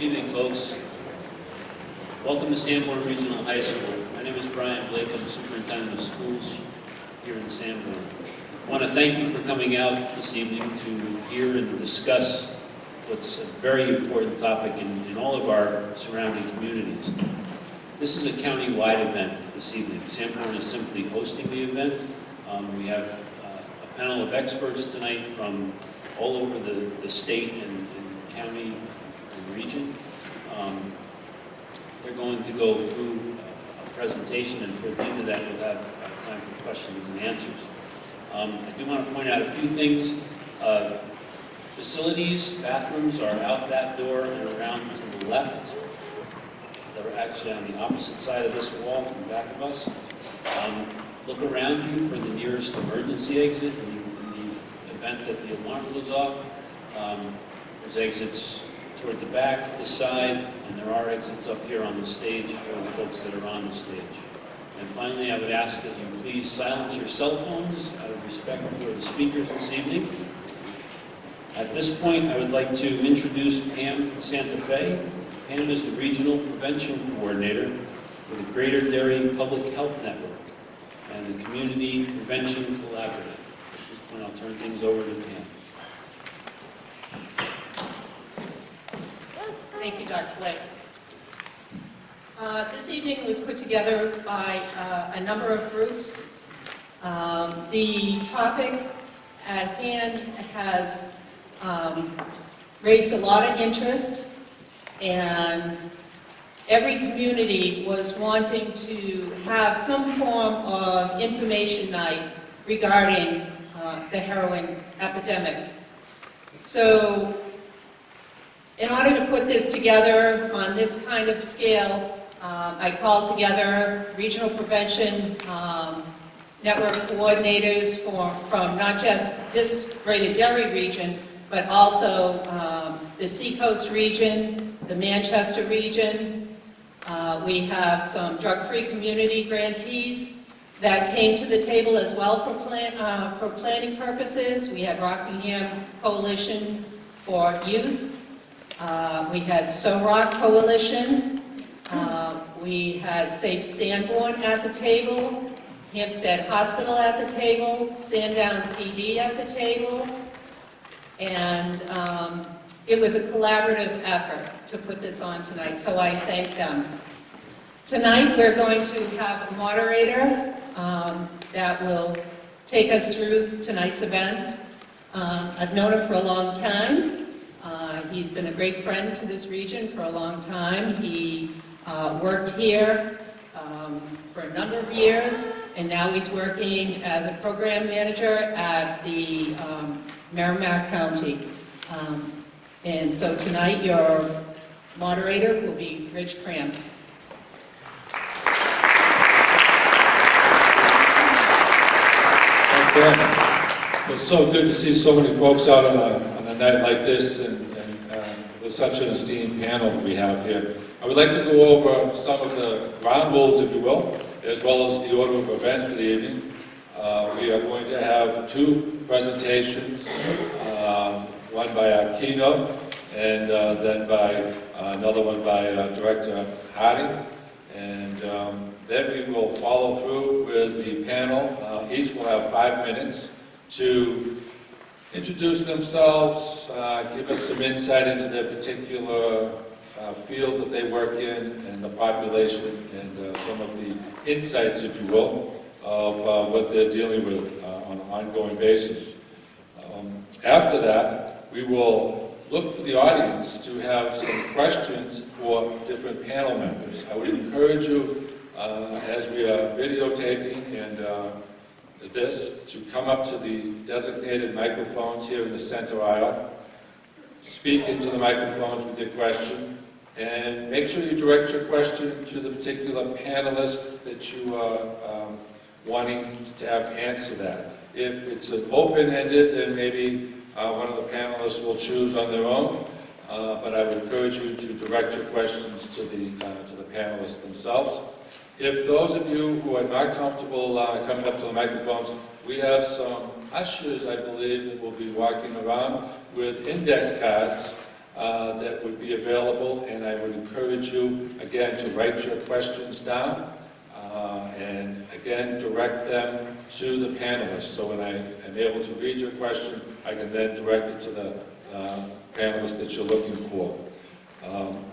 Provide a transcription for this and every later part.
evening, folks. Welcome to Sanborn Regional High School. My name is Brian Blake. I'm the Superintendent of Schools here in Sanborn. I want to thank you for coming out this evening to hear and discuss what's a very important topic in all of our surrounding communities. This is a county-wide event this evening. Sanborn is simply hosting the event. We have a panel of experts tonight from all over the state and county and region. They're going to go through a presentation, and toward the end of that we'll have time for questions and answers. I do want to point out a few things. Facilities, bathrooms are out that door and around to the left. They're actually on the opposite side of this wall in back of us. Look around you for the nearest emergency exit in the event that the alarm goes off. There's exits toward the back, the side, and there are exits up here on the stage for the folks that are on the stage. And finally, I would ask that you please silence your cell phones out of respect for the speakers this evening. At this point, I would like to introduce Pam Santa Fe. Pam is the Regional Prevention Coordinator for the Greater Derry Public Health Network and the Community Prevention Collaborative. At this point, I'll turn things over to Pam. Thank you, Dr. Blake. This evening was put together by a number of groups. The topic at hand has raised a lot of interest, and every community was wanting to have some form of information night regarding the heroin epidemic. So, in order to put this together on this kind of scale, I called together regional prevention network coordinators from not just this Greater Derry region, but also the Seacoast region, the Manchester region. We have some drug-free community grantees that came to the table as well for planning purposes. We had Rockingham Coalition for Youth. We had SOROC Coalition. We had Safe Sanborn at the table, Hampstead Hospital at the table, Sandown PD at the table, and it was a collaborative effort to put this on tonight, so I thank them. Tonight we're going to have a moderator that will take us through tonight's events. I've known him for a long time. He's been a great friend to this region for a long time. He worked here for a number of years, and now he's working as a program manager at the Merrimack County. And so tonight your moderator will be Rich Cram. It's so good to see so many folks out on a night like this, and with such an esteemed panel we have here. I would like to go over some of the ground rules, if you will, as well as the order of events for the evening. We are going to have two presentations, one by our keynote, and then by another one by Director Harding. And then we will follow through with the panel. Each will have 5 minutes to introduce themselves, give us some insight into their particular field that they work in and the population, and some of the insights, if you will, of what they're dealing with on an ongoing basis. After that, we will look for the audience to have some questions for different panel members. I would encourage you, as we are videotaping and this, to come up to the designated microphones here in the center aisle, speak into the microphones with your question, and make sure you direct your question to the particular panelist that you are wanting to have answer that. If it's an open-ended, then maybe one of the panelists will choose on their own, but I would encourage you to direct your questions to the panelists themselves. If those of you who are not comfortable coming up to the microphones, we have some ushers, I believe, that will be walking around with index cards that would be available, and I would encourage you, again, to write your questions down, and again, direct them to the panelists. So when I am able to read your question, I can then direct it to the panelists that you're looking for.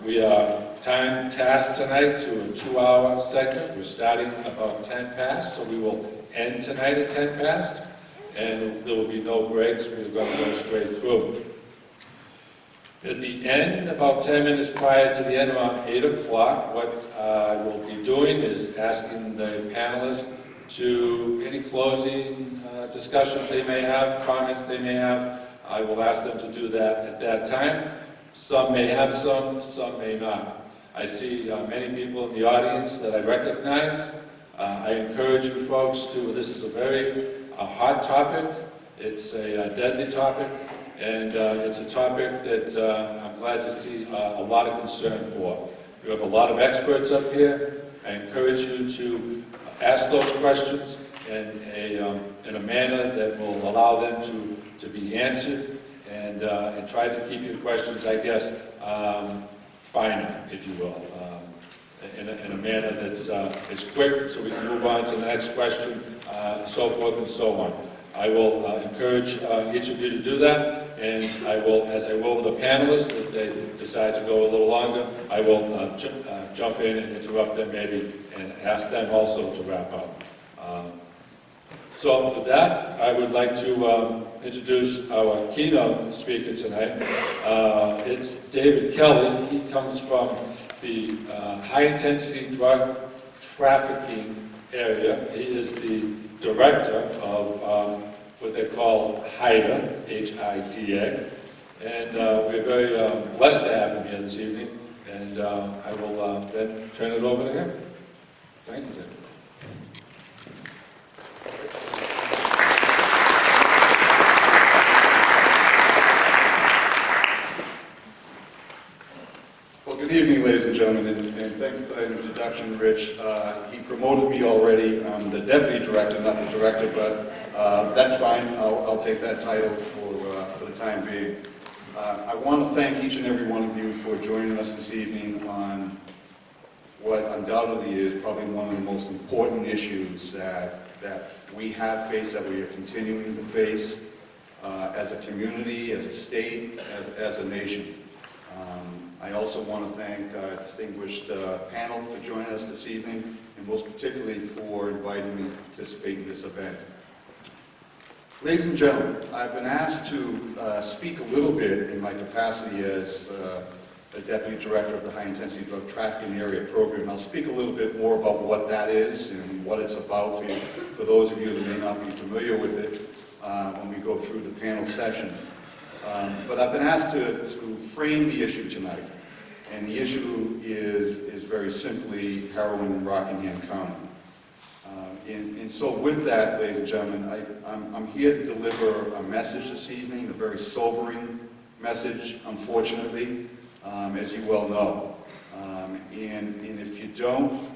We are time tasked tonight to a 2-hour segment. We're starting about 10 past, so we will end tonight at 10 past, and there will be no breaks. We're going to go straight through. At the end, about 10 minutes prior to the end, around 8 o'clock, what I will be doing is asking the panelists to any closing discussions they may have, comments they may have. I will ask them to do that at that time. Some may have some may not. I see many people in the audience that I recognize. I encourage you folks to, this is a very hot topic. It's a deadly topic. And it's a topic that I'm glad to see a lot of concern for. You have a lot of experts up here. I encourage you to ask those questions in a manner that will allow them to be answered, and try to keep your questions, I guess, finite, if you will, in a manner that's it's quick, so we can move on to the next question, so forth and so on. I will encourage each of you to do that. And I will, as I will with the panelists, if they decide to go a little longer, I will jump in and interrupt them maybe and ask them also to wrap up. So with that, I would like to introduce our keynote speaker tonight. It's David Kelly. He comes from the high-intensity drug trafficking area. He is the director of what they call HIDA, H-I-D-A, and we're very blessed to have him here this evening, and I will then turn it over to him. Thank you, David. Well, good evening, ladies and gentlemen, and thank you for that introduction, Rich. He promoted me already. I'm the deputy director, not the director, but that's fine. I'll take that title for the time being. I want to thank each and every one of you for joining us this evening on what undoubtedly is probably one of the most important issues that we have faced, that we are continuing to face as a community, as a state, as a nation. I also want to thank our distinguished panel for joining us this evening, and most particularly for inviting me to participate in this event. Ladies and gentlemen, I've been asked to speak a little bit in my capacity as the Deputy Director of the High Intensity Drug Trafficking Area Program. I'll speak a little bit more about what that is and what it's about for those of you that may not be familiar with it when we go through the panel session. But I've been asked to frame the issue tonight, and the issue is very simply heroin in Rockingham County. And so with that, ladies and gentlemen, I'm here to deliver a message this evening, a very sobering message, unfortunately, as you well know. And if you don't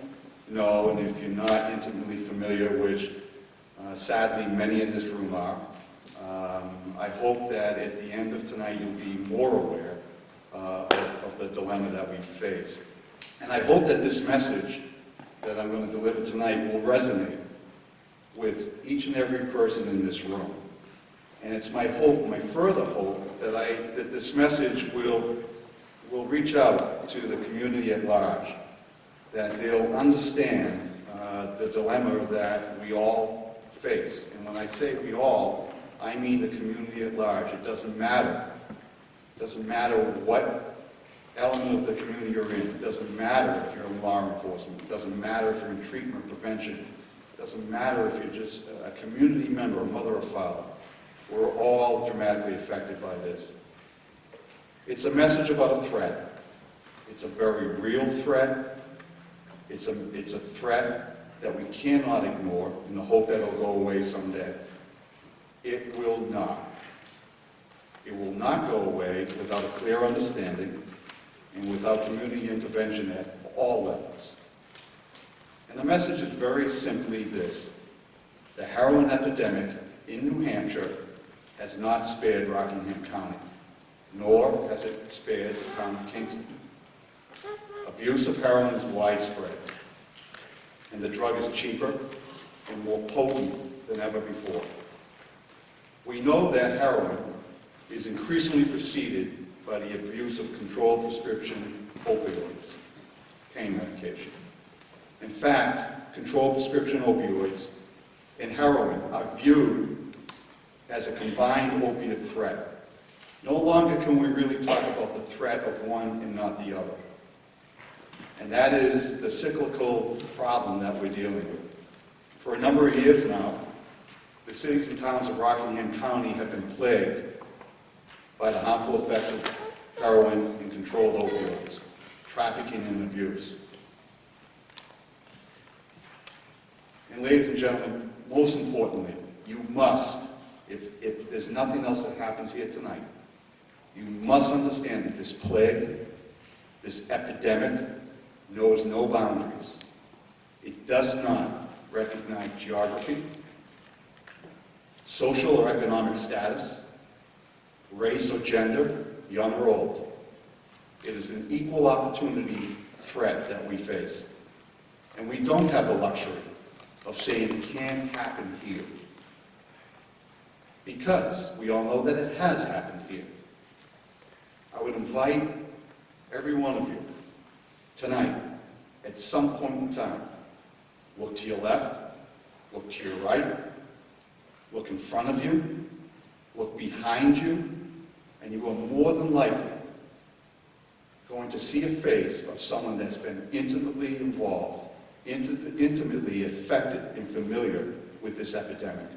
know, and if you're not intimately familiar, which sadly many in this room are, I hope that at the end of tonight you'll be more aware of the dilemma that we face. And I hope that this message that I'm going to deliver tonight will resonate with each and every person in this room. And it's my hope, my further hope, that this message will reach out to the community at large, that they'll understand the dilemma that we all face. And when I say we all, I mean the community at large. It doesn't matter. It doesn't matter what element of the community you're in. It doesn't matter if you're in law enforcement. It doesn't matter if you're in treatment prevention. It doesn't matter if you're just a community member, a mother or father. We're all dramatically affected by this. It's a message about a threat. It's a very real threat. It's a threat that we cannot ignore in the hope that it'll go away someday. It will not. It will not go away without a clear understanding and without community intervention at all levels. And the message is very simply this: the heroin epidemic in New Hampshire has not spared Rockingham County. nor has it spared the town of Kingston. Abuse of heroin is widespread, and the drug is cheaper and more potent than ever before. We know that heroin is increasingly preceded by the abuse of controlled prescription opioids, pain medication. In fact, controlled prescription opioids and heroin are viewed as a combined opiate threat. No longer can we really talk about the threat of one and not the other. And that is the cyclical problem that we're dealing with. For a number of years now, the cities and towns of Rockingham County have been plagued by the harmful effects of heroin and controlled opioids, trafficking and abuse. And ladies and gentlemen, most importantly, you must, if there's nothing else that happens here tonight, you must understand that this plague, this epidemic, knows no boundaries. It does not recognize geography, social or economic status, race or gender, young or old. It is an equal opportunity threat that we face. And we don't have the luxury of saying it can't happen here. Because we all know that it has happened here. I would invite every one of you tonight, at some point in time, look to your left, look to your right, look in front of you, look behind you, and you are more than likely going to see a face of someone that's been intimately involved, intimately affected and familiar with this epidemic.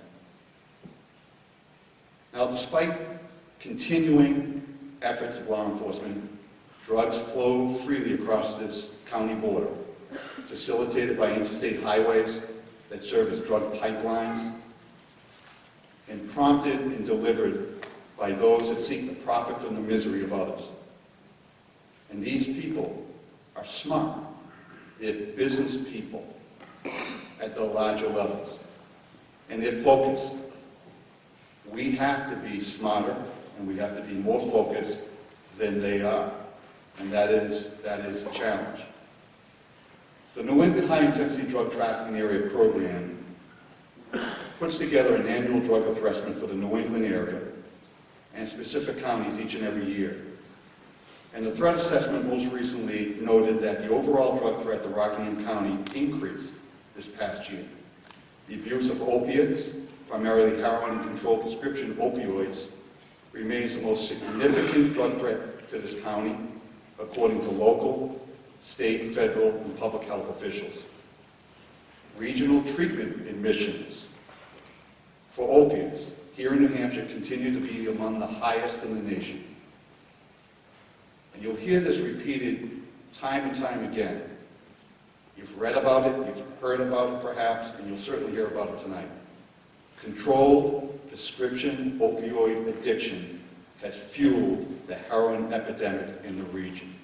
Now, despite continuing efforts of law enforcement, drugs flow freely across this county border, facilitated by interstate highways that serve as drug pipelines, and prompted and delivered by those that seek to profit from the misery of others. And these people are smart. They're business people at the larger levels. And they're focused. We have to be smarter and we have to be more focused than they are. And that is the challenge. The New England High Intensity Drug Trafficking Area Program puts together an annual drug assessment for the New England area and specific counties each and every year. And the threat assessment most recently noted that the overall drug threat to Rockingham County increased this past year. The abuse of opiates, primarily heroin and controlled prescription opioids, remains the most significant drug threat to this county, according to local, state, federal, and public health officials. Regional treatment admissions for opiates here in New Hampshire continue to be among the highest in the nation. And you'll hear this repeated time and time again. You've read about it, you've heard about it perhaps, and you'll certainly hear about it tonight. Controlled prescription opioid addiction has fueled the heroin epidemic in the region.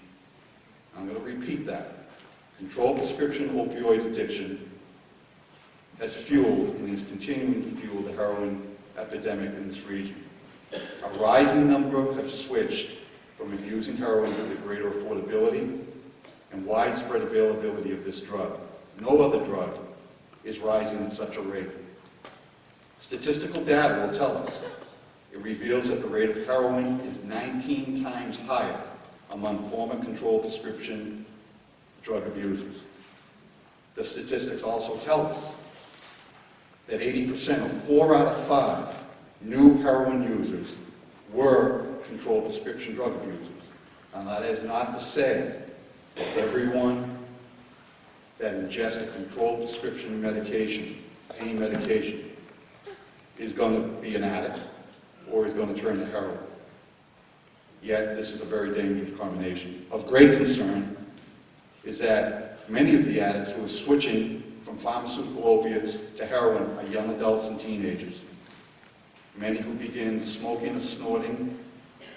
I'm going to repeat that. Controlled prescription opioid addiction has fueled and is continuing to fuel the heroin epidemic in this region. A rising number have switched from abusing heroin due to greater affordability and widespread availability of this drug. No other drug is rising at such a rate. Statistical data will tell us. It reveals that the rate of heroin is 19 times higher among former controlled prescription drug abusers. The statistics also tell us that 80% of 4 out of 5 new heroin users were controlled prescription drug abusers. And that is not to say that everyone that ingests a controlled prescription medication, pain medication, is going to be an addict or is going to turn to heroin. Yet this is a very dangerous combination. Of great concern is that many of the addicts who are switching from pharmaceutical opiates to heroin are young adults and teenagers. Many who begin smoking or snorting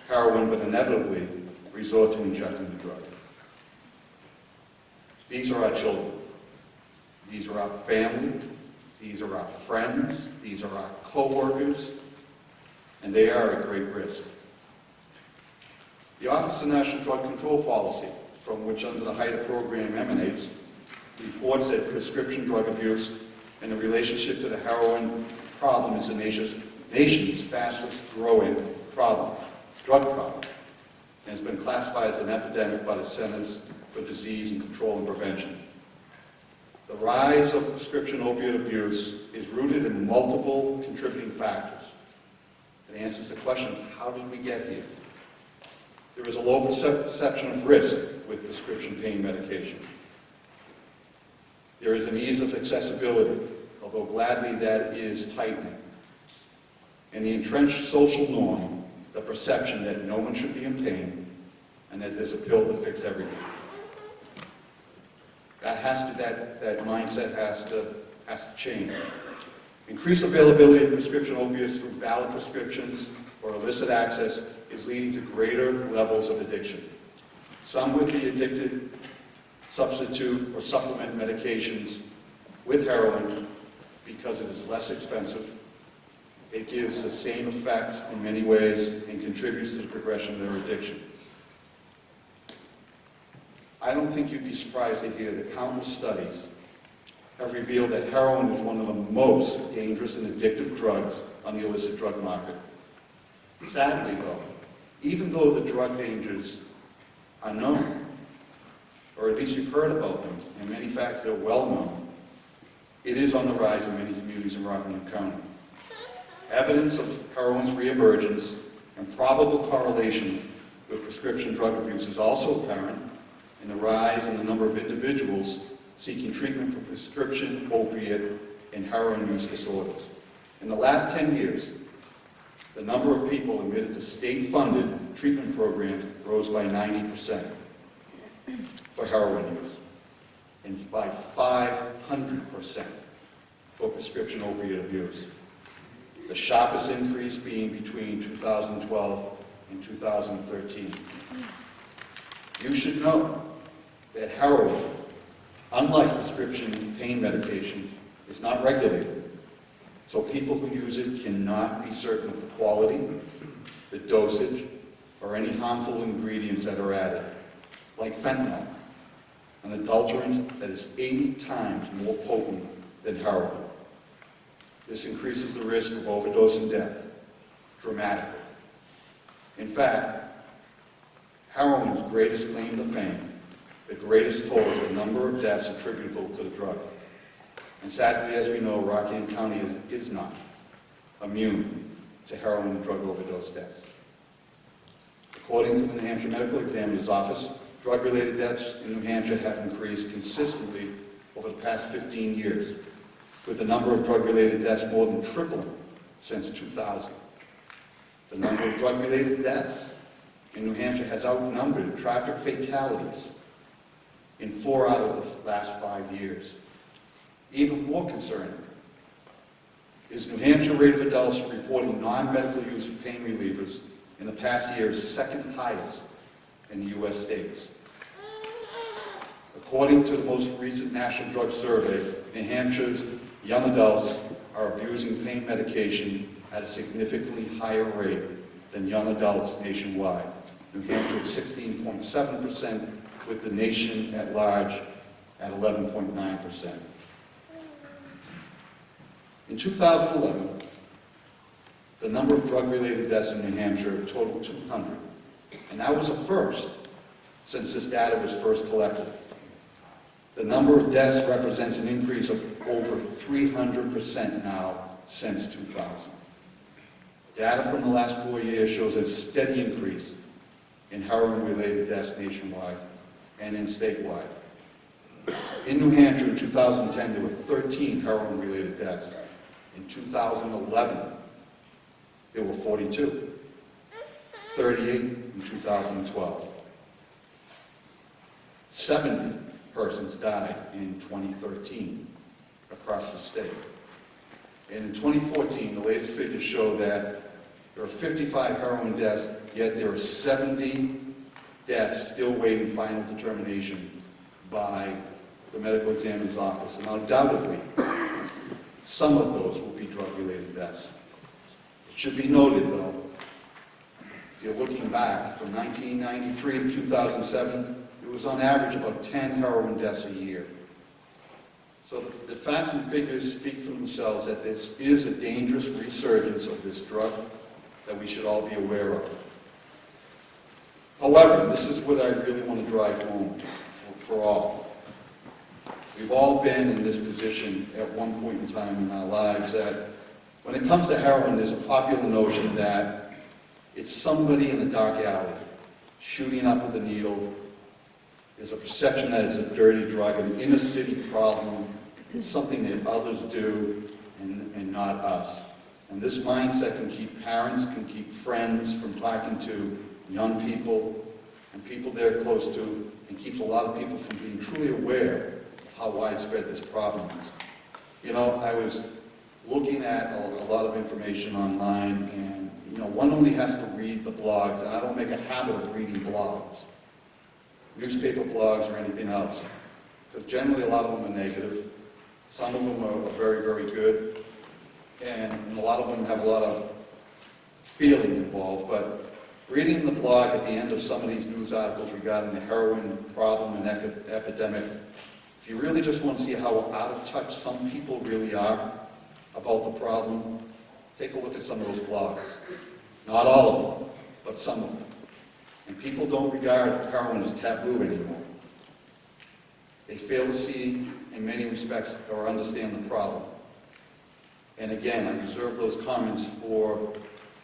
heroin but inevitably resort to injecting the drug. These are our children. These are our family. These are our friends. These are our co-workers. And they are at great risk. The Office of National Drug Control Policy, from which under the HIDTA program emanates, reports that prescription drug abuse and the relationship to the heroin problem is the nation's fastest growing drug problem, and has been classified as an epidemic by the Centers for Disease and Control and Prevention. The rise of prescription opiate abuse is rooted in multiple contributing factors. It answers the question, how did we get here? There is a low perception of risk with prescription pain medication. There is an ease of accessibility, although gladly that is tightening. And the entrenched social norm, the perception that no one should be in pain and that there's a pill to fix everything. That mindset has to change. Increased availability of prescription opiates through valid prescriptions or illicit access is leading to greater levels of addiction. Some would be addicted, substitute or supplement medications with heroin because it is less expensive. It gives the same effect in many ways and contributes to the progression of their addiction. I don't think you'd be surprised to hear that countless studies have revealed that heroin is one of the most dangerous and addictive drugs on the illicit drug market. Sadly, though, even though the drug dangers are known, or at least you've heard about them, and many facts are well known, it is on the rise in many communities in Rockingham County. Evidence of heroin's reemergence and probable correlation with prescription drug abuse is also apparent in the rise in the number of individuals seeking treatment for prescription opiate and heroin use disorders. In the last 10 years, the number of people admitted to state-funded treatment programs rose by 90% for heroin use and by 500% for prescription opiate abuse. The sharpest increase being between 2012 and 2013. You should know that heroin, unlike prescription pain medication, is not regulated. So people who use it cannot be certain of the quality, the dosage, or any harmful ingredients that are added, like fentanyl, an adulterant that is 80 times more potent than heroin. This increases the risk of overdose and death dramatically. In fact, heroin's greatest claim to fame, the greatest toll, is the number of deaths attributable to the drug. And sadly, as we know, Rockingham County is not immune to heroin and drug overdose deaths. According to the New Hampshire Medical Examiner's Office, drug-related deaths in New Hampshire have increased consistently over the past 15 years, with the number of drug-related deaths more than tripling since 2000. The number of drug-related deaths in New Hampshire has outnumbered traffic fatalities in 4 out of the last 5 years. Even more concerning is New Hampshire rate of adults reporting non-medical use of pain relievers in the past year is second highest in the U.S. states. According to the most recent National Drug Survey, New Hampshire's young adults are abusing pain medication at a significantly higher rate than young adults nationwide. New Hampshire is 16.7%, with the nation at large at 11.9%. In 2011, the number of drug-related deaths in New Hampshire totaled 200, and that was a first since this data was first collected. The number of deaths represents an increase of over 300% now since 2000. Data from the last 4 years shows a steady increase in heroin-related deaths nationwide and in statewide. In New Hampshire in 2010, there were 13 heroin-related deaths. In 2011, there were 42, 38 in 2012. 70 persons died in 2013 across the state. And in 2014, the latest figures show that there are 55 heroin deaths, yet there are 70 deaths still waiting final determination by the medical examiner's office. And undoubtedly, some of those will be drug-related deaths. It should be noted, though, If you're looking back from 1993 to 2007, it was on average about 10 heroin deaths a year. So the facts and figures speak for themselves that this is a dangerous resurgence of this drug that we should all be aware of. However, this is what I really want to drive home for all. We've all been in this position at one point in time in our lives that when it comes to heroin, there's a popular notion that it's somebody in a dark alley shooting up with a needle. There's a perception that it's a dirty drug, an inner city problem. It's something that others do and not us. And this mindset can keep parents, can keep friends from talking to young people and people they're close to, and keeps a lot of people from being truly aware of how widespread this problem is. You know, I was looking at a lot of information online, and, you know, one only has to read the blogs, and I don't make a habit of reading blogs, newspaper blogs or anything else, because generally a lot of them are negative. Some of them are very, very good, and a lot of them have a lot of feeling involved, but reading the blog at the end of some of these news articles regarding the heroin problem and epidemic, if you really just want to see how out of touch some people really are about the problem, take a look at some of those blogs. Not all of them, but some of them. And people don't regard heroin as taboo anymore. They fail to see, in many respects, or understand the problem. And again, I reserve those comments for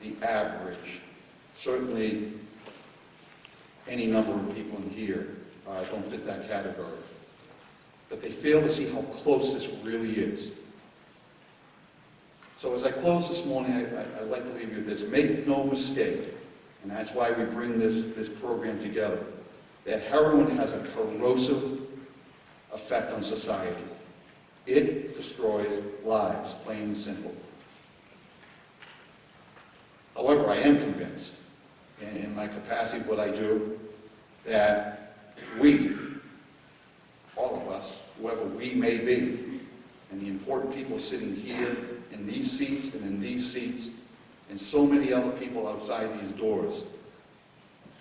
the average. Certainly, any number of people in here don't fit that category. But they fail to see how close this really is. So as I close this morning, I'd like to leave you with this. Make no mistake, and that's why we bring this program together, that heroin has a corrosive effect on society. It destroys lives, plain and simple. However, I am convinced, in my capacity of what I do, that we, all of us, whoever we may be, and the important people sitting here in these seats and in these seats, and so many other people outside these doors,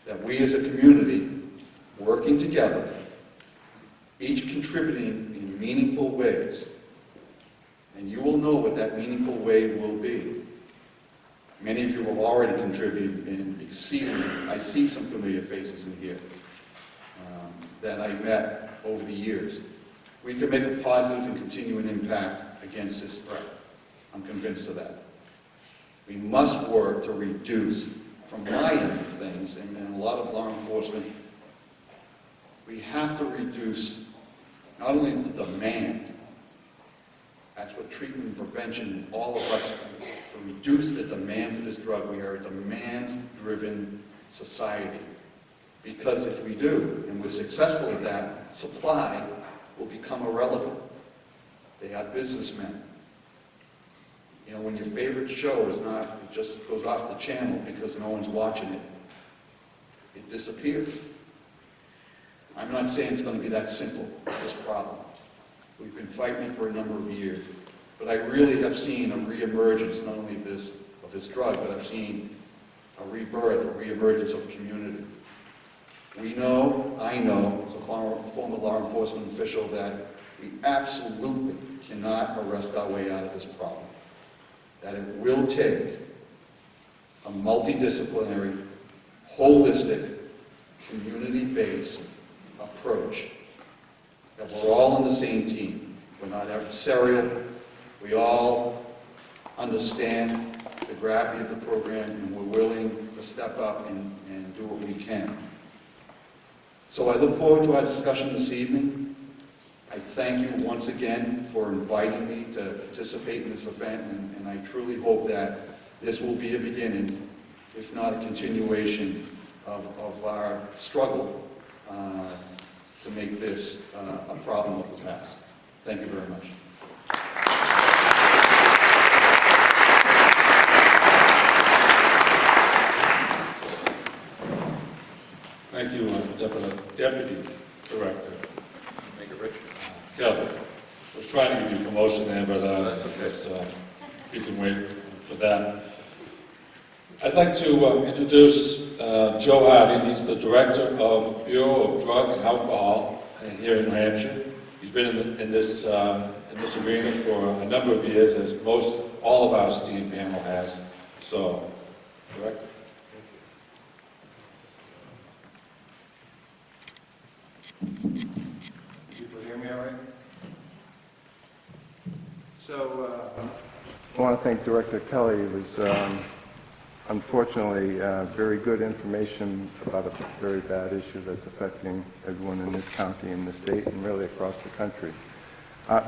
that we as a community, working together, each contributing in meaningful ways, and you will know what that meaningful way will be. Many of you have already contributed in exceedingly. I see some familiar faces in here that I met over the years. We can make a positive and continuing impact against this threat. I'm convinced of that. We must work to reduce, from my end of things, and a lot of law enforcement, we have to reduce not only the demand, that's what treatment and prevention, all of us, to reduce the demand for this drug. We are a demand-driven society. Because if we do, and we're successful at that, supply will become irrelevant. They are businessmen. You know, when your favorite show is not, it just goes off the channel because no one's watching it, it disappears. I'm not saying it's going to be that simple, this problem. We've been fighting it for a number of years. But I really have seen a reemergence, not only of this drug, but I've seen a rebirth, a reemergence of community. We know, I know, as a former law enforcement official, that we absolutely cannot arrest our way out of this problem. That it will take a multidisciplinary, holistic, community-based approach. That we're all on the same team. We're not adversarial. We all understand the gravity of the program, and we're willing to step up and do what we can. So I look forward to our discussion this evening. I thank you once again for inviting me to participate in this event, and I truly hope that this will be a beginning, if not a continuation, of our struggle to make this a problem of the past. Thank you very much. Thank you, Deputy Director. Make it rich. Kelly. I was trying to give you promotion there, but I guess you can wait for that. I'd like to introduce Joe Hardy. He's the Director of Bureau of Drug and Alcohol here in New Hampshire. He's been in this arena for a number of years, as all of our esteemed panel has. So, Director. People hear me all right? So, I want to thank Director Kelly. It was unfortunately very good information about a very bad issue that's affecting everyone in this county and the state and really across the country.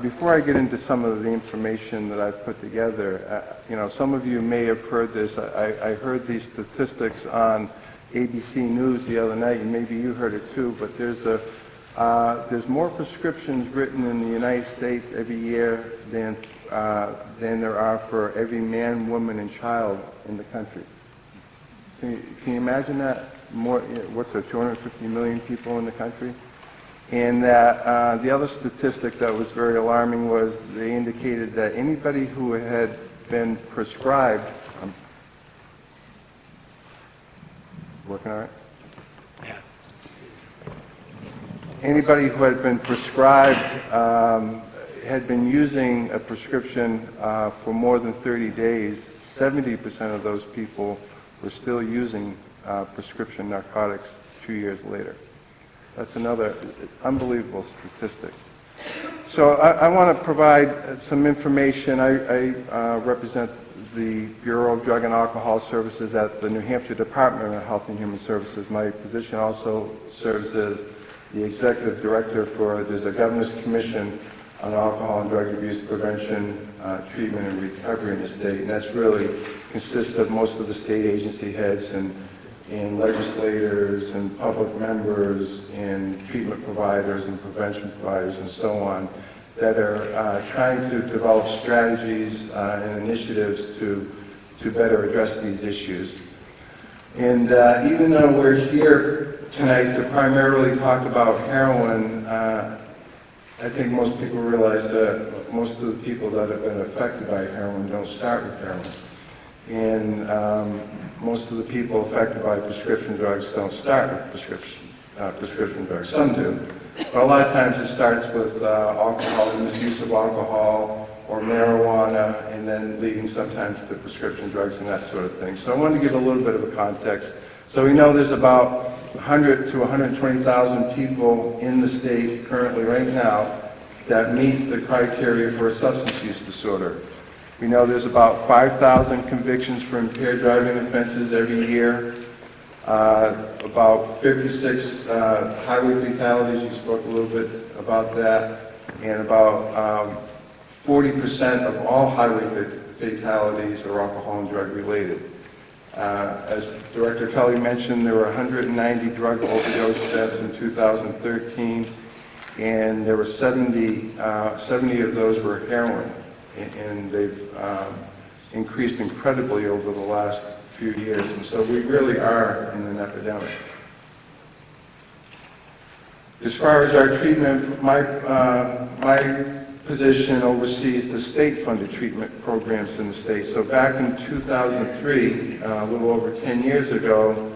Before I get into some of the information that I've put together, some of you may have heard this. I heard these statistics on ABC News the other night, and maybe you heard it too, but there's more prescriptions written in the United States every year than there are for every man, woman, and child in the country. So can you imagine that? What's there, 250 million people in the country? And that the other statistic that was very alarming was they indicated that anybody who had been prescribed, working all right? Yeah. Anybody who had been prescribed had been using a prescription for more than 30 days, 70% of those people were still using prescription narcotics 2 years later. That's another unbelievable statistic. So I want to provide some information. I represent the Bureau of Drug and Alcohol Services at the New Hampshire Department of Health and Human Services. My position also serves as the Executive Director there's a Governor's Commission on Alcohol and Drug Abuse Prevention, Treatment, and Recovery in the state, and that's really consists of most of the state agency heads and legislators and public members and treatment providers and prevention providers and so on that are trying to develop strategies and initiatives to better address these issues. And even though we're here tonight to primarily talk about heroin, I think most people realize that most of the people that have been affected by heroin don't start with heroin. And most of the people affected by prescription drugs don't start with prescription drugs. Some do. But a lot of times it starts with alcohol, misuse of alcohol or marijuana, and then leading sometimes to prescription drugs and that sort of thing. So I wanted to give a little bit of a context. So we know there's about 100 to 120,000 people in the state currently right now that meet the criteria for a substance use disorder. We know there's about 5,000 convictions for impaired driving offenses every year, about 56 highway fatalities, you spoke a little bit about that, and about 40% of all highway fatalities are alcohol and drug related. As Director Kelly mentioned, there were 190 drug overdose deaths in 2013, and there were 70 of those were heroin, and they've increased incredibly over the last few years, and so we really are in an epidemic. As far as our treatment, my position oversees the state-funded treatment programs in the state. So back in 2003, a little over 10 years ago,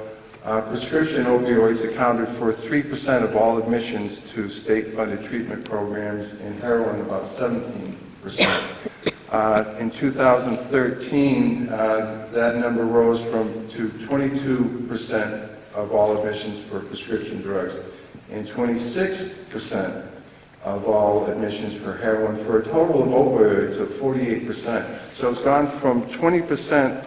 prescription opioids accounted for 3% of all admissions to state-funded treatment programs, and heroin about 17%. In 2013, that number rose to 22% of all admissions for prescription drugs, and 26% of all admissions for heroin, for a total of opioids of 48%. So it's gone from 20%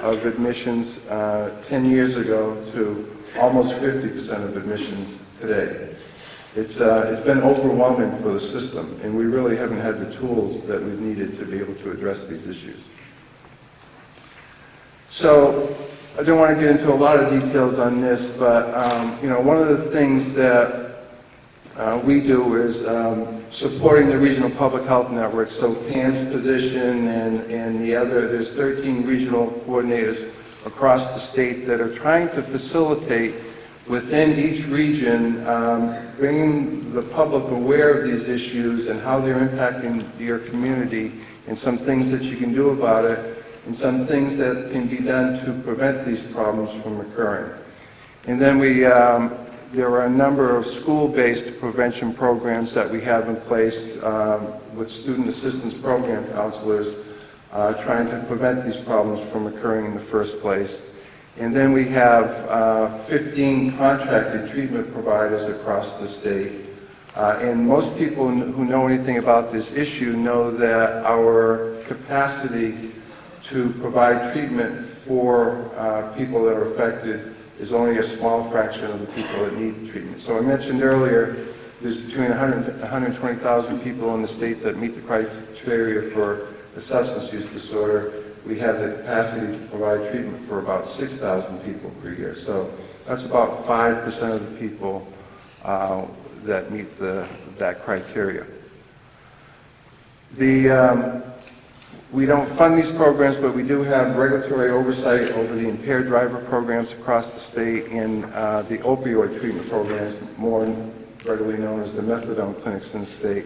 of admissions 10 years ago to almost 50% of admissions today. It's been overwhelming for the system, and we really haven't had the tools that we've needed to be able to address these issues. So I don't want to get into a lot of details on this, but one of the things that we do is supporting the regional public health networks. So Pam's position and the other, there's 13 regional coordinators across the state that are trying to facilitate within each region, bringing the public aware of these issues and how they're impacting your community and some things that you can do about it, and some things that can be done to prevent these problems from occurring. And then there are a number of school-based prevention programs that we have in place with student assistance program counselors trying to prevent these problems from occurring in the first place. And then we have 15 contracted treatment providers across the state. And most people who know anything about this issue know that our capacity to provide treatment for people that are affected is only a small fraction of the people that need treatment. So I mentioned earlier, there's between 100 and 120,000 people in the state that meet the criteria for a substance use disorder. We have the capacity to provide treatment for about 6,000 people per year. So that's about 5% of the people that meet that criteria. We don't fund these programs, but we do have regulatory oversight over the impaired driver programs across the state and the opioid treatment programs, more regularly known as the methadone clinics in the state.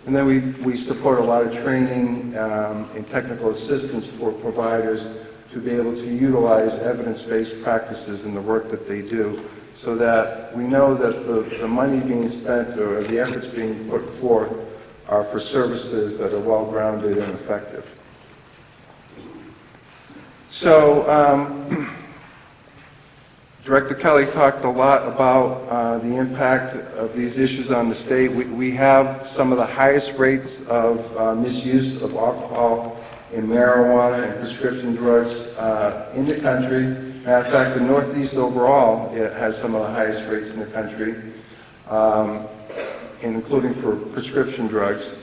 And then we support a lot of training and technical assistance for providers to be able to utilize evidence-based practices in the work that they do, so that we know that the money being spent or the efforts being put forth are for services that are well-grounded and effective. So, Director Kelly talked a lot about the impact of these issues on the state. We have some of the highest rates of misuse of alcohol and marijuana and prescription drugs in the country. Matter of fact, the Northeast overall, it has some of the highest rates in the country, including for prescription drugs.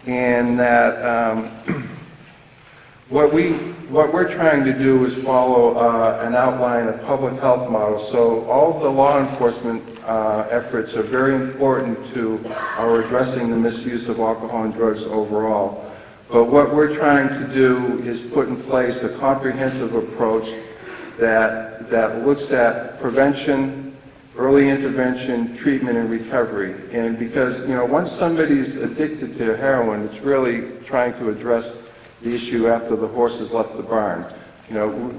And that what we're trying to do is follow an outline, a public health model. So all of the law enforcement efforts are very important to our addressing the misuse of alcohol and drugs overall. But what we're trying to do is put in place a comprehensive approach that looks at prevention, early intervention, treatment, and recovery. And because, once somebody's addicted to heroin, it's really trying to address the issue after the horse has left the barn.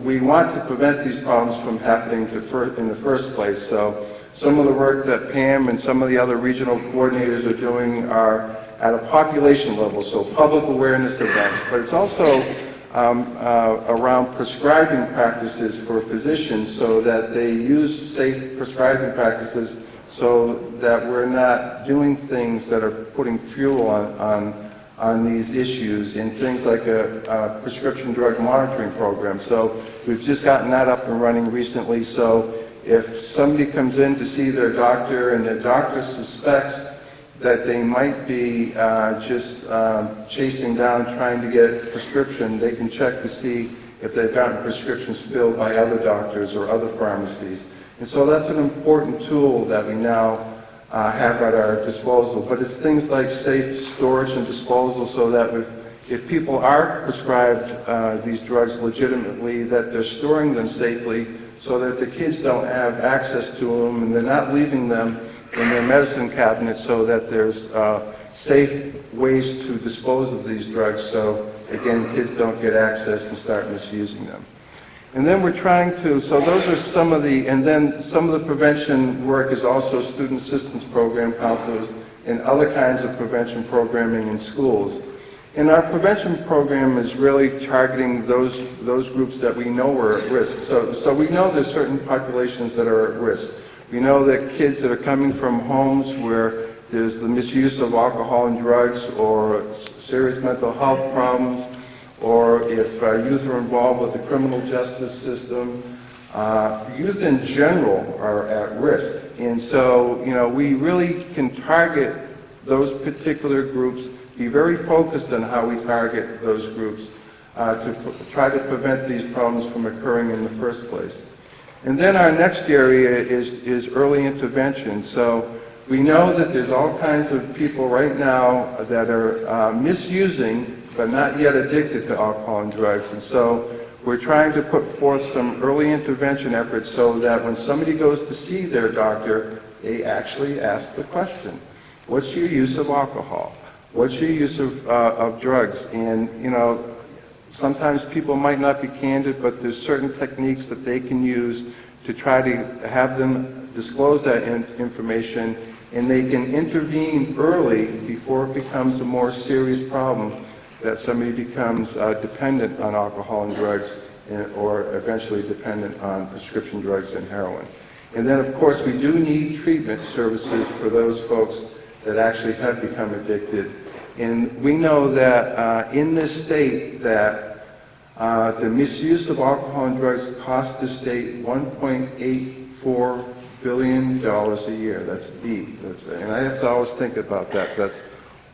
We want to prevent these problems from happening in the first place. So some of the work that Pam and some of the other regional coordinators are doing are at a population level, so public awareness events, but it's also around prescribing practices for physicians so that they use safe prescribing practices so that we're not doing things that are putting fuel on these issues, and things like a prescription drug monitoring program. So we've just gotten that up and running recently. So if somebody comes in to see their doctor and their doctor suspects that they might be just chasing down trying to get a prescription, they can check to see if they've gotten prescriptions filled by other doctors or other pharmacies. And so that's an important tool that we now have at our disposal. But it's things like safe storage and disposal, so that if people are prescribed these drugs legitimately, that they're storing them safely so that the kids don't have access to them and they're not leaving them in their medicine cabinet, so that there's safe ways to dispose of these drugs so, again, kids don't get access and start misusing them. And then we're trying to, so those are some of the, and then some of the prevention work is also student assistance program counselors and other kinds of prevention programming in schools. And our prevention program is really targeting those groups that we know are at risk. So we know there's certain populations that are at risk. We know that kids that are coming from homes where there's the misuse of alcohol and drugs, or serious mental health problems, or if youth are involved with the criminal justice system, youth in general are at risk. And so, we really can target those particular groups, be very focused on how we target those groups to try to prevent these problems from occurring in the first place. And then our next area is early intervention. So we know that there's all kinds of people right now that are misusing but not yet addicted to alcohol and drugs. And so we're trying to put forth some early intervention efforts so that when somebody goes to see their doctor, they actually ask the question, what's your use of alcohol? What's your use of drugs? And, sometimes people might not be candid, but there's certain techniques that they can use to try to have them disclose that information, and they can intervene early before it becomes a more serious problem that somebody becomes dependent on alcohol and drugs or eventually dependent on prescription drugs and heroin. And then, of course, we do need treatment services for those folks that actually have become addicted. And we know that in this state that the misuse of alcohol and drugs costs the state $1.84 billion a year. That's B. And I have to always think about that. That's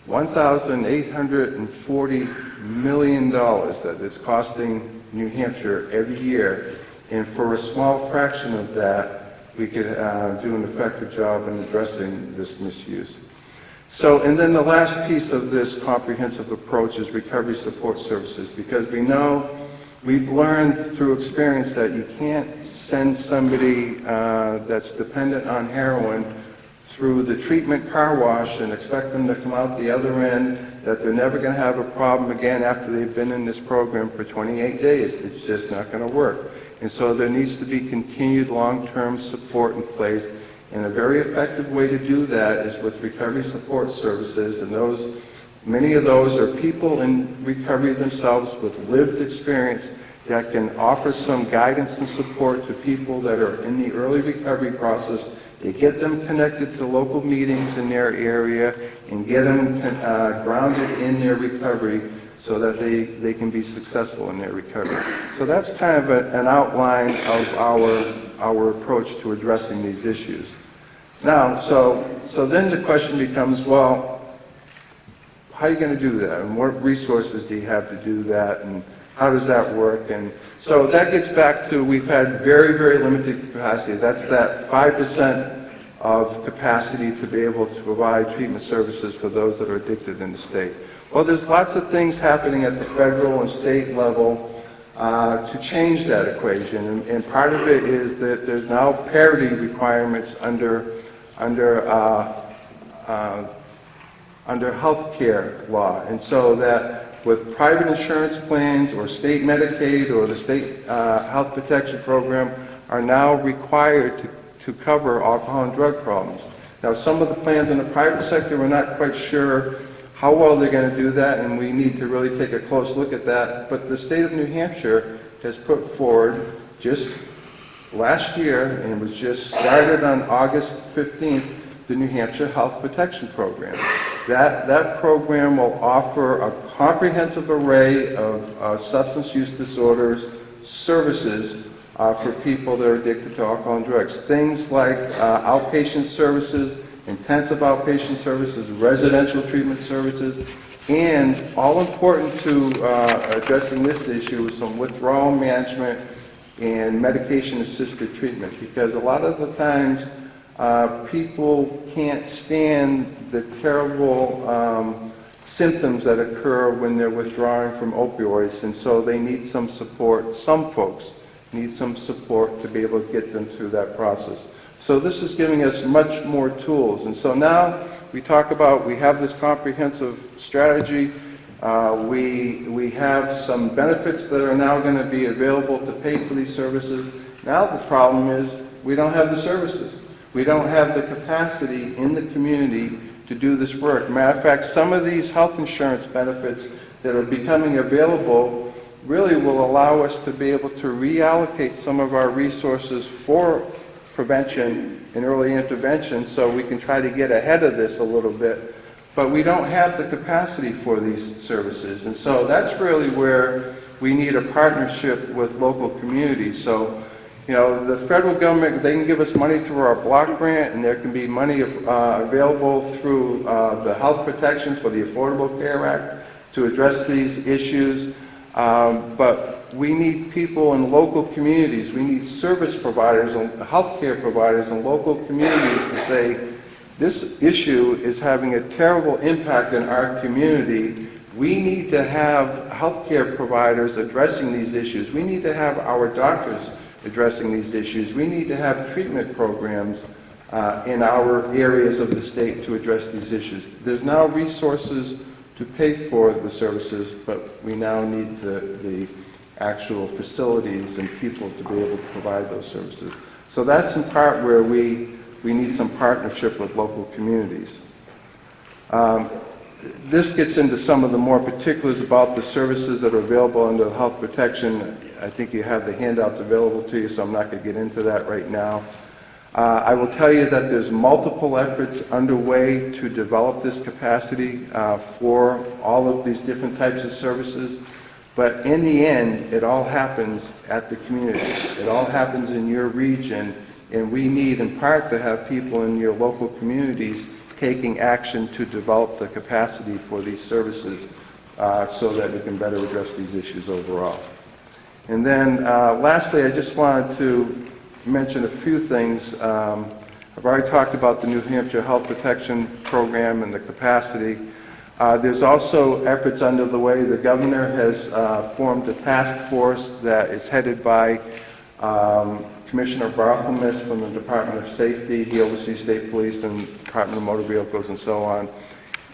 $1,840 million that it's costing New Hampshire every year. And for a small fraction of that, we could do an effective job in addressing this misuse. So, and then the last piece of this comprehensive approach is recovery support services, because we know, we've learned through experience that you can't send somebody that's dependent on heroin through the treatment car wash and expect them to come out the other end, that they're never going to have a problem again after they've been in this program for 28 days. It's just not going to work. And so there needs to be continued long-term support in place. And a very effective way to do that is with recovery support services. And many of those are people in recovery themselves with lived experience that can offer some guidance and support to people that are in the early recovery process. They get them connected to local meetings in their area and get them grounded in their recovery so that they can be successful in their recovery. So that's kind of an outline of our approach to addressing these issues. Now, so then the question becomes, well, how are you going to do that? And what resources do you have to do that? And how does that work? And so that gets back to, we've had very, very limited capacity. That's that 5% of capacity to be able to provide treatment services for those that are addicted in the state. Well, there's lots of things happening at the federal and state level to change that equation. And part of it is that there's now parity requirements under health care law. And so that with private insurance plans or state Medicaid or the state health protection program are now required to cover alcohol and drug problems. Now, some of the plans in the private sector, we're not quite sure how well they're going to do that, and we need to really take a close look at that. But the state of New Hampshire has put forward just last year, and it was just started on August 15th, the New Hampshire Health Protection Program. That program will offer a comprehensive array of substance use disorders services for people that are addicted to alcohol and drugs. Things like outpatient services, intensive outpatient services, residential treatment services, and all important to addressing this issue is some withdrawal management and medication-assisted treatment, because a lot of the times people can't stand the terrible symptoms that occur when they're withdrawing from opioids, and so they need some support. Some folks need some support to be able to get them through that process. So this is giving us much more tools. And so now we talk about, we have this comprehensive strategy. We have some benefits that are now going to be available to pay for these services. Now the problem is we don't have the services. We don't have the capacity in the community to do this work. Matter of fact, some of these health insurance benefits that are becoming available really will allow us to be able to reallocate some of our resources for prevention and early intervention so we can try to get ahead of this a little bit. But we don't have the capacity for these services. And so that's really where we need a partnership with local communities. So, you know, the federal government, they can give us money through our block grant, and there can be money available through the health protection for the Affordable Care Act to address these issues. But we need people in local communities. We need service providers and healthcare providers in local communities to say, this issue is having a terrible impact in our community. We need to have healthcare providers addressing these issues. We need to have our doctors addressing these issues. We need to have treatment programs in our areas of the state to address these issues. There's now resources to pay for the services, but we now need the actual facilities and people to be able to provide those services. So that's in part where we need some partnership with local communities. This gets into some of the more particulars about the services that are available under the health protection. I think you have the handouts available to you, so I'm not going to get into that right now. I will tell you that there's multiple efforts underway to develop this capacity for all of these different types of services. But in the end, it all happens at the community. It all happens in your region, and we need, in part, to have people in your local communities taking action to develop the capacity for these services so that we can better address these issues overall. And then lastly, I just wanted to mention a few things. I've already talked about the New Hampshire Health Protection Program and the capacity. There's also efforts under the way. The governor has formed a task force that is headed by Commissioner Barthelmess from the Department of Safety. He oversees state police and Department of Motor Vehicles and so on,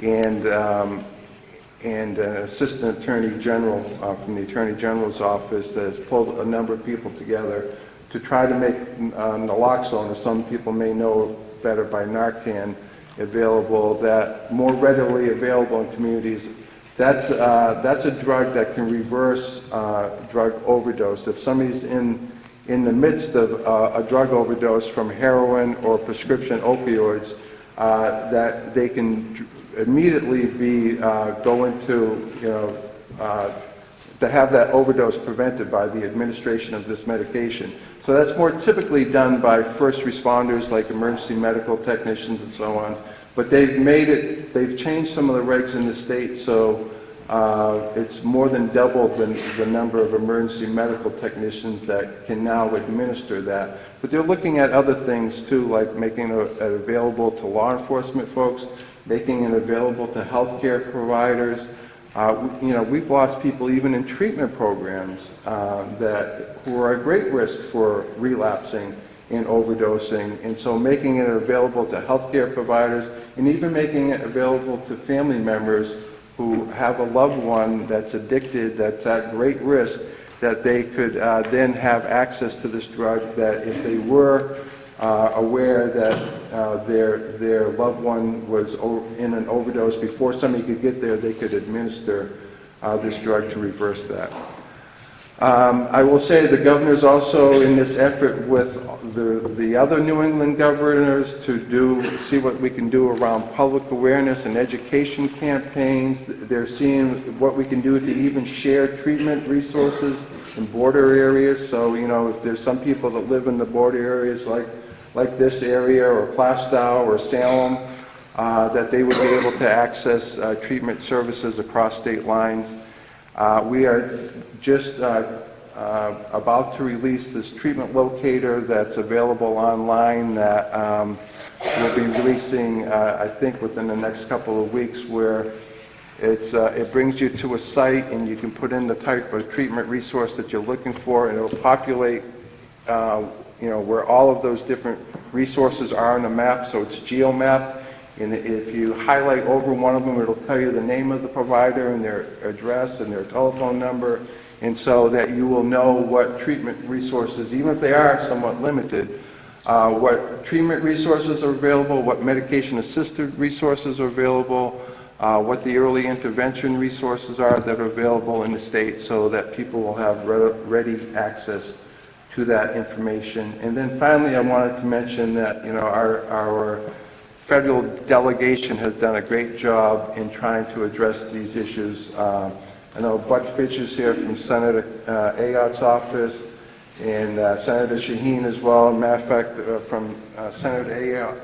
and an Assistant Attorney General from the Attorney General's office that has pulled a number of people together to try to make naloxone, or some people may know better by Narcan, available, that more readily available in communities. That's a drug that can reverse drug overdose. If somebody's in the midst of a drug overdose from heroin or prescription opioids, that they can immediately be go into, to have that overdose prevented by the administration of this medication. So that's more typically done by first responders like emergency medical technicians and so on. But they've changed some of the regs in the state, so it's more than double the number of emergency medical technicians that can now administer that. But they're looking at other things too, like making it available to law enforcement folks, making it available to healthcare providers. We've lost people even in treatment programs who are at great risk for relapsing and overdosing, and so making it available to healthcare providers and even making it available to family members who have a loved one that's addicted, that's at great risk, that they could then have access to this drug, that if they were aware that their loved one was in an overdose before somebody could get there, they could administer this drug to reverse that. I will say the governor's also in this effort with the other New England governors to see what we can do around public awareness and education campaigns. They're seeing what we can do to even share treatment resources in border areas. So, if there's some people that live in the border areas like this area or Plastow or Salem, that they would be able to access treatment services across state lines. We are just about to release this treatment locator that's available online that we'll be releasing, I think, within the next couple of weeks, where it brings you to a site and you can put in the type of treatment resource that you're looking for, and it'll populate where all of those different resources are on the map, so it's geo-mapped. And if you highlight over one of them, it'll tell you the name of the provider and their address and their telephone number, and so that you will know what treatment resources, even if they are somewhat limited, what treatment resources are available, what medication-assisted resources are available, what the early intervention resources are that are available in the state, so that people will have ready access to that information. And then finally, I wanted to mention that our federal delegation has done a great job in trying to address these issues. I know Bud Fitch is here from Senator Ayotte's office, and Senator Shaheen as well. Matter of fact, from Senator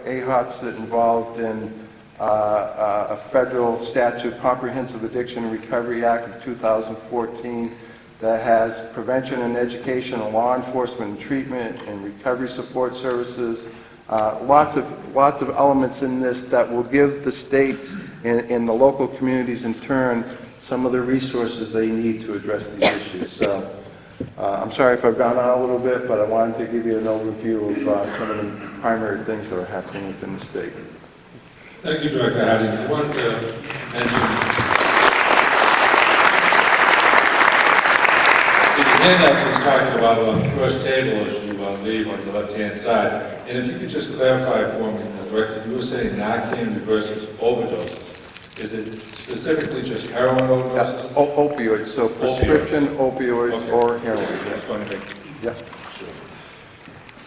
Ayotte's involved in a federal statute, Comprehensive Addiction and Recovery Act of 2014, that has prevention and education and law enforcement and treatment and recovery support services. Lots of elements in this that will give the states and the local communities in turn some of the resources they need to address these issues. So I'm sorry if I've gone on a little bit, but I wanted to give you an overview of some of the primary things that are happening within the state. Thank you, Director Harding. I wanted to mention handouts he's talking about on the first table as you leave on the left-hand side. And if you could just clarify for me, Director, you were saying Narcan versus overdoses. Is it specifically just heroin That's overdoses? opioids, so prescription opioids Okay. or heroin. That's one thing. Yeah.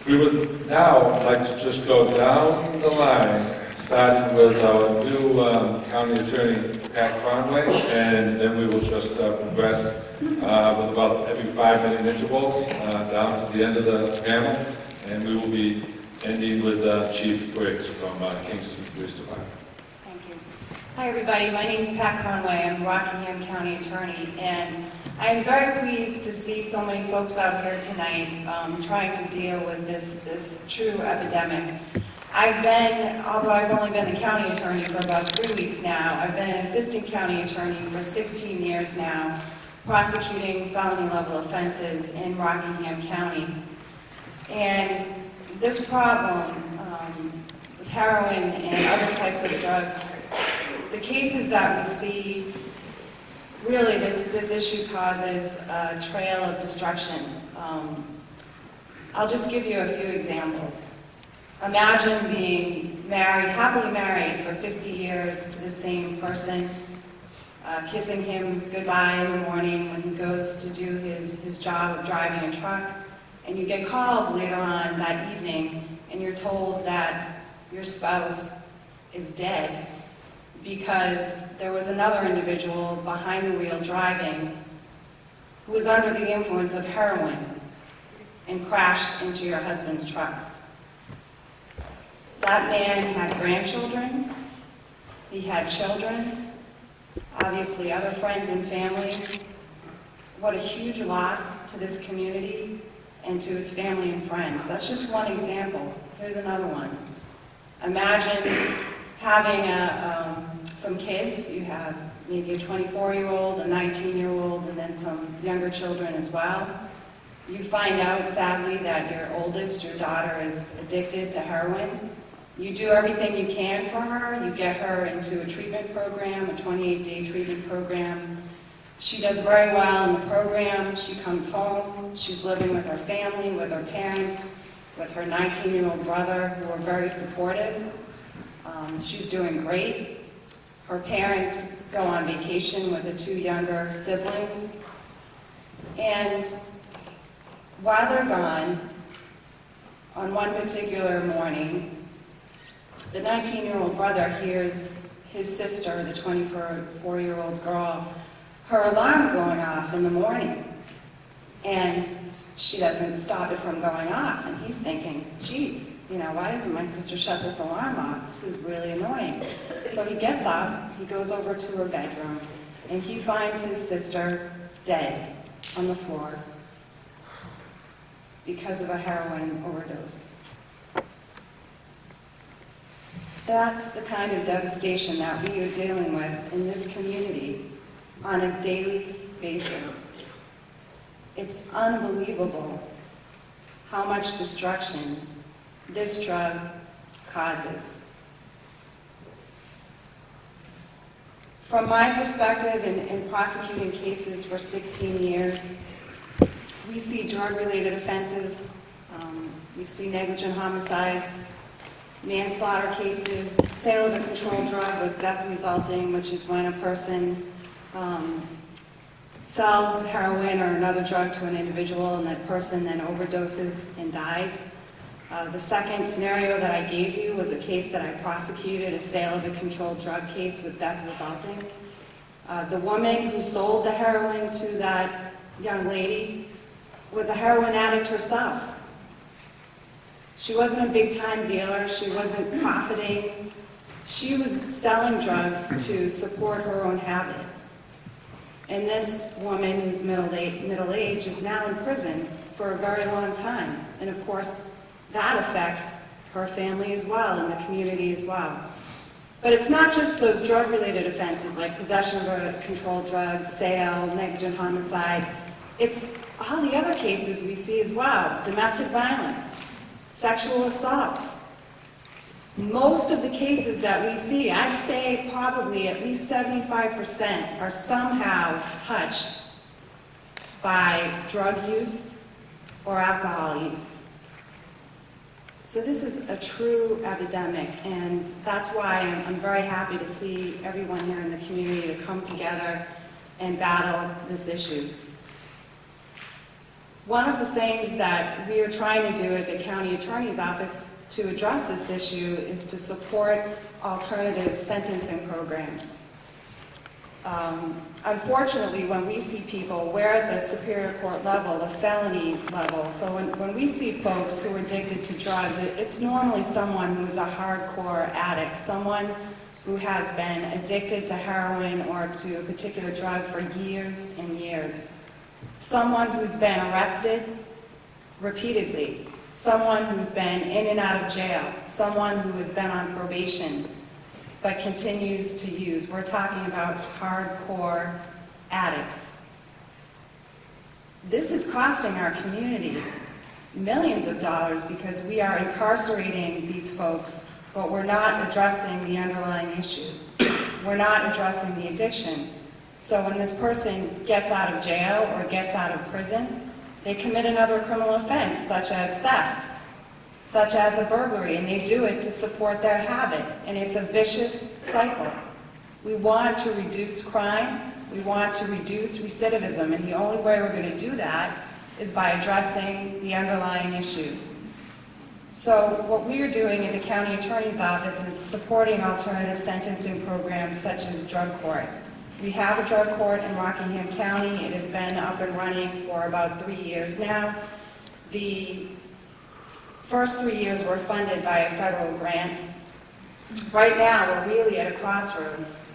We would now like to just go down the line, starting with our new County Attorney, Pat Conway, and then we will just progress with about every 5-minute intervals down to the end of the panel, and we will be ending with Chief Briggs from Kingston Police Department. Thank you. Hi, everybody. My name is Pat Conway. I'm Rockingham County Attorney, and I'm very pleased to see so many folks out here tonight trying to deal with this true epidemic. Although I've only been the county attorney for about 3 weeks now, I've been an assistant county attorney for 16 years now, prosecuting felony level offenses in Rockingham County. And this problem with heroin and other types of drugs, the cases that we see, really this issue causes a trail of destruction. I'll just give you a few examples. Imagine being married, happily married for 50 years to the same person, kissing him goodbye in the morning when he goes to do his job of driving a truck, and you get called later on that evening and you're told that your spouse is dead because there was another individual behind the wheel driving who was under the influence of heroin and crashed into your husband's truck. That man had grandchildren, he had children, obviously other friends and family. What a huge loss to this community and to his family and friends. That's just one example. Here's another one. Imagine having some kids. You have maybe a 24-year-old, a 19-year-old, and then some younger children as well. You find out, sadly, that your oldest, your daughter, is addicted to heroin. You do everything you can for her. You get her into a treatment program, a 28-day treatment program. She does very well in the program. She comes home. She's living with her family, with her parents, with her 19-year-old brother, who are very supportive. She's doing great. Her parents go on vacation with the 2 younger siblings. And while they're gone, on one particular morning, the 19-year-old brother hears his sister, the 24-year-old girl, her alarm going off in the morning. And she doesn't stop it from going off. And he's thinking, geez, why doesn't my sister shut this alarm off? This is really annoying. So he gets up, he goes over to her bedroom, and he finds his sister dead on the floor because of a heroin overdose. That's the kind of devastation that we are dealing with in this community on a daily basis. It's unbelievable how much destruction this drug causes. From my perspective in prosecuting cases for 16 years, we see drug-related offenses, we see negligent homicides, manslaughter cases, sale of a controlled drug with death resulting, which is when a person sells heroin or another drug to an individual and that person then overdoses and dies. The second scenario that I gave you was a case that I prosecuted, a sale of a controlled drug case with death resulting. The woman who sold the heroin to that young lady was a heroin addict herself. She wasn't a big-time dealer. She wasn't profiting. She was selling drugs to support her own habit. And this woman, who's middle-aged, is now in prison for a very long time. And of course, that affects her family as well and the community as well. But it's not just those drug-related offenses like possession of a controlled drug, sale, negligent homicide. It's all the other cases we see as well. Domestic violence, sexual assaults. Most of the cases that we see, I say probably at least 75% are somehow touched by drug use or alcohol use. So this is a true epidemic, and that's why I'm very happy to see everyone here in the community to come together and battle this issue. One of the things that we are trying to do at the County Attorney's Office to address this issue is to support alternative sentencing programs. Unfortunately, when we see people, we're at the Superior Court level, the felony level, so when we see folks who are addicted to drugs, it's normally someone who's a hardcore addict, someone who has been addicted to heroin or to a particular drug for years and years. Someone who's been arrested repeatedly, someone who's been in and out of jail, someone who has been on probation but continues to use. We're talking about hardcore addicts. This is costing our community millions of dollars because we are incarcerating these folks, but we're not addressing the underlying issue. We're not addressing the addiction. So when this person gets out of jail or gets out of prison, they commit another criminal offense, such as theft, such as a burglary, and they do it to support their habit, and it's a vicious cycle. We want to reduce crime, we want to reduce recidivism, and the only way we're going to do that is by addressing the underlying issue. So what we are doing in the County Attorney's Office is supporting alternative sentencing programs such as drug court. We have a drug court in Rockingham County. It has been up and running for about 3 years now. The first 3 years were funded by a federal grant. Right now, we're really at a crossroads.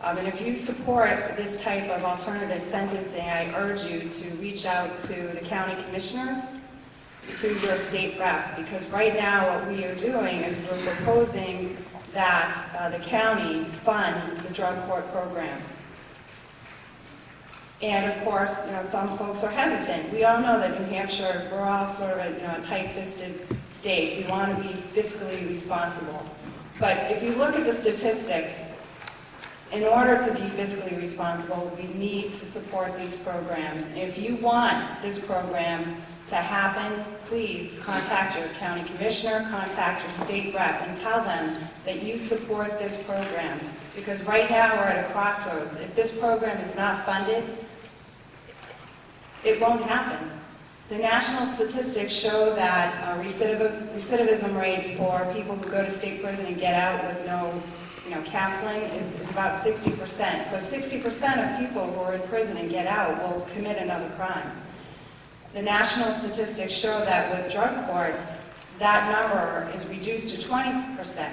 And if you support this type of alternative sentencing, I urge you to reach out to the county commissioners, to your state rep, because right now what we are doing is we're proposing that the county fund the drug court program. And of course, some folks are hesitant. We all know that New Hampshire, we're all sort of a tight-fisted state. We want to be fiscally responsible. But if you look at the statistics, in order to be fiscally responsible, we need to support these programs. And if you want this program to happen, please contact your county commissioner, contact your state rep, and tell them that you support this program. Because right now we're at a crossroads. If this program is not funded, it won't happen. The national statistics show that recidivism rates for people who go to state prison and get out with no counseling is about 60%. So 60% of people who are in prison and get out will commit another crime. The national statistics show that with drug courts, that number is reduced to 20%.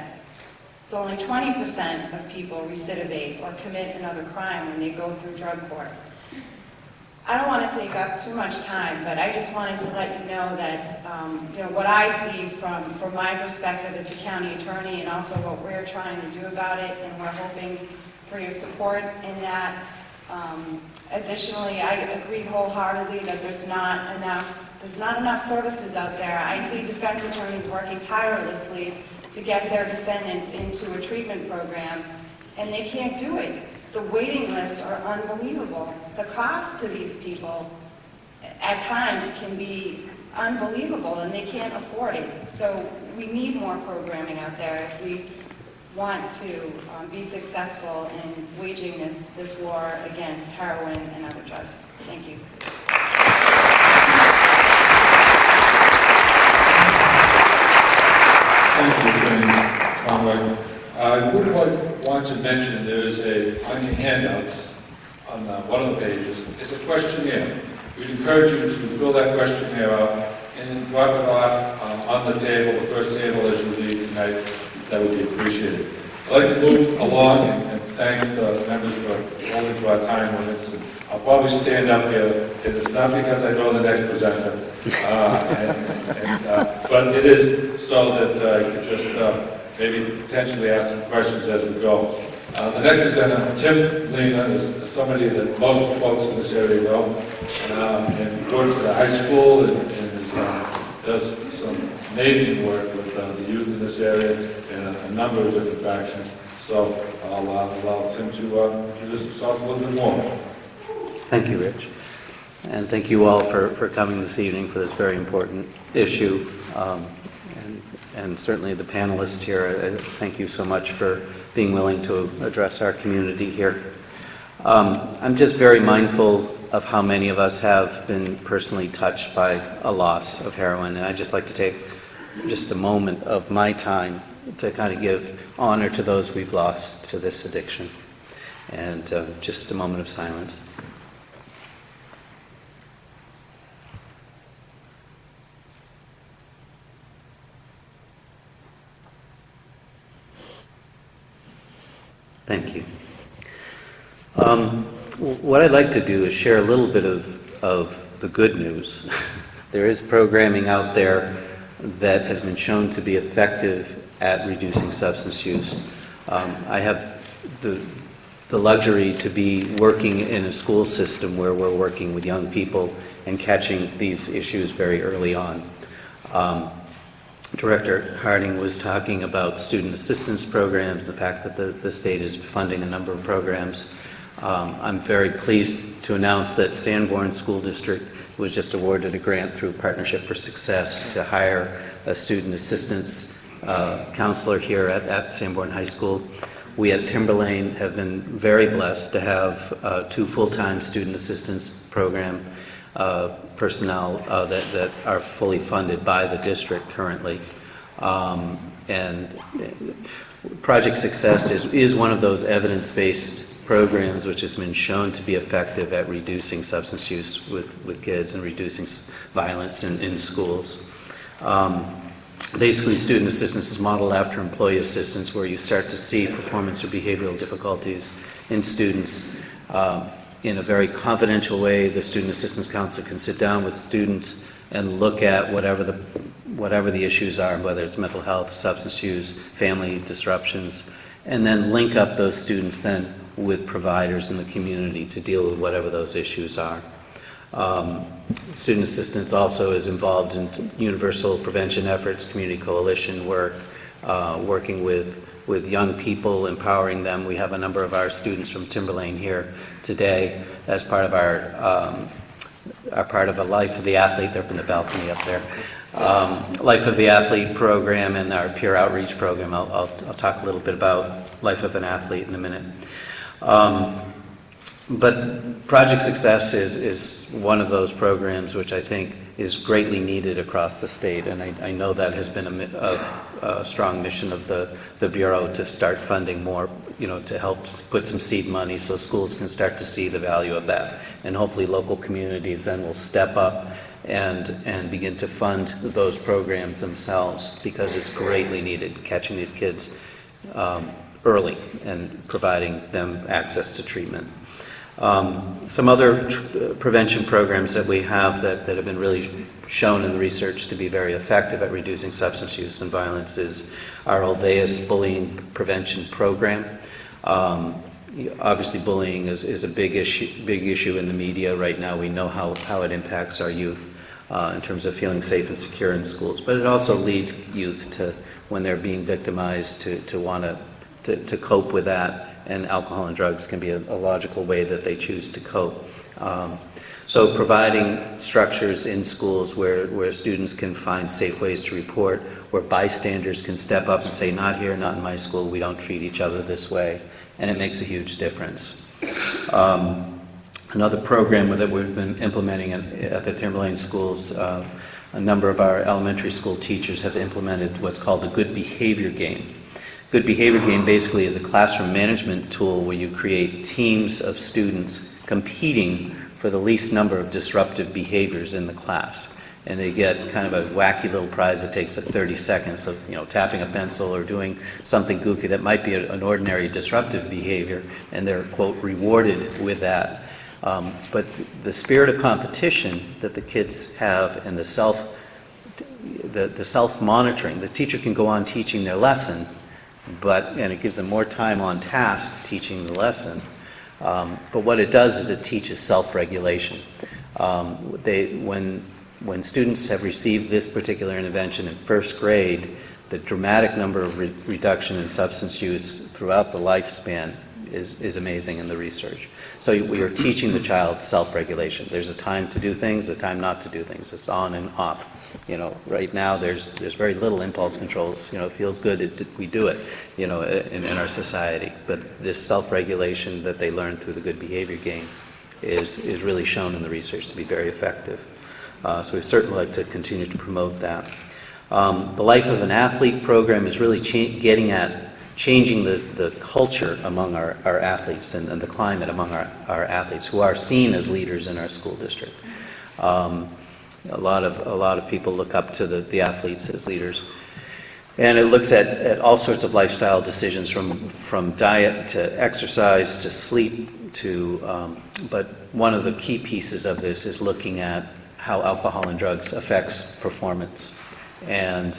So only 20% of people recidivate or commit another crime when they go through drug court. I don't want to take up too much time, but I just wanted to let you know that what I see from my perspective as a county attorney, and also what we're trying to do about it, and we're hoping for your support in that. Additionally, I agree wholeheartedly that there's not enough services out there. I see defense attorneys working tirelessly to get their defendants into a treatment program, and they can't do it. The waiting lists are unbelievable. The cost to these people at times can be unbelievable, and they can't afford it. So we need more programming out there if we want to be successful in waging this war against heroin and other drugs. Thank you. Thank you, Attorney Conway. I would want to mention there is on your handouts, on one of the pages, is a questionnaire. We'd encourage you to fill that questionnaire out and drop it off on the table, the first table as you leave tonight. That would be appreciated. I'd like to move along and thank the members for holding to our time limits. And I'll probably stand up here. It is not because I know the next presenter, but it is so that I can just maybe potentially ask some questions as we go. The next presenter, Tim Lena, is somebody that most folks in this area know, and works at a high school and does some amazing work with the youth in this area and a number of different factions. So I'll allow Tim to introduce himself a little bit more. Thank you, Rich. And thank you all for coming this evening for this very important issue. And certainly the panelists here, thank you so much for being willing to address our community here. I'm just very mindful of how many of us have been personally touched by a loss of heroin, and I'd just like to take just a moment of my time to kind of give honor to those we've lost to this addiction. And just a moment of silence. Thank you. What I'd like to do is share a little bit of the good news. There is programming out there that has been shown to be effective at reducing substance use. I have the luxury to be working in a school system where we're working with young people and catching these issues very early on. Director Harding was talking about student assistance programs, the fact that the state is funding a number of programs. I'm very pleased to announce that Sanborn School District was just awarded a grant through Partnership for Success to hire a student assistance counselor here at Sanborn High School. We at Timberlane have been very blessed to have 2 full-time student assistance program personnel that are fully funded by the district currently. And Project Success is one of those evidence-based programs which has been shown to be effective at reducing substance use with kids and reducing violence in schools. Basically, student assistance is modeled after employee assistance, where you start to see performance or behavioral difficulties in students. In a very confidential way, the student assistance counselor can sit down with students and look at whatever the issues are, whether it's mental health, substance use, family disruptions, and then link up those students then with providers in the community to deal with whatever those issues are. Student assistance also is involved in universal prevention efforts, community coalition work, working with young people, empowering them. We have a number of our students from Timberlane here today as part of our part of a Life of the Athlete. They're up in the balcony up there. Life of the Athlete program and our peer outreach program. I'll talk a little bit about Life of an Athlete in a minute. But Project Success is one of those programs which I think is greatly needed across the state, and I know that has been a strong mission of the Bureau to start funding more, to help put some seed money so schools can start to see the value of that. And hopefully local communities then will step up and begin to fund those programs themselves, because it's greatly needed, catching these kids early and providing them access to treatment. Some other prevention programs that we have that have been really shown in the research to be very effective at reducing substance use and violence is our Olveus Bullying Prevention Program. Obviously, bullying is a big issue in the media right now. We know how it impacts our youth in terms of feeling safe and secure in schools, but it also leads youth to, when they're being victimized, to want to cope with that. And alcohol and drugs can be a logical way that they choose to cope. So providing structures in schools where students can find safe ways to report, where bystanders can step up and say, not here, not in my school, we don't treat each other this way, and it makes a huge difference. Another program that we've been implementing at the Timberlane schools, a number of our elementary school teachers have implemented what's called the Good Behavior Game. Good Behavior Game basically is a classroom management tool where you create teams of students competing for the least number of disruptive behaviors in the class. And they get kind of a wacky little prize that takes 30 seconds of tapping a pencil or doing something goofy that might be an ordinary disruptive behavior, and they're, quote, rewarded with that. But the spirit of competition that the kids have and the self-monitoring, the teacher can go on teaching their lesson, and it gives them more time on task teaching the lesson. But what it does is it teaches self-regulation. When students have received this particular intervention in first grade, the dramatic number of reduction in substance use throughout the lifespan is amazing in the research. So we are teaching the child self-regulation. There's a time to do things, a time not to do things. It's on and off. Right now there's very little impulse controls. It feels good, we do it, in our society. But this self-regulation that they learn through the good behavior game is really shown in the research to be very effective. So we certainly like to continue to promote that. The Life of an Athlete program is really getting at changing the culture among our athletes and the climate among our athletes who are seen as leaders in our school district. A lot of people look up to the athletes as leaders. And it looks at all sorts of lifestyle decisions from diet to exercise to sleep to, but one of the key pieces of this is looking at how alcohol and drugs affects performance. And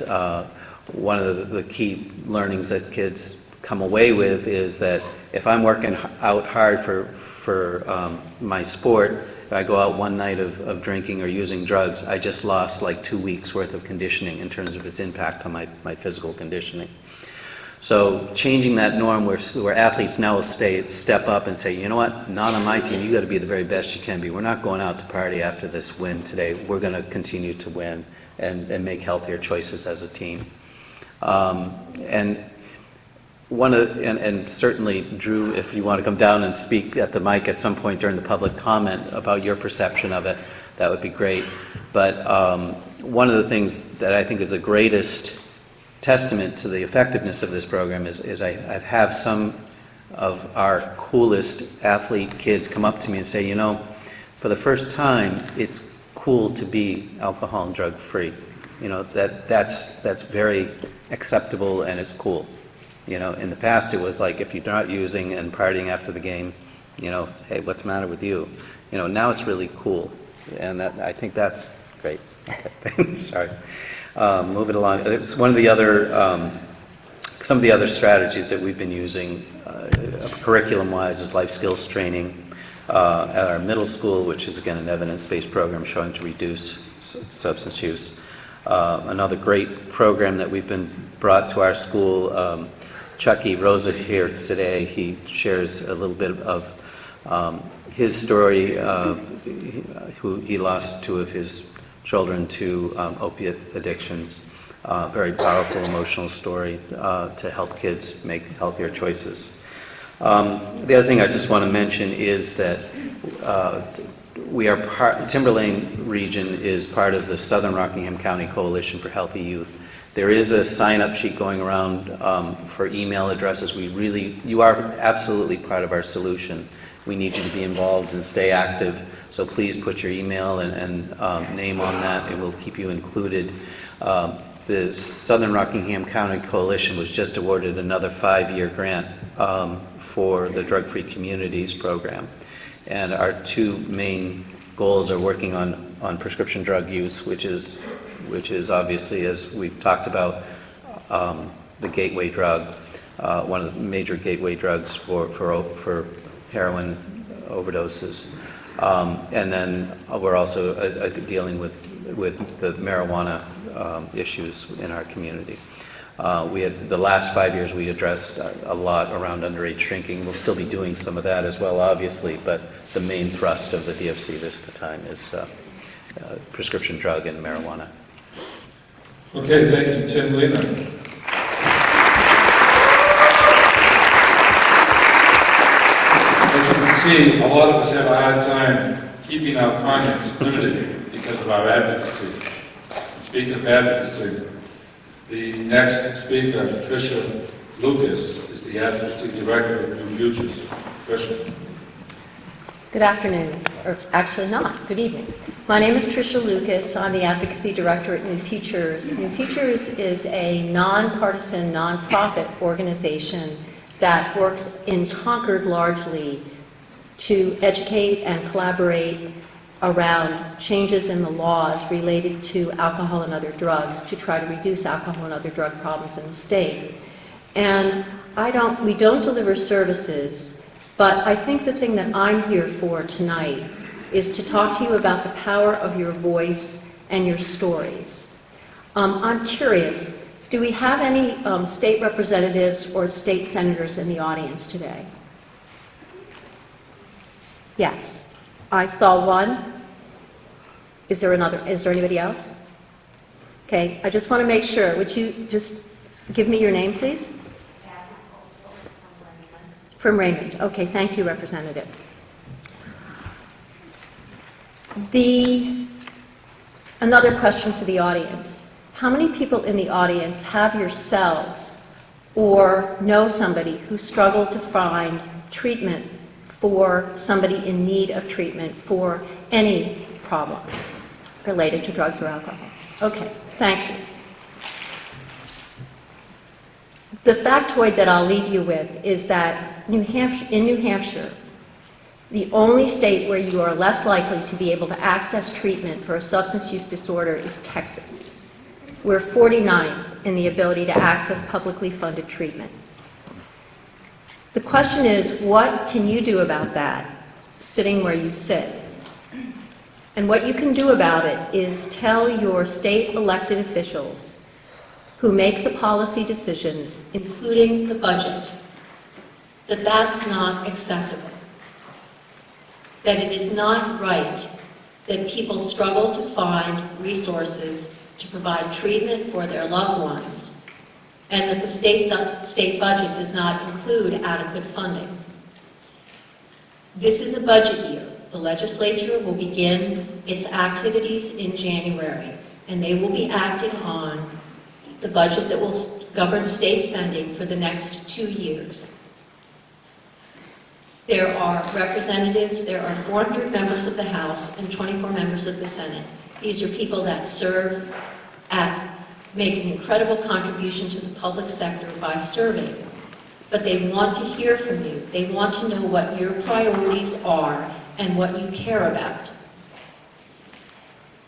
one of the key learnings that kids come away with is that if I'm working out hard for my sport, if I go out one night of drinking or using drugs, I just lost like 2 weeks worth of conditioning in terms of its impact on my physical conditioning. So changing that norm where athletes now will step up and say, you know what, not on my team, you got to be the very best you can be. We're not going out to party after this win today. We're going to continue to win and make healthier choices as a team. And certainly, Drew, if you want to come down and speak at the mic at some point during the public comment about your perception of it, that would be great. But one of the things that I think is the greatest testament to the effectiveness of this program is I have some of our coolest athlete kids come up to me and say, for the first time, it's cool to be alcohol and drug free. That's very acceptable and it's cool. In the past it was like if you're not using and partying after the game, hey, what's the matter with you? Now it's really cool, and I think that's great. Sorry. Moving along. It's one of the other, some of the other strategies that we've been using curriculum-wise is life skills training at our middle school, which is again an evidence-based program showing to reduce substance use. Another great program that we've been brought to our school, Chucky Rosa here today. He shares a little bit of his story. He lost 2 of his children to opiate addictions. Very powerful, emotional story to help kids make healthier choices. The other thing I just want to mention is that Timberlane region is part of the Southern Rockingham County Coalition for Healthy Youth. There is a sign-up sheet going around for email addresses. You are absolutely part of our solution. We need you to be involved and stay active. So please put your email and name on that, and we'll keep you included. The Southern Rockingham County Coalition was just awarded another 5-year grant for the Drug Free Communities program. And our 2 main goals are working on prescription drug use, which is obviously, as we've talked about, the gateway drug, one of the major gateway drugs for heroin overdoses. And then we're also dealing with the marijuana issues in our community. The last 5 years we addressed a lot around underage drinking. We'll still be doing some of that as well, obviously, but the main thrust of the DFC this time is prescription drug and marijuana. Okay, thank you, Tim Lena. As you can see, a lot of us have a hard time keeping our comments limited because of our advocacy. Speaking of advocacy, the next speaker, Patricia Lucas, is the Advocacy Director of New Futures. Patricia. Good afternoon, or actually not, good evening. My name is Tricia Lucas. I'm the Advocacy Director at New Futures. New Futures is a nonpartisan, nonprofit organization that works in Concord largely to educate and collaborate around changes in the laws related to alcohol and other drugs to try to reduce alcohol and other drug problems in the state. And we don't deliver services, but I think the thing that I'm here for tonight is to talk to you about the power of your voice and your stories. I'm curious, do we have any state representatives or state senators in the audience today? Yes. I saw one. Is there another? Is there anybody else? Okay, I just want to make sure. Would you just give me your name, please? From Raymond. Okay, thank you, Representative. Another question for the audience. How many people in the audience have yourselves or know somebody who struggled to find treatment for somebody in need of treatment for any problem related to drugs or alcohol? Okay, thank you. The factoid that I'll leave you with is that in New Hampshire, the only state where you are less likely to be able to access treatment for a substance use disorder is Texas. We're 49th in the ability to access publicly funded treatment. The question is, what can you do about that, sitting where you sit? And what you can do about it is tell your state elected officials who make the policy decisions, including the budget, that that's not acceptable. That it is not right that people struggle to find resources to provide treatment for their loved ones, and that the state budget does not include adequate funding. This is a budget year. The legislature will begin its activities in January, and they will be acting on the budget that will govern state spending for the next 2 years. There are representatives, there are 400 members of the House and 24 members of the Senate. These are people that serve make an incredible contribution to the public sector by serving. But they want to hear from you. They want to know what your priorities are and what you care about.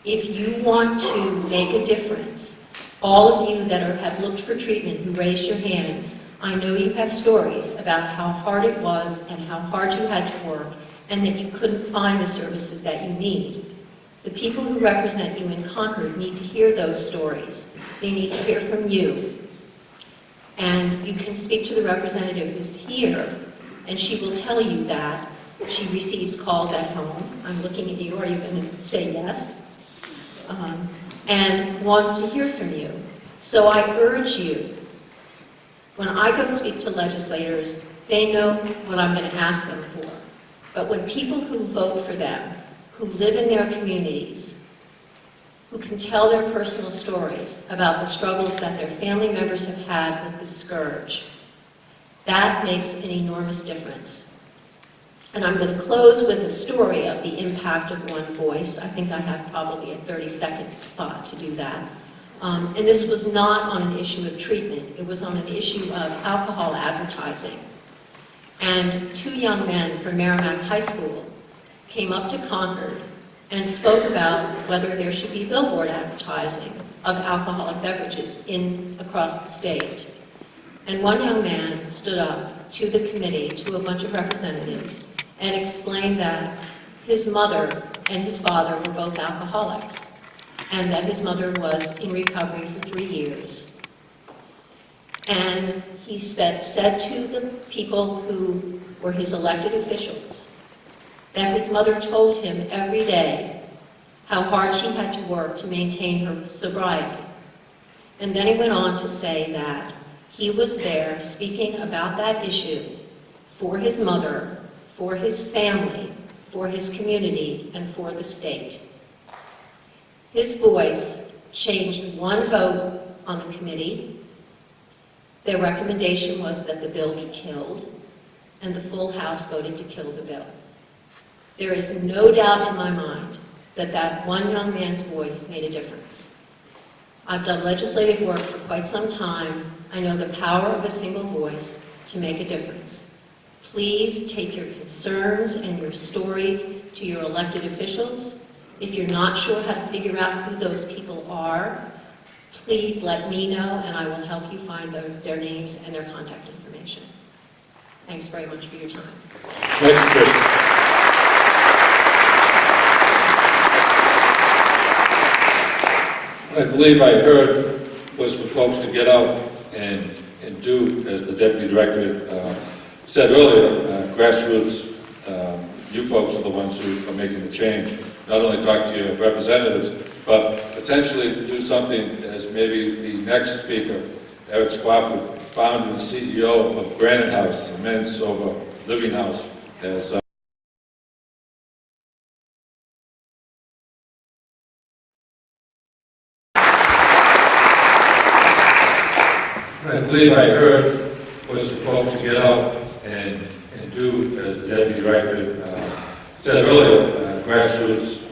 If you want to make a difference, all of you that have looked for treatment who raised your hands, I know you have stories about how hard it was and how hard you had to work and that you couldn't find the services that you need. The people who represent you in Concord need to hear those stories. They need to hear from you. And you can speak to the representative who's here, and she will tell you that she receives calls at home. I'm looking at you. Are you going to say yes? And wants to hear from you. So I urge you, when I go speak to legislators, they know what I'm going to ask them for. But when people who vote for them, who live in their communities, who can tell their personal stories about the struggles that their family members have had with the scourge, that makes an enormous difference. And I'm going to close with a story of the impact of one voice. I think I have probably a 30-second spot to do that. And this was not on an issue of treatment. It was on an issue of alcohol advertising. And 2 young men from Merrimack High School came up to Concord and spoke about whether there should be billboard advertising of alcoholic beverages across the state. And one young man stood up to the committee, to a bunch of representatives, and explained that his mother and his father were both alcoholics, and that his mother was in recovery for 3 years. And he said to the people who were his elected officials that his mother told him every day how hard she had to work to maintain her sobriety. And then he went on to say that he was there speaking about that issue for his mother, for his family, for his community, and for the state. His voice changed one vote on the committee. Their recommendation was that the bill be killed, and the full House voted to kill the bill. There is no doubt in my mind that that one young man's voice made a difference. I've done legislative work for quite some time. I know the power of a single voice to make a difference. Please take your concerns and your stories to your elected officials. If you're not sure how to figure out who those people are, please let me know and I will help you find their names and their contact information. Thanks very much for your time. Thank you, Chris. What I believe I heard was for folks to get out and do, as the Deputy Director said earlier, grassroots you folks are the ones who are making the change. Not only talk to your representatives, but potentially do something as maybe the next speaker, Eric Spofford, founder and CEO of Granite House, a men's sober living house, has I believe I heard was for folks to get out and do, as the deputy director said earlier, grassroots,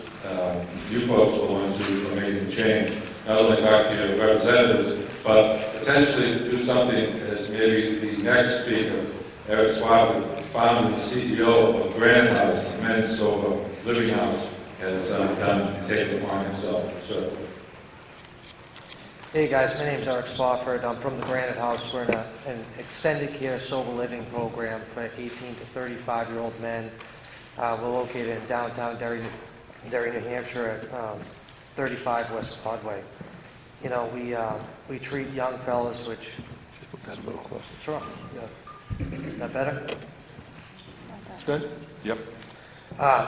you folks are the ones who are making the change. Not only talk to your representatives, but potentially do something as maybe the next speaker, Eric Swafford, founder and CEO of Granite House, a men's sober living house, has done and taken upon himself. So, Hey guys, my name's Eric Spofford. I'm from the Granite House. We're in an extended care sober living program for 18 to 35-year-old men. We're located in downtown Derry, New Hampshire at 35 West Broadway. You know, we treat young fellas, which... Just put that a little closer. Sure. Yeah. Is that better? That's good? Yep.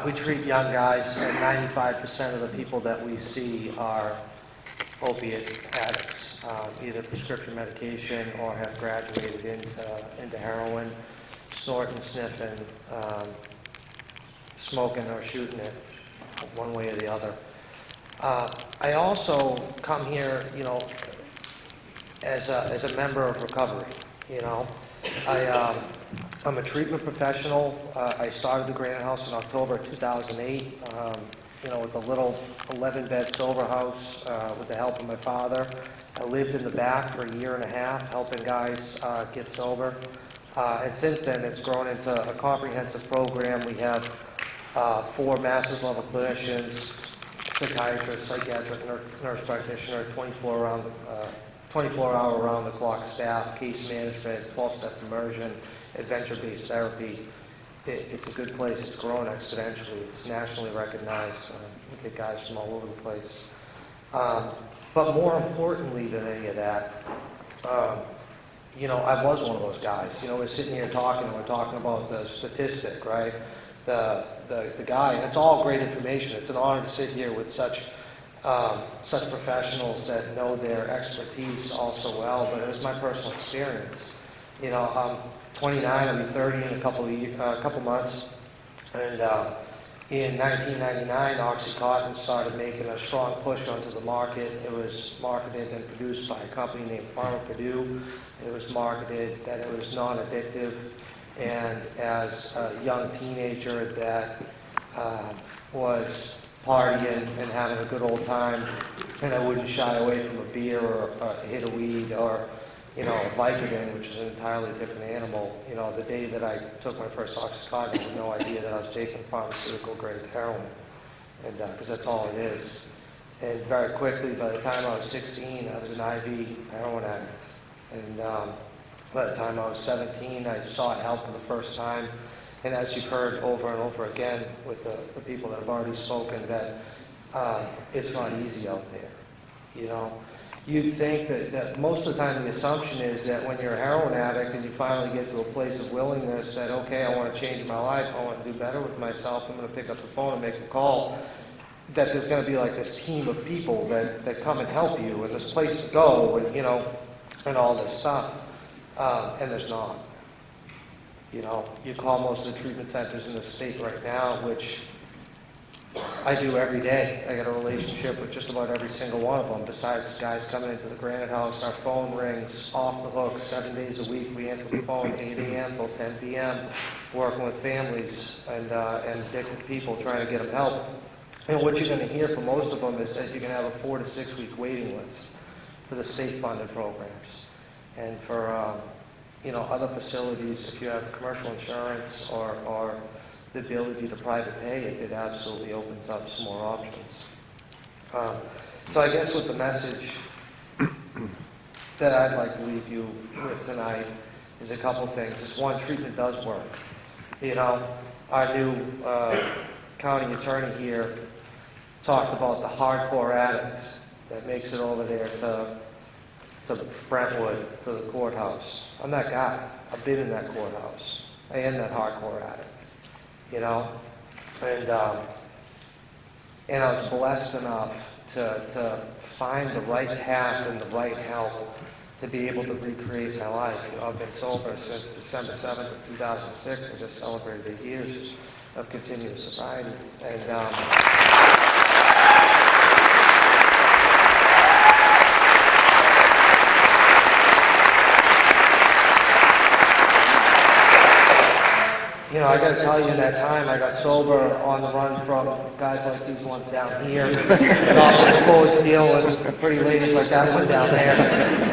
We treat young guys, and 95% of the people that we see are opiate addicts, either prescription medication or have graduated into heroin, snorting, sniffing, smoking or shooting it, one way or the other. I also come here, you know, as a member of recovery. You know, I'm a treatment professional. I started the Granite House in October 2008. You know, with a little 11-bed sober house with the help of my father. I lived in the back for a year and a half, helping guys get sober. And since then, it's grown into a comprehensive program. We have 4 master's level clinicians, psychiatrists, psychiatric nurse practitioner, 24-hour round-the-clock staff, case management, 12-step immersion, adventure-based therapy. It's a good place. It's grown exponentially. It's nationally recognized. We get guys from all over the place. But more importantly than any of that, you know, I was one of those guys. You know, we're sitting here talking, and we're talking about the statistic, right? The guy, and it's all great information. It's an honor to sit here with such professionals that know their expertise all so well, but it was my personal experience. You know, I'm 29, I'll be 30 in a couple months, and in 1999, OxyContin started making a strong push onto the market. It was marketed and produced by a company named Pharma-Purdue. It was marketed that it was non-addictive, and as a young teenager that was partying and having a good old time, and I wouldn't shy away from a beer or a hit of weed or, you know, a Vicodin, which is an entirely different animal. You know, the day that I took my first OxyContin, I had no idea that I was taking pharmaceutical-grade heroin, and because that's all it is. And very quickly, by the time I was 16, I was an IV heroin addict. And by the time I was 17, I sought help for the first time. And as you've heard over and over again with the people that have already spoken, that it's not easy out there. You know, you'd think that most of the time the assumption is that when you're a heroin addict and you finally get to a place of willingness that, okay, I want to change my life, I want to do better with myself, I'm going to pick up the phone and make the call, that there's going to be like this team of people that come and help you and this place to go and, you know, and all this stuff. And there's not. You know, you call most of the treatment centers in the state right now, which I do every day. I got a relationship with just about every single one of them. Besides guys coming into the Granite House, our phone rings off the hook 7 days a week. We answer the phone 8 a.m. till 10 p.m., working with families and addicted people, trying to get them help. And what you're going to hear from most of them is that you can have a 4 to 6 week waiting list for the state-funded programs. And for you know, other facilities, if you have commercial insurance or the ability to private pay, it absolutely opens up some more options. So I guess with the message that I'd like to leave you with tonight is a couple things. Just one, treatment does work. You know, our new county attorney here talked about the hardcore addicts that makes it over there to Brentwood, to the courthouse. I'm that guy. I've been in that courthouse. I am that hardcore addict. You know, And I was blessed enough to find the right path and the right help to be able to recreate my life. You know, I've been sober since December 7th of 2006. I just celebrated 8 years of continuous sobriety. And you know, I got to tell you, in that time, I got sober on the run from guys like these ones down here. Not looking forward to dealing with pretty ladies like that one down there,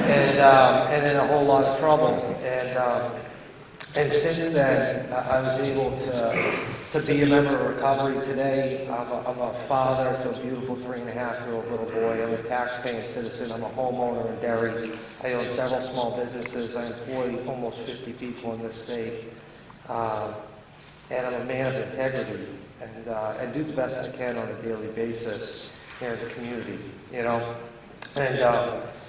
and in a whole lot of trouble. And since then, I was able to be a member of recovery. Today, I'm a father to a beautiful 3.5-year-old little boy. I'm a tax-paying citizen. I'm a homeowner in Derry. I own several small businesses. I employ almost 50 people in this state. And I'm a man of integrity, and do the best I can on a daily basis here in the community, you know. And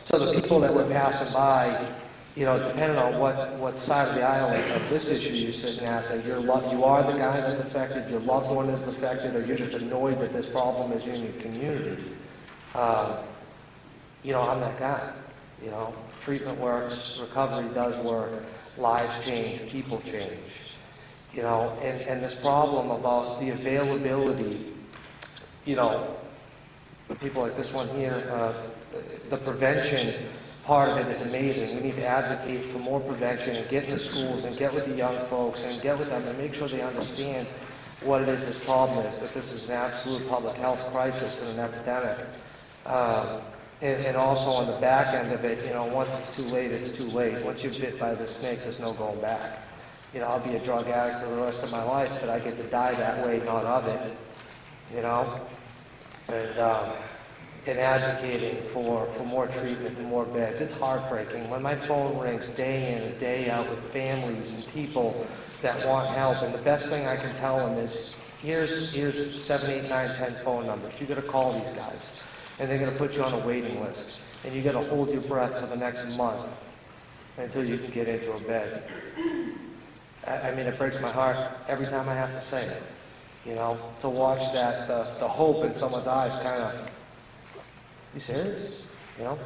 so the people that we're passing by, you know, depending on what side of the aisle of this issue you're sitting at, that you are the guy that's affected, your loved one is affected, or you're just annoyed that this problem is in your community, you know, I'm that guy. You know, treatment works, recovery does work, lives change, people change. You know, and this problem about the availability, you know, people like this one here, the prevention part of it is amazing. We need to advocate for more prevention and get in the schools and get with the young folks and get with them and make sure they understand what it is this problem is, that this is an absolute public health crisis and an epidemic. And also on the back end of it, you know, once it's too late, it's too late. Once you're bit by the snake, there's no going back. You know, I'll be a drug addict for the rest of my life, but I get to die that way, not of it, you know? And advocating for more treatment and more beds. It's heartbreaking. When my phone rings day in and day out with families and people that want help, and the best thing I can tell them is, here's 7, 8, 9, 10 phone numbers. You got to call these guys, and they're going to put you on a waiting list, and you got to hold your breath for the next month until you can get into a bed. I mean, it breaks my heart every time I have to say it, you know, to watch that, the hope in someone's eyes kind of, you serious? You know?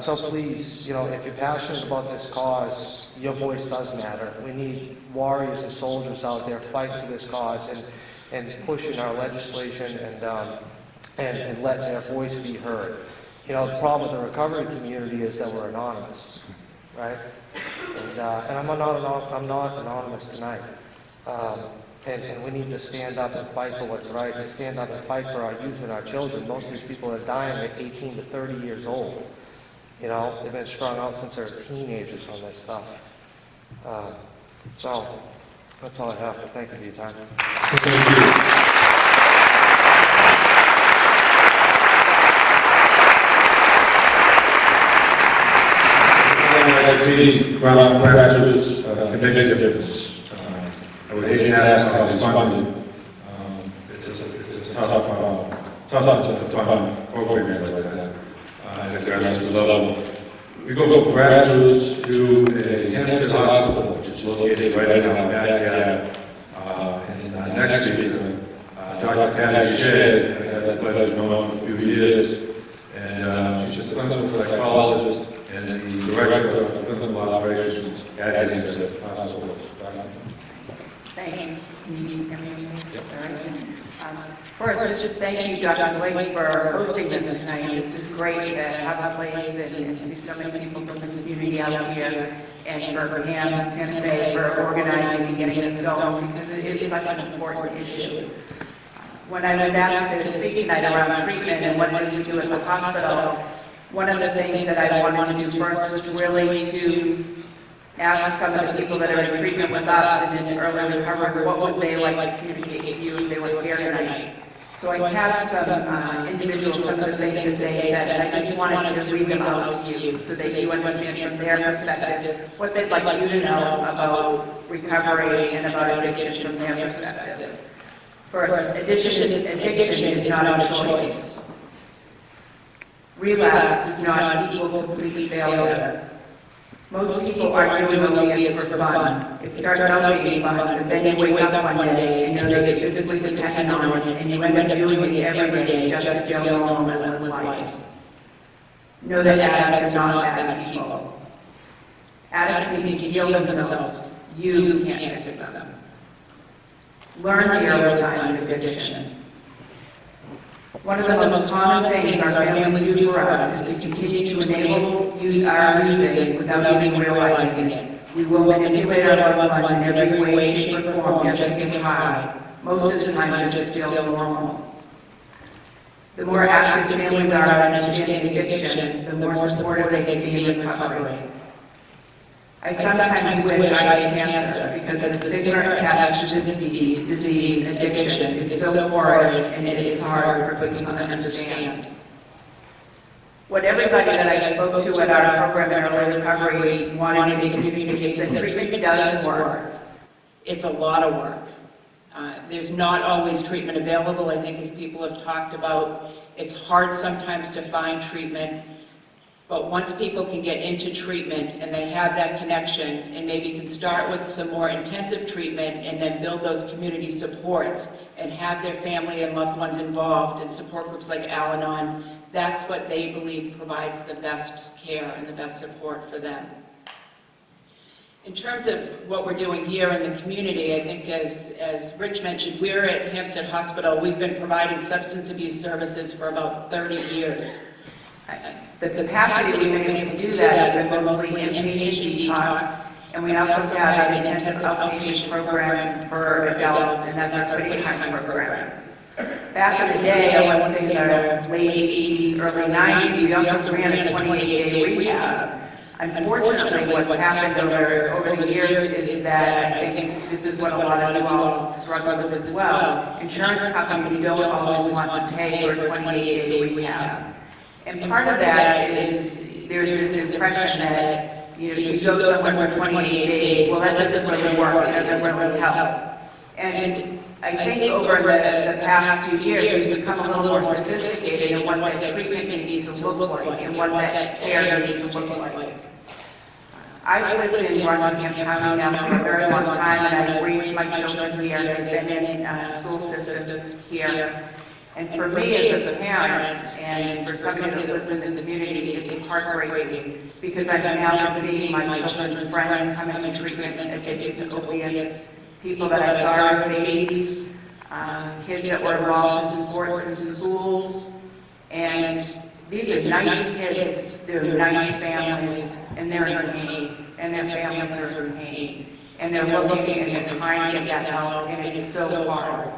So please, you know, if you're passionate about this cause, your voice does matter. We need warriors and soldiers out there fighting for this cause and pushing our legislation and letting their voice be heard. You know, the problem with the recovery community is that we're anonymous, right? And I'm not anonymous tonight. And we need to stand up and fight for what's right, and stand up and fight for our youth and our children. Most of these people are dying at 18 to 30 years old. You know, they've been strung out since they're teenagers on this stuff. So, that's all I have. Thank you for your time. Thank you. Like grassroots can make a difference. I would hate to ask how it's funded. It's a tough to fund programs like that at the grassroots level. We go from grassroots to the Hempstead Hospital, which is located right in our backyard. And next speaker, Dr. Patty Shea, I had the pleasure of knowing for a few years, and she's a clinical psychologist and the director of clinical operations at Hempstead Hospital. Thanks. Can you hear me? Sorry. First, just thank you, Dr. Blake, for hosting this tonight. This is great to have a place and see so many people from the community out here, and for Pam and Santa Fe for organizing and getting this going, because it is such an important issue. When I was asked to speak tonight around treatment and what it is we do at the hospital, one of the things that I wanted to do first was really to ask some of the people that are in treatment with us and in early recovery, what would they like to communicate to you if they were here tonight? So I have some individuals, some of the things that they said, and I just wanted to read them out to you so that you understand from their perspective what they'd like you to know about recovery and about addiction from their perspective. First, addiction is not a choice. Relapse does not equal complete failure. Most people aren't doing opiates for fun. It starts out being fun, but then you wake up one day and know that you're physically dependent on it, and you end up doing it every day just to feel normal and live life. Know that addicts are not bad people. Addicts need to heal themselves. You can't fix them. Learn the early signs of addiction. One of the most common things our families do for us is to continue to enable our using without even realizing it. We will manipulate our loved ones in every way, shape, or form just to get high. Most of the time, just feel normal. The more active families are in understanding addiction, the more supportive they can be in recovery. I sometimes wish I had cancer because the stigma attached to this disease, addiction, is so horrid and it is hard for people to understand. What everybody that I spoke to at our program in early recovery wanted me to communicate is that treatment does work. It's a lot of work. There's not always treatment available. I think as people have talked about, it's hard sometimes to find treatment. But once people can get into treatment and they have that connection and maybe can start with some more intensive treatment and then build those community supports and have their family and loved ones involved in support groups like Al-Anon, that's what they believe provides the best care and the best support for them. In terms of what we're doing here in the community, I think as Rich mentioned, we're at Hampstead Hospital. We've been providing substance abuse services for about 30 years. The capacity we've been able to do that has been mostly inpatient detox, and we also have an intensive outpatient program for adults, and that's our pretty kind program. Back in the day, I want to say the late 80s, early 90s, we also ran a 28-day rehab. Unfortunately, what's happened over the years is that I think this is what a lot of you all struggle with as well. Insurance companies don't always want to pay for a 28-day rehab. And part of that is there's this impression that, you go somewhere for 28 days, well, that doesn't really work, it doesn't really help. And I think over the past few years, we've become a little more sophisticated in what that treatment needs to look like and what that care needs to look like. I've lived in Rockingham County now for a very long time, and I've raised my children here, they've been in school systems here. And for me as a parent, and for somebody that lives in the community, it's heartbreaking, because I've now been seeing my children's friends come into treatment addicted to opiates, people that I saw as babies, kids that were involved in sports and schools, and these are nice kids, they're nice families, and they're in pain, and their families are in pain, and they're looking and they're trying to get that help, and it's so hard.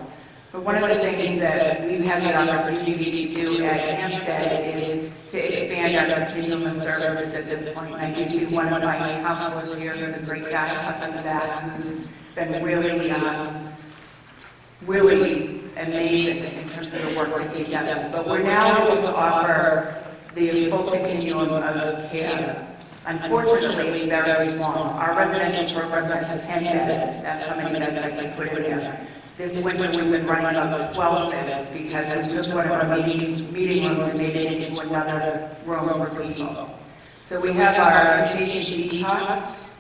But one of the things that we've had the opportunity to do at Hampstead is to expand our continuum of services at this point. And I do see one of my counselors here who's a great guy up in the back who's been really amazing in terms of the work that he does. But we're now able to offer the full continuum of care. Unfortunately, it's very small. Our residential program has 10 beds. That's how many beds I can put in there. This winter we've been running about 12 beds because we took one of our meeting rooms and made it into another room for people. So we have our inpatient detox,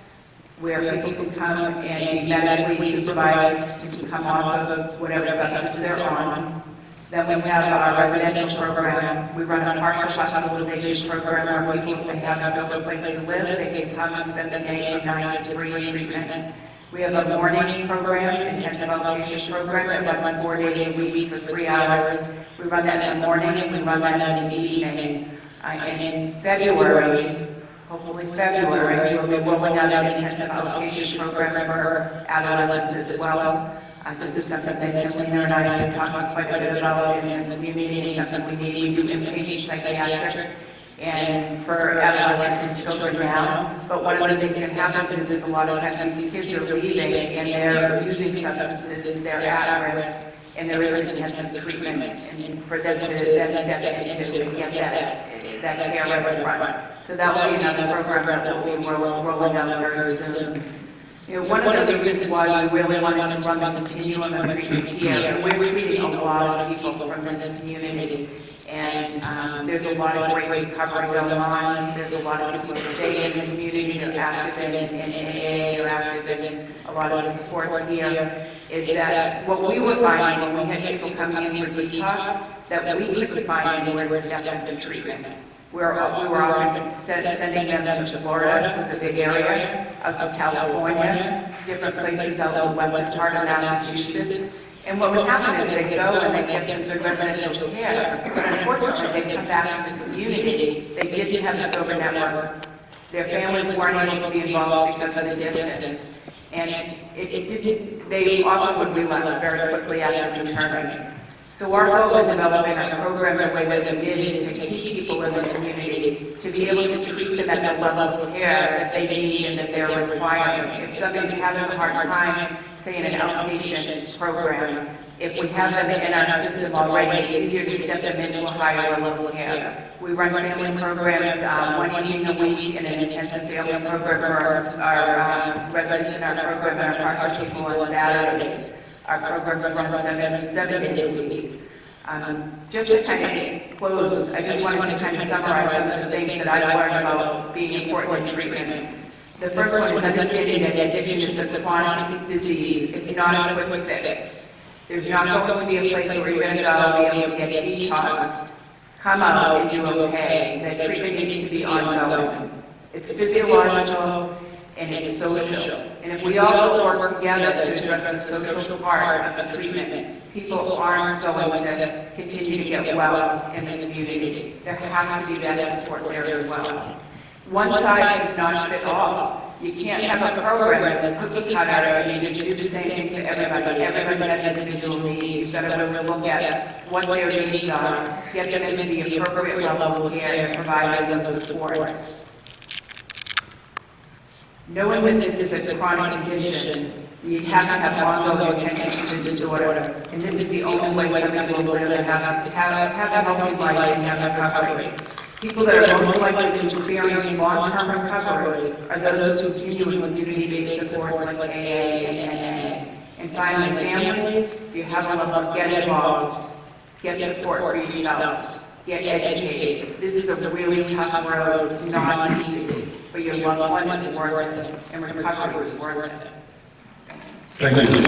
where people can come and be medically supervised to come off of whatever substance they're on. Then we have our residential program. We run a partial hospitalization program where people, if they have no place to live, they can come and spend the day from 9 to 3 in treatment. We have a morning program, intensive outpatient program that runs 4 days a week for 3 hours. We run that in the morning and we run that in the evening. And in February, hopefully February, we'll be rolling out an intensive outpatient program for adolescents as well. This is something that Lena and I have been talking quite a bit about in the community, something we need. We do inpatient psychiatric and for adolescent children now. But one of the things that happens is a lot of times these kids are leaving and they're using substances, they're at risk, and there is intensive treatment, and for them to then step into and get that care right in front. So that will be another program that will be rolling out very soon. One of the reasons why we really wanted to run the continuum of treatment here, and we're treating a lot of people from this community, And there's a lot of great recovery going on. There's a lot of people that stay in the community, that are active in AA, or active in a lot of the supports here. Is that what we were finding when we had people coming in for detox, that we couldn't find anywhere to step into treatment. We were often sending them to Florida, which was a big area, out to California, different places out in the western part of Massachusetts. And what would happen is they go and they get some good residential care, but unfortunately they come back to the community, they didn't have a sober network. Their families weren't able to be involved because of the distance. And they often would relapse very quickly after returning. So our goal in developing our program the way that we did is to keep people in the community, to be able to treat them at the level of care that they need and that they're requiring. If somebody's having a hard time, say in an outpatient program, if we have them in our system already, it's easier to step them into a higher level of care. We run family programs one evening a week in an intensive family program for our residents in our program and our partner people on Saturdays. Our programs run 7 days a week. Just to kind of close, I just wanted to kind of summarize some of the things that I've learned about being important in treatment. The first one is understanding that addiction is a chronic disease. It's not a quick fix. There's not going to be a place where you're going to go be able to get detoxed, come out and do okay. That treatment needs to be ongoing. It's physiological and it's social. And if we all work together to address the social part of the treatment, people aren't going to continue to get well in the community. There has to be that support there as well. One size does not fit all. You can't have a program that's cookie cutter and you just do the same thing for everybody. Everybody has individual needs. You've got to really look at what their needs are, get them into the appropriate level of care, and provide them those supports. Knowing that this is a chronic condition, you have to have ongoing attention to the disorder. And this is the only way somebody will really have a healthy life and have recovery. People that are most likely to experience long-term recovery are those who continue with community-based supports like AA and NA. And finally, families, if you have a love, get involved, get support for yourself, get educated. This is a really tough road. It's not easy, but your loved one is worth it, and recovery is worth it. Thank you.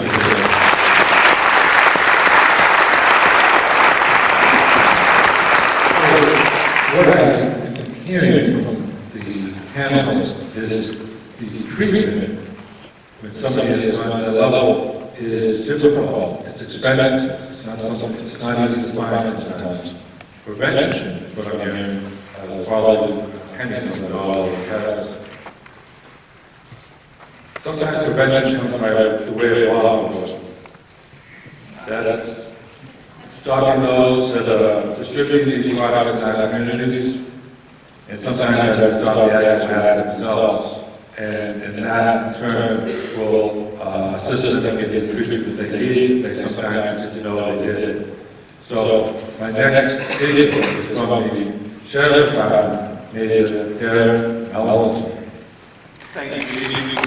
What I'm hearing from the panelists is the treatment when somebody is on that level is difficult, it's expensive, it's not easy to find sometimes. Prevention is what I'm hearing, as Father Henderson of all has. Sometimes prevention comes by the way of law enforcement. That's stopping those that are distributing these products in our communities, and sometimes they stop the actual addict themselves, and in that turn will assist them in getting the treatment that they need. They sometimes didn't know they did. So my next statement is from the Sheriff's Department, Major Darren Ellison. Thank you. Good evening.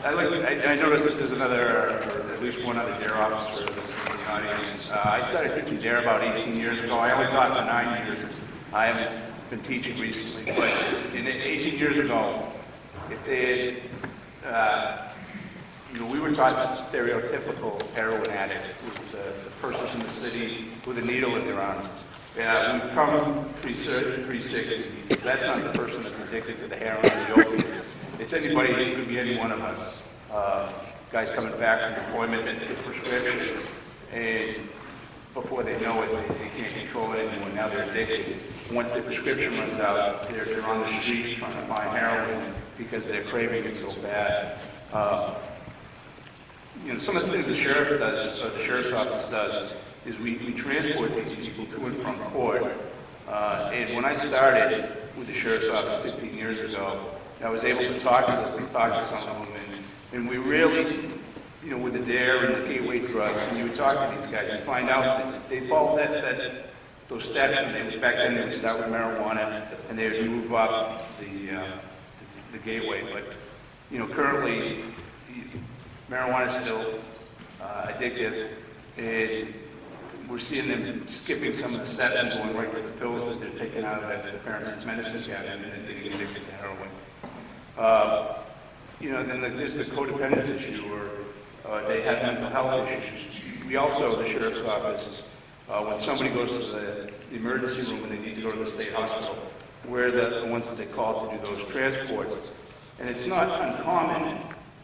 I noticed there's at least one other DARE officer in the audience. I started teaching DARE about 18 years ago. I only taught for 9 years. I haven't been teaching recently, but 18 years ago, if they had, we were taught the stereotypical heroin addict, who's the person from the city with a needle in their arms. We've come 360. That's not the person that's addicted to the heroin or the opiates. It's anybody, it could be any one of us. Guys coming back from deployment with prescription, and before they know it, they can't control it anymore. Now they're addicted. Once the prescription runs out, they're on the street trying to find heroin because they're craving it so bad. Some of the things the sheriff does, or the sheriff's office does, is we transport these people to and from court. And when I started with the sheriff's office 15 years ago, I was able to talk to some of them, and we really, with the DARE and the gateway drugs, and you would talk to these guys, you find out that they follow those steps, and back then they would start with marijuana, and they would move up the gateway. But currently, marijuana is still addictive. We're seeing them skipping some of the steps and going right to the pills that they're taking out of their parents' medicine cabinet and then getting addicted to heroin. Then there's the codependence issue, or they have mental health issues. We also, the sheriff's office, when somebody goes to the emergency room and they need to go to the state hospital, we're the ones that they call to do those transports. And it's not uncommon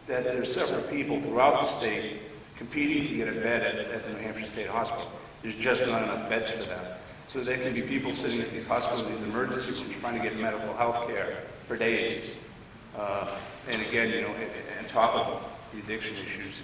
that there's several people throughout the state competing to get a bed at the New Hampshire State Hospital. There's just not enough beds for them. So there can be people sitting at these hospitals, these emergency rooms, trying to get medical health care for days. And again, on top of the addiction issues.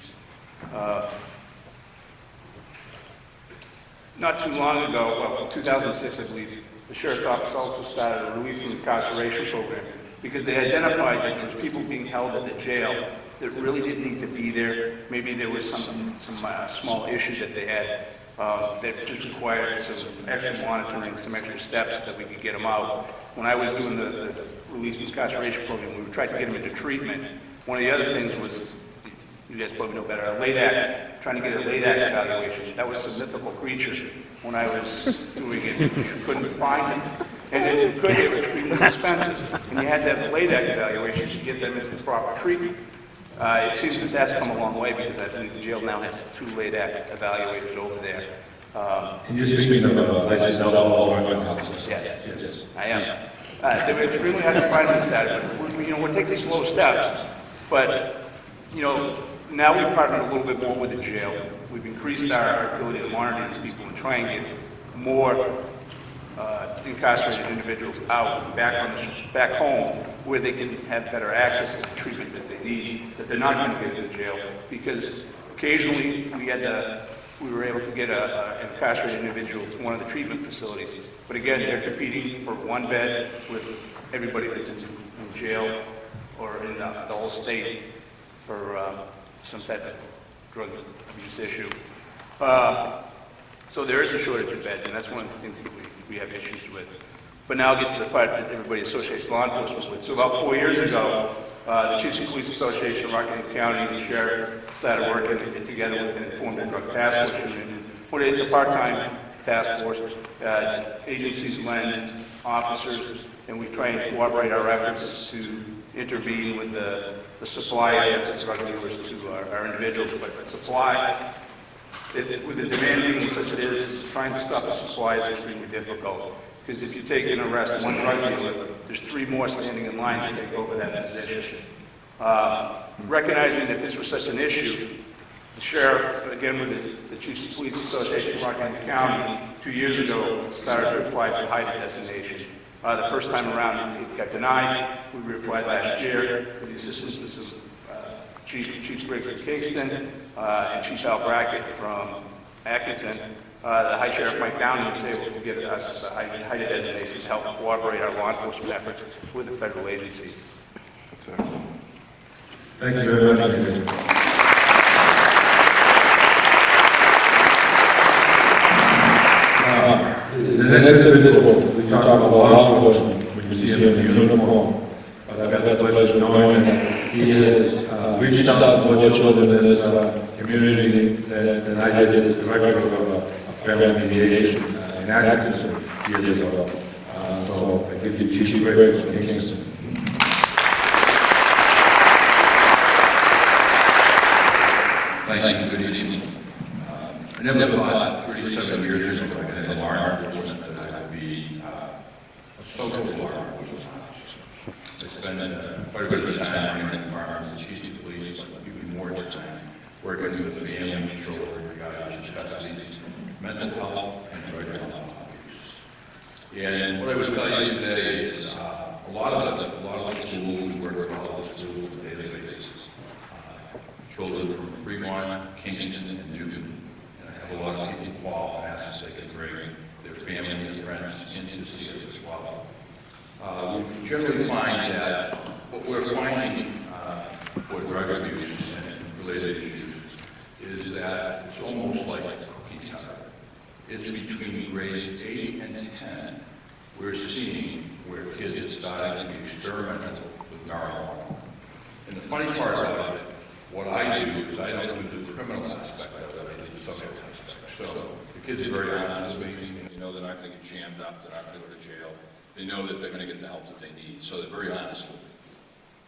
Not too long ago, well, 2006, I believe, the Sheriff's Office also started a release from incarceration program because they identified that there was people being held at the jail that really didn't need to be there. Maybe there was some small issue that they had that just required some extra monitoring, some extra steps that we could get them out. When I was doing the release from incarceration program, we tried to get them into treatment. One of the other things was, you guys probably know better, a LADAC, trying to get a LADAC evaluation. That was some mythical creature when I was doing it. You couldn't find them. And if you could, they were extremely expensive. And you had to have a LADAC evaluation to get them into proper treatment. It seems that that's come a long way because I believe the jail now has 2 LADAC evaluators over there. And you're speaking of licensed alcohol and drug counselors? Yes, I am. They were extremely hard to find this data, but we're taking slow steps. But, now we've partnered a little bit more with the jail. We've increased our ability to monitor these people and try and get more incarcerated individuals out, back home, where they can have better access to the treatment that they need, that they're not going to get in the jail. Because occasionally we were able to get an incarcerated individual to one of the treatment facilities. But again, they're competing for one bed with everybody that's in jail or in the whole state for some type of drug abuse issue. So there is a shortage of beds, and that's one of the things that we have issues with. But now I'll get to the part that everybody associates law enforcement with. So about 4 years ago, the Chiefs of Police Association of Rockingham County and the sheriff started working together and formed a drug task force. It's a part-time task force. Agencies lend officers, and we try and coordinate our efforts to intervene with the supply of drug dealers to our individuals. But supply, with the demand being such it is, trying to stop the supply is extremely difficult. Because if you take and arrest one drug dealer, there's 3 more standing in line to take over that position. Recognizing that this was such an issue, the sheriff, again with the Chiefs of Police Association of Rockingham County, 2 years ago started to apply for HIDTA designation. The first time around it got denied. We reapplied last year with the assistance of Chief Briggs from Kingston and Chief Al Brackett from Atkinson. The High Sheriff Mike Downey was able to get us a HIDTA designation to help cooperate our law enforcement efforts with the federal agencies. Thank you very much. The next individual, we talk about law enforcement when you see him in uniform. But I've had the pleasure of knowing that he has reached out to more children in this community than I did as the director of family mediation in Atkinson years ago. So I give you Chief Briggs from Kingston. Thank you. Good evening. I never thought 37 years ago in law enforcement that I would be a social law enforcement officer. I spent quite a bit of time in the departments of chief of police, but even more time working with families, children, regarding custody, mental health, and drug abuse. And what I would tell you today is a lot of the schools, we work with all the schools on a daily basis. Children from Fremont, Kingston, and Newton. And I have a lot of people call and ask if they can bring their family and friends in to see us as well. We generally find that what we're finding for drug abuse and related issues is that it's almost like a cookie cutter. It's between grades 8 and 10. We're seeing where kids are starting to be experimental with marijuana. And the funny part about it, what I do is I don't do the criminal aspect of it, I do the social aspect. So the kids are very honest with me. You know they're not going to get jammed up. They're not going to go to jail. They know that they're going to get the help that they need. So they're very honest with me.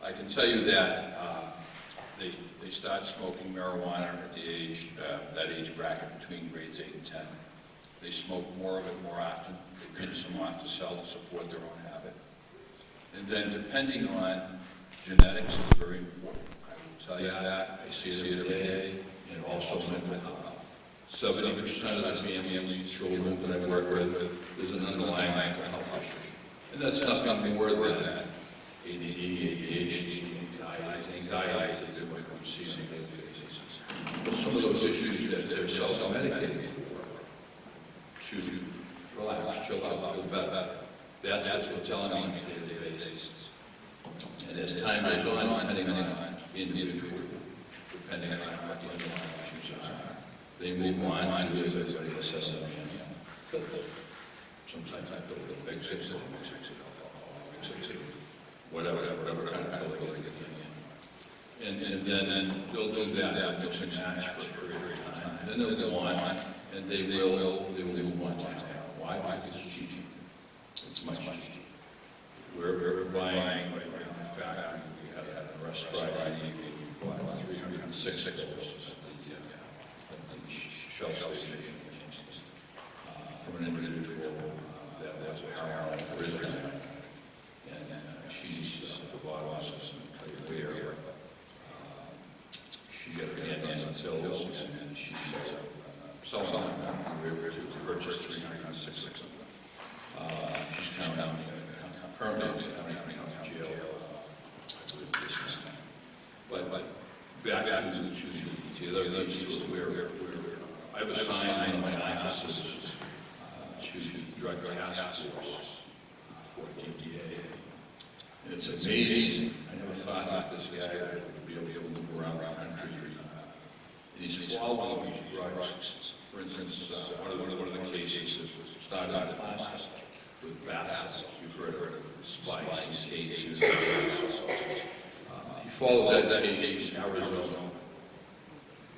I can tell you that they start smoking marijuana at the age, that age bracket between grades 8 and 10. They smoke more of it more often. They pinch some off to sell to support their own habit. And then depending on genetics is very important. I will tell you that. I see it every day. And also mental health. 70% of the families, children that I work with, there's an underlying mental health issue. And that's nothing more than ADD, ADHD, anxiety that we see on a daily basis. Some of those issues that they're self-medicating for, to relax, chill out, feel better. That's what they're telling me on a daily basis. And as time goes on, depending on the individual, depending on what the underlying issues are, they move on to, as everybody assesses them, sometimes I put a big six, whatever kind of pill they get in. And then they'll do that, mix and match for a period of time. And then they'll go on, and they will move on to why? Because it's cheap. It's much cheaper. We're buying right now, in fact, we had an arrest Friday, we bought 306 of the Shell station from an individual that was a heroin prisoner. And she's at the bottom of some where she got her hands on pills, and she's selling them. We were to purchase 306 of them. She's currently coming out of jail this time. But back to the other issues where I've assigned my offices to drug task force for DDA. It's amazing. I never thought that this guy would be able to move around the country. He's following these drugs. For instance, one of the cases started out class with bath salts. You've heard of Spice, K2. He followed that case in Arizona,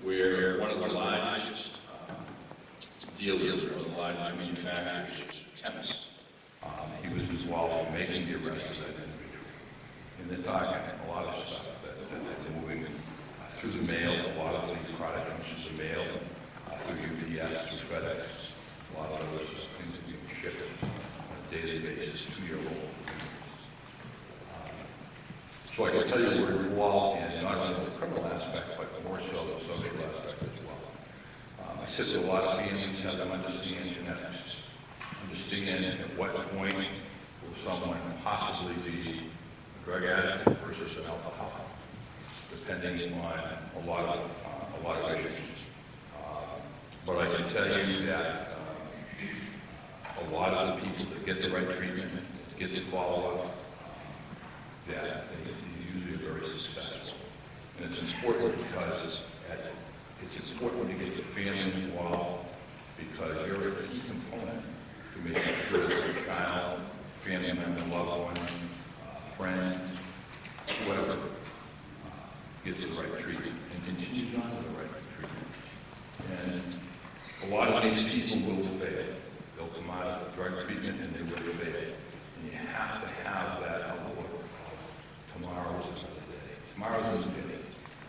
where one of the largest dealers, one of the largest manufacturers, chemists, he was involved in making the arrest of that individual. And they're talking a lot of stuff that they're moving through the mail. A lot of the product comes through the mail, through UPS, through FedEx. A lot of those things are being shipped on a daily basis, 2-year-old. So I can tell you we're involved in not only the criminal aspect, but more so the social aspect as well. I sit with a lot of families, have them understand genetics, understand at what point will someone possibly be a drug addict versus an alcoholic, depending on a lot of issues. But I can tell you that a lot of the people that get the right treatment, get the follow-up, that they usually are very successful. And it's important because it's important to get the family involved, because you're a key component to making sure that your child, family member, loved one, friend, whoever, gets the right treatment and continues on with the right treatment. And a lot of these people will fail. They'll come out of drug treatment and they will fail. And you have to have that outlook. Tomorrow's another day. Tomorrow's a day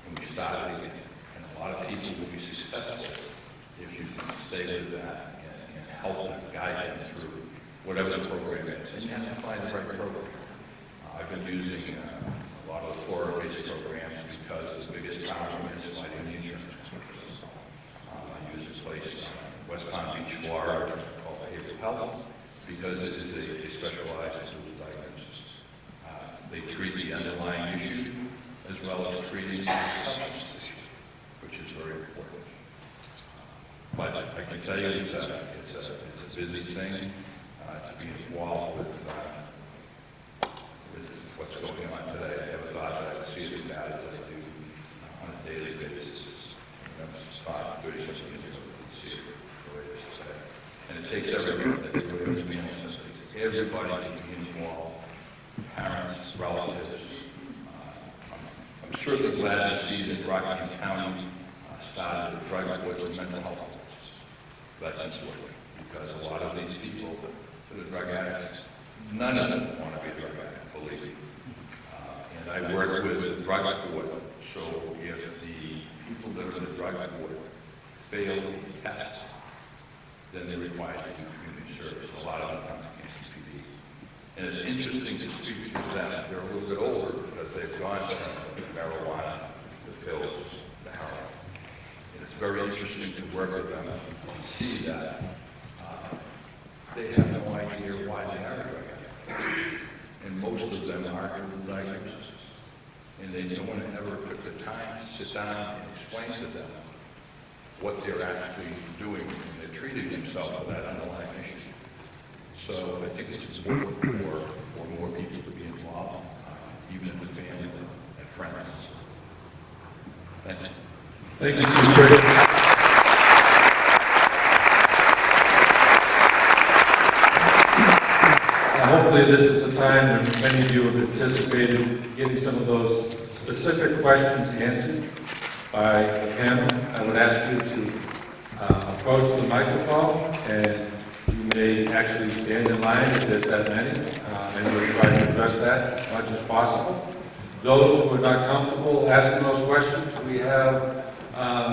when we start again. And a lot of people will be successful if you can stay with that and help them, guide them through whatever the program is. And you have to find the right program. I've been using a lot of the Florida-based programs because the biggest problem is finding the insurance companies. I use this place in West Palm Beach, Florida, called Behavioral Health, because this is a specialized diagnosis. They treat the underlying issue as well as treating the substance issue, which is very important. But I can tell you it's a busy thing to be involved with what's going on today. I never thought that I would see it as bad as I do on a daily basis. It's 30 years ago, we see it the way it is today. And it takes everyone, everybody to be involved, parents, relatives. I'm certainly glad to see that Rockland County started the drug boards and mental health boards. sensibly, because a lot of these people that are drug addicts, none of them want to be a drug addict, believe me. And I work with the drug court, so if the people that are in the drug court fail the test, then they're required to do community service. A lot of them come to KCPD. And it's interesting to speak to them. They're a little bit older because they've gone from marijuana, the pills, the heroin. And it's very interesting to work with them and see that they have no idea why they are drug addicts. And most of them are diagnosis. And they don't ever put the time to sit down and explain to them what they're actually doing when they're treating themselves for that underlying issue. So I think it's important for more people to be involved, even in the family and friends. Thank you. Thank you, Chief Curtis. Hopefully this is a time when many of you have anticipated getting some of those specific questions answered by the panel. I would ask you to approach the microphone, and you may actually stand in line if there's that many, and we'll try to address that as much as possible. Those who are not comfortable asking those questions, we have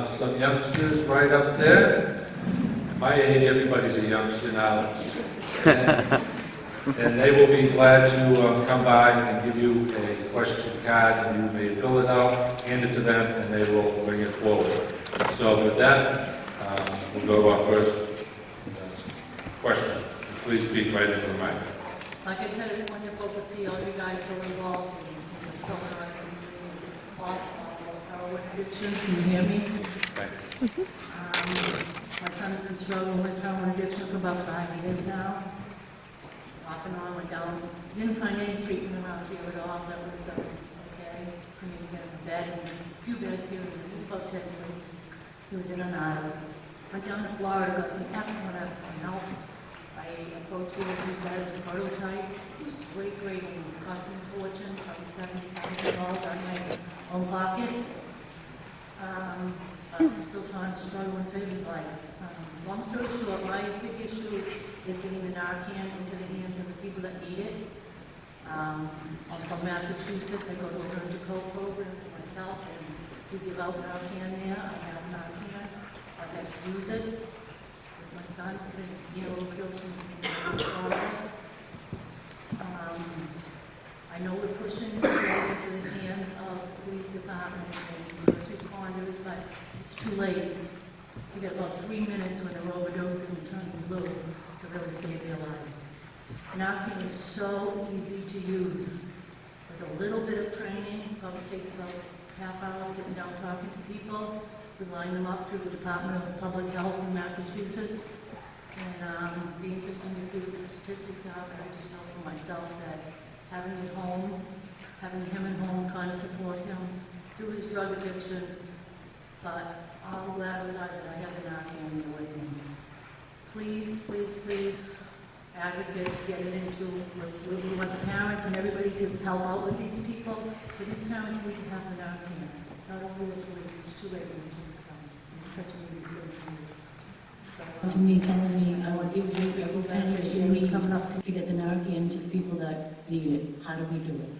some youngsters right up there. At my age, everybody's a youngster now. And they will be glad to come by and give you a question card, and you may fill it out, hand it to them, and they will bring it forward. So with that, we'll go to our first question. Please speak right into the mic. Like I said, it's wonderful to see all you guys so involved in what's going on in this awful addiction. Can you hear me? My son's been struggling with heroin addiction for about 5 years now. Off and on, went down, didn't find any treatment around here at all that was okay. Couldn't even get him a bed, and a few beds here, and about 10 places. He was in and out. Went down to Florida, got some excellent help. I approached you and used that as a prototype. It was great, and it cost me a fortune, probably $70,000 out of my own pocket. I'm still trying to struggle and save his life. Long story short, my big issue is getting the Narcan into the hands of the people that need it. I'm from Massachusetts. I go to a Learn to Cope program for myself, and we give out Narcan there. I have Narcan. I've had to use it with my son. Little pills from Florida. I know we're pushing it into the hands of the police department and first responders, but it's too late. We got about 3 minutes when they're overdosing and turning blue to really save their lives. Narcan is so easy to use. With a little bit of training, probably takes about half hour sitting down talking to people. We line them up through the Department of Public Health in Massachusetts. And it'd be interesting to see what the statistics are, but I just know for myself that having him at home, trying to support him through his drug addiction, but all the glad was I that I have the Narcan with me. Please, advocate to get it into, we want the parents and everybody to help out with these people, but these parents need to have the Narcan. Not only the police, it's too late when the police come. It's such an easy thing to use. To me, telling me, I want you to do everything coming up to get the Narcan to the people that need it. How do we do it?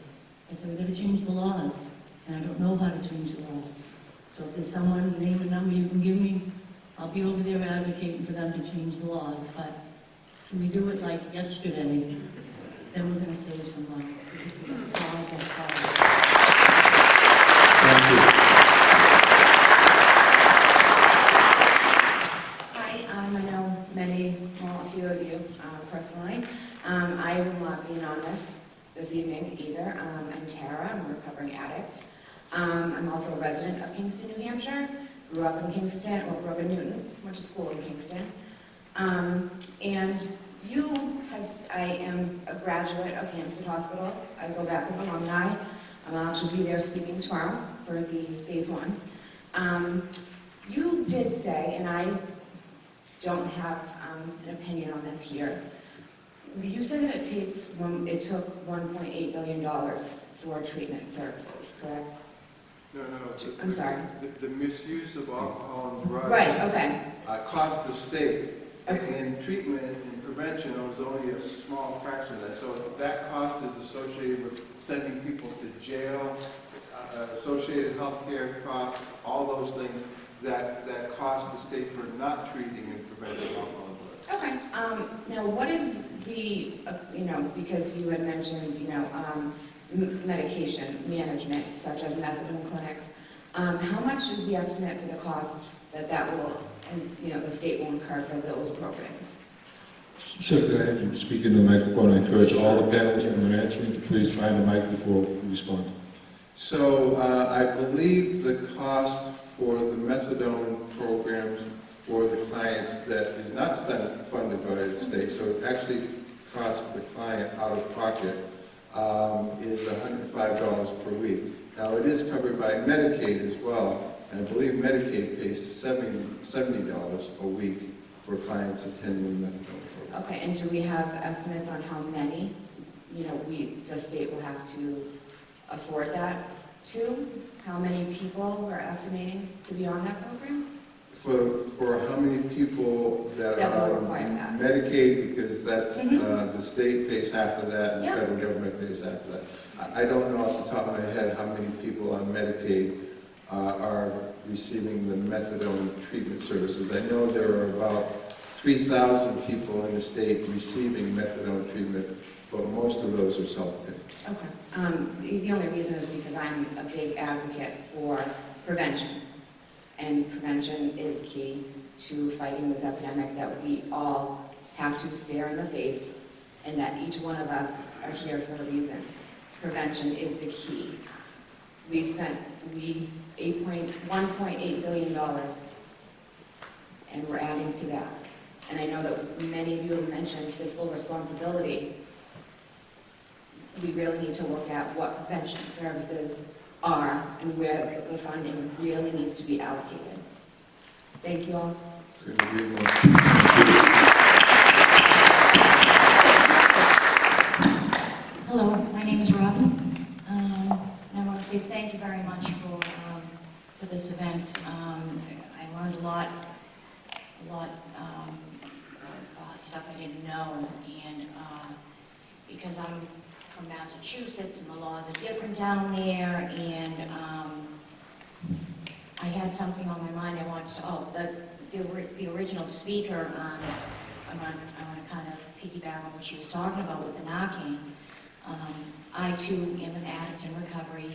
I said, we got to change the laws, and I don't know how to change the laws. So if there's someone, name and number you can give me, I'll be over there advocating for them to change the laws. But can we do it like yesterday? Then we're going to save some lives. This is a horrible problem. Thank you. I know a few of you personally. I will not be anonymous this evening either. I'm Tara. I'm a recovering addict. I'm also a resident of Kingston, New Hampshire. Grew up in Kingston, grew up in Newton. Went to school in Kingston. And I am a graduate of Hampstead Hospital. I go back as alumni. I'll actually be there speaking tomorrow for the phase 1. You did say, and I don't have an opinion on this here. You said that it took $1.8 billion for treatment services, correct? No. I'm sorry. The misuse of alcohol and drugs. Right, okay. Cost the state In treatment and prevention, it was only a small fraction of that. So that cost is associated with sending people to jail, associated health care costs, all those things that cost the state for not treating and preventing alcohol and drugs. Okay. Now, what is the, because you had mentioned, medication management, such as methadone clinics, how much is the estimate for the cost that will, and, the state will incur for those programs? Sir, could I have you speak into the microphone? I encourage all the panelists when they're answering to please find a mic before we respond. So I believe the cost for the methadone programs for the clients that is not funded by the state, so it actually costs the client out of pocket, is $105 per week. Now, it is covered by Medicaid as well, and I believe Medicaid pays $70 a week for clients attending the methadone program. Okay, and do we have estimates on how many, the state will have to afford that to? How many people we're estimating to be on that program? For how many people that That are will require that. Medicaid, because that's, the state pays half of that, and the federal government pays half of that. I don't know off the top of my head how many people on Medicaid are receiving the methadone treatment services. I know there are about 3,000 people in the state receiving methadone treatment, but most of those are self-pay. Okay. The only reason is because I'm a big advocate for prevention. And prevention is key to fighting this epidemic that we all have to stare in the face, and that each one of us are here for a reason. Prevention is the key. We spent $1.8 billion, and we're adding to that. And I know that many of you have mentioned fiscal responsibility. We really need to look at what prevention services are and where the funding really needs to be allocated. Thank you all. Hello, my name is Robin. And I want to say thank you very much for this event. I learned a lot of stuff I didn't know, and because I'm from Massachusetts and the laws are different down there, and I had something on my mind I wanted to, the original speaker, I want to kind of piggyback on what she was talking about with the Narcan. I too am an addict in recovery.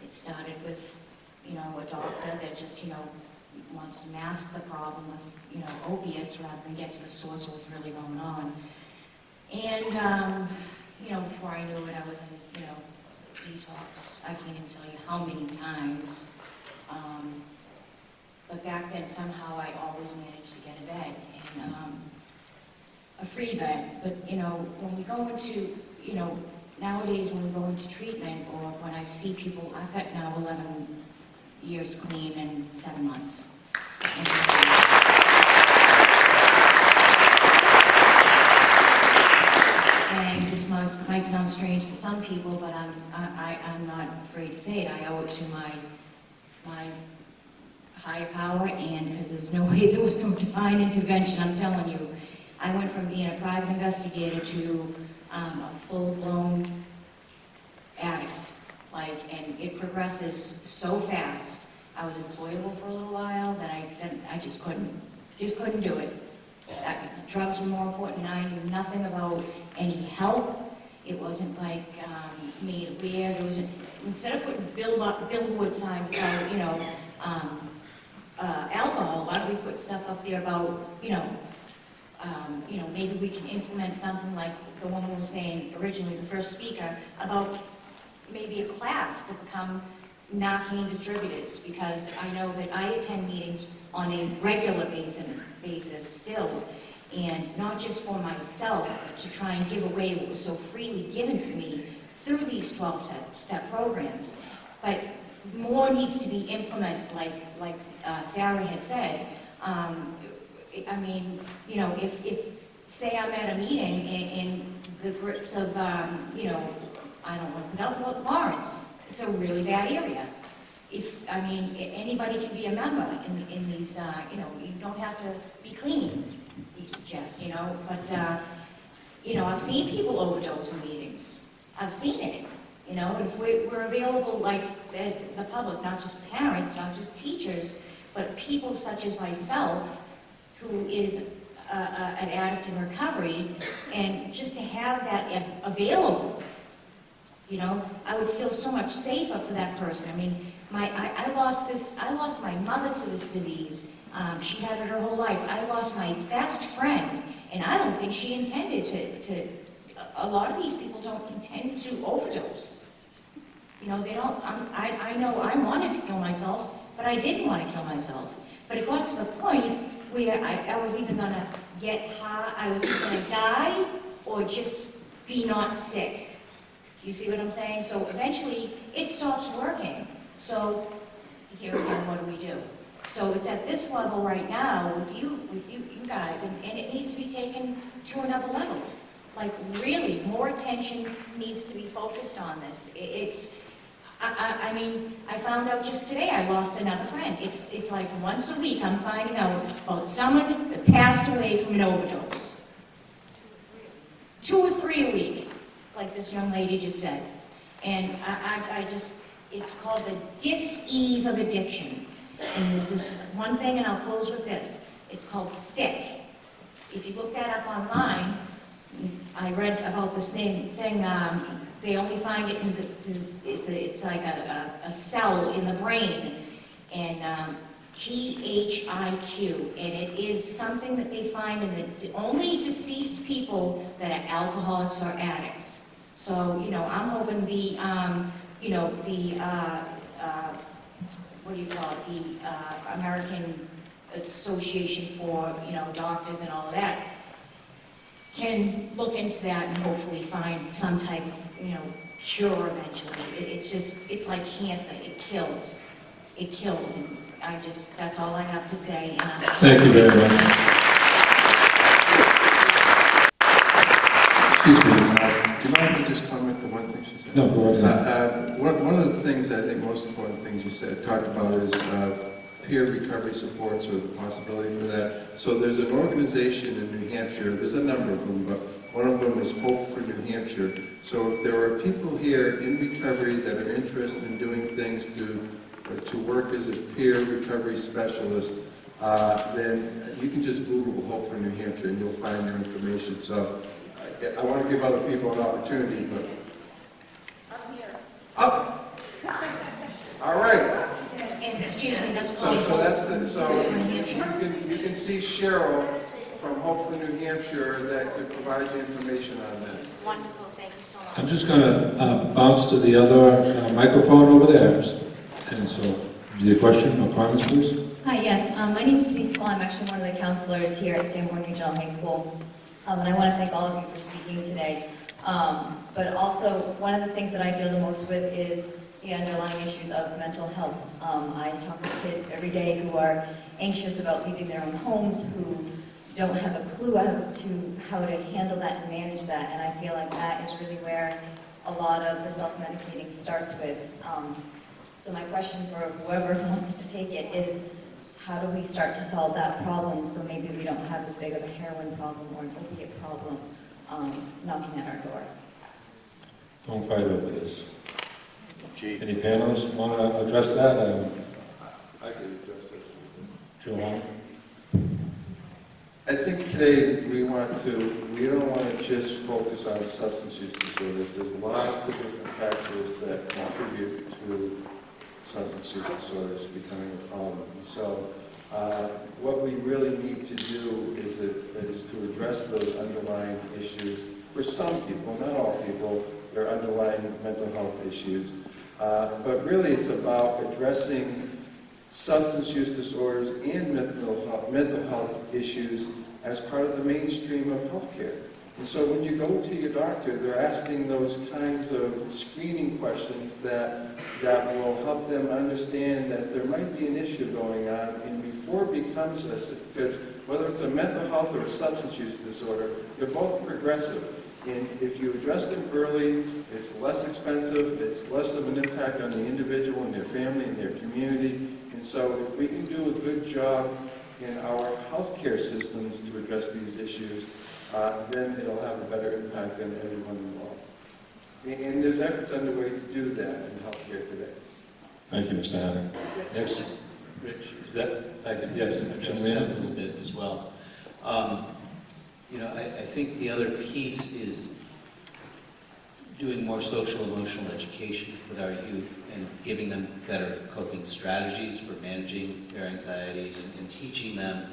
It started with, a doctor that just, wants to mask the problem with, opiates rather than get to the source of what's really going on. And, before I knew it, I was in, detox. I can't even tell you how many times. But back then, somehow, I always managed to get a bed, and a free bed. But, when we go into, nowadays when we go into treatment, or when I see people, I've got now 11 years clean and 7 months. And this might sound strange to some people, but I'm not afraid to say it. I owe it to my higher power, and because there's no way there was no divine intervention, I'm telling you. I went from being a private investigator to a full-blown addict, and it progresses so fast. I was employable for a little while, that I just couldn't do it. Drugs were more important, and I knew nothing about any help. It wasn't like made aware. There was instead of putting billboard signs about alcohol, why don't we put stuff up there about maybe we can implement something like the woman was saying originally, the first speaker, about maybe a class to become Narcan distributors, because I know that I attend meetings on a regular basis still, and not just for myself, but to try and give away what was so freely given to me through these 12-step programs. But more needs to be implemented, like Sarah had said. If say I'm at a meeting in the grips of, I don't want to put out Lawrence. It's a really bad area. anybody can be a member in these, you don't have to be clean, we suggest, but, I've seen people overdose in meetings. I've seen it, and if we're available, like, as the public, not just parents, not just teachers, but people such as myself, who is an addict in recovery, and just to have that available, I would feel so much safer for that person. I mean, I lost my mother to this disease. She had it her whole life. I lost my best friend, and I don't think she intended to a lot of these people don't intend to overdose. They don't, I know I wanted to kill myself, but I didn't want to kill myself. But it got to the point where I was either going to get high, I was either going to die, or just be not sick. Do you see what I'm saying? So eventually, it stops working. So here again, what do we do? So it's at this level right now with you guys, and it needs to be taken to another level. Like, really, more attention needs to be focused on this. I found out just today I lost another friend. It's like once a week I'm finding out about someone that passed away from an overdose. 2 or 3 a week, like this young lady just said. And it's called the dis-ease of addiction. And there's this one thing, and I'll close with this. It's called thick. If you look that up online, I read about this thing, they only find it in it's like a cell in the brain, and THIQ, and it is something that they find in the only deceased people that are alcoholics or addicts. So, I'm hoping what do you call it, the American Association for, doctors and all of that, can look into that and hopefully find some type of, cure eventually. It's like cancer. It kills. It kills. And that's all I have to say. Thank you very much. Excuse me. Do you mind if I just comment on one thing she said? No, go ahead. One of the things, I think most important things you talked about is peer recovery supports, or the possibility for that. So there's an organization in New Hampshire, there's a number of them, but one of them is Hope for New Hampshire. So if there are people here in recovery that are interested in doing things to work as a peer recovery specialist, then you can just Google Hope for New Hampshire and you'll find their information. So I want to give other people an opportunity, but... Up here. Up! All right. And excuse me, that's So you can see Cheryl from Hope for New Hampshire that could provide you information on that. Wonderful, thank you so much. I'm just going to bounce to the other microphone over there. And so, your question or comments, please? Hi, yes. My name is Denise Paul. I'm actually one of the counselors here at Sanborn Regional High School. And I want to thank all of you for speaking today. But also, one of the things that I deal the most with is the underlying issues of mental health. I talk with kids every day who are anxious about leaving their own homes, who don't have a clue as to how to handle that and manage that. And I feel like that is really where a lot of the self-medicating starts with. So my question for whoever wants to take it is, how do we start to solve that problem so maybe we don't have as big of a heroin problem or an opiate problem knocking at our door? Don't fight over this. Any panelists want to address that? I can address that. Joanne? I think today we don't want to just focus on substance use disorders. There's lots of different factors that contribute to substance use disorders becoming a problem. And so what we really need to do is to address those underlying issues. For some people, not all people, there are underlying mental health issues. But really it's about addressing substance use disorders and mental health issues as part of the mainstream of healthcare. And so when you go to your doctor, they're asking those kinds of screening questions that will help them understand that there might be an issue going on, and before it becomes this, because whether it's a mental health or a substance use disorder, they're both progressive. And if you address them early, it's less expensive, it's less of an impact on the individual and their family and their community. And so if we can do a good job in our healthcare systems to address these issues, then it'll have a better impact on everyone involved. And there's efforts underway to do that in healthcare today. Thank you, Mr. Hanna. Next, Rich, is that? Yes, Just that a little bit as well. You know, I think the other piece is doing more social emotional education with our youth and giving them better coping strategies for managing their anxieties and teaching them,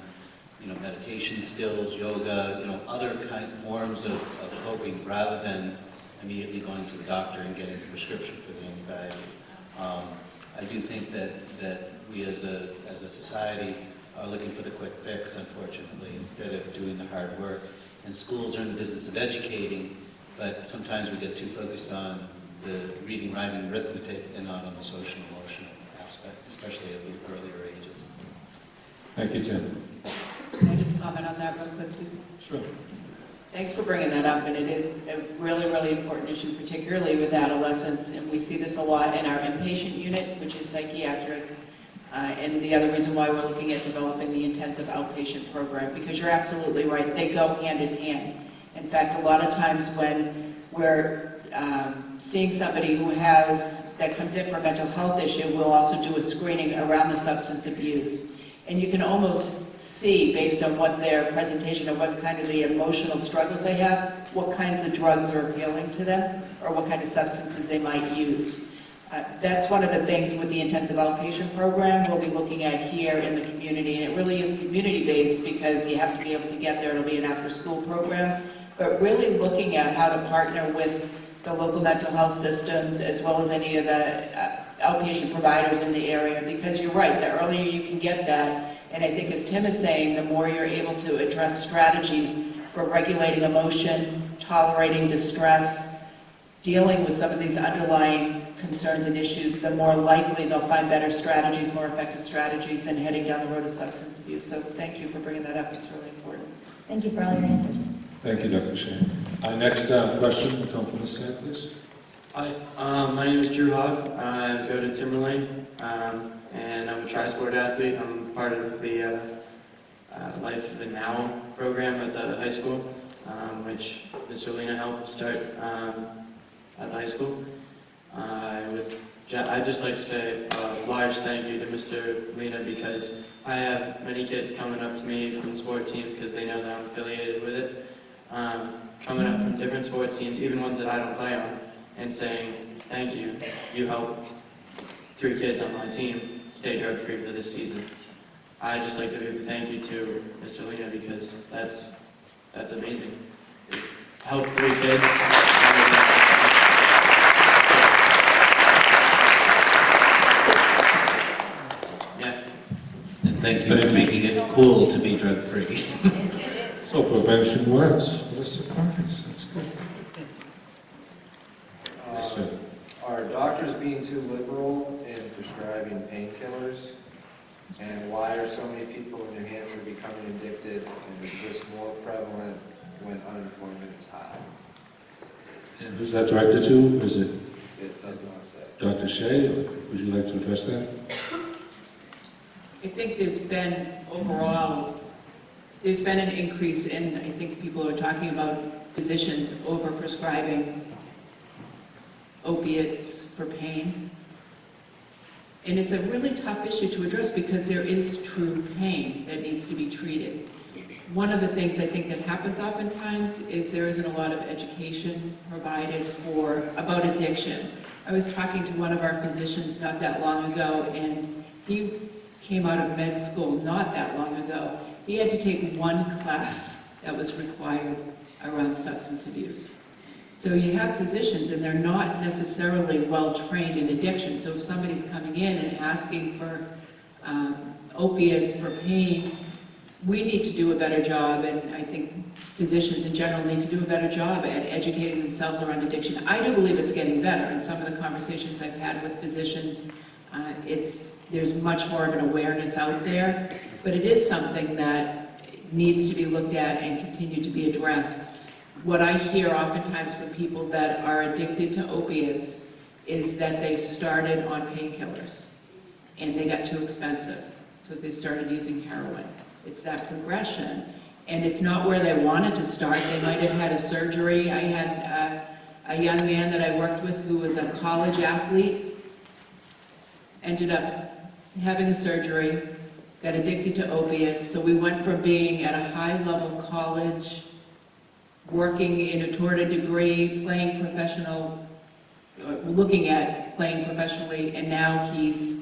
you know, meditation skills, yoga, you know, other forms of coping rather than immediately going to the doctor and getting a prescription for the anxiety. I do think that we as a society are looking for the quick fix, unfortunately, instead of doing the hard work. And schools are in the business of educating, but sometimes we get too focused on the reading, writing, arithmetic, and not on the social and emotional aspects, especially at the earlier ages. Thank you, Tim. Can I just comment on that real quick, too? Sure. Thanks for bringing that up, and it is a really, really important issue, particularly with adolescents, and we see this a lot in our inpatient unit, which is psychiatric, and the other reason why we're looking at developing the intensive outpatient program, because you're absolutely right, they go hand in hand. In fact, a lot of times when we're seeing somebody that comes in for a mental health issue, we'll also do a screening around the substance abuse. And you can almost see, based on what their presentation of what kind of the emotional struggles they have, what kinds of drugs are appealing to them, or what kind of substances they might use. That's one of the things with the intensive outpatient program we'll be looking at here in the community. And it really is community-based because you have to be able to get there. It'll be an after-school program. But really looking at how to partner with the local mental health systems as well as any of the outpatient providers in the area, because you're right, the earlier you can get that, and I think as Tim is saying, the more you're able to address strategies for regulating emotion, tolerating distress, dealing with some of these underlying concerns and issues, the more likely they'll find better strategies, more effective strategies than heading down the road of substance abuse. So thank you for bringing that up, it's really important. Thank you for all your answers. Thank you, Dr. Shane. Our next question will come from this side, please. Hi, my name is Drew Hogg. I go to Timberlane, and I'm a tri-sport athlete. I'm part of the Life and Now program at the high school, which Mr. Lena helped start at the high school. I'd just like to say a large thank you to Mr. Lena, because I have many kids coming up to me from the sport team because they know that I'm affiliated with it, coming up from different sports teams, even ones that I don't play on, and saying, thank you, you helped 3 kids on my team stay drug-free for this season. I'd just like to give a thank you to Mr. Lena, because that's amazing. It helped 3 kids. Yeah. And thank you for making it cool to be drug-free. So prevention works. What a surprise. That's good. Yes, sir. Are doctors being too liberal in prescribing painkillers? And why are so many people in New Hampshire becoming addicted? And is this more prevalent when unemployment is high? And who's that directed to? Is it It does not say. Dr. Shea? Would you like to address that? I think there's been an increase in, I think people are talking about physicians over-prescribing opiates for pain. And it's a really tough issue to address because there is true pain that needs to be treated. One of the things I think that happens oftentimes is there isn't a lot of education provided about addiction. I was talking to one of our physicians not that long ago, and he came out of med school not that long ago. He had to take one class that was required around substance abuse. So you have physicians, and they're not necessarily well-trained in addiction. So if somebody's coming in and asking for opiates for pain, we need to do a better job, and I think physicians in general need to do a better job at educating themselves around addiction. I do believe it's getting better. In some of the conversations I've had with physicians, there's much more of an awareness out there, but it is something that needs to be looked at and continue to be addressed. what I hear oftentimes from people that are addicted to opiates is that they started on painkillers and they got too expensive, so they started using heroin. It's that progression, and it's not where they wanted to start. They might have had a surgery. I had a young man that I worked with who was a college athlete, ended up having a surgery, got addicted to opiates, so we went from being at a high-level college, working toward a degree, playing professional, looking at playing professionally, and now he's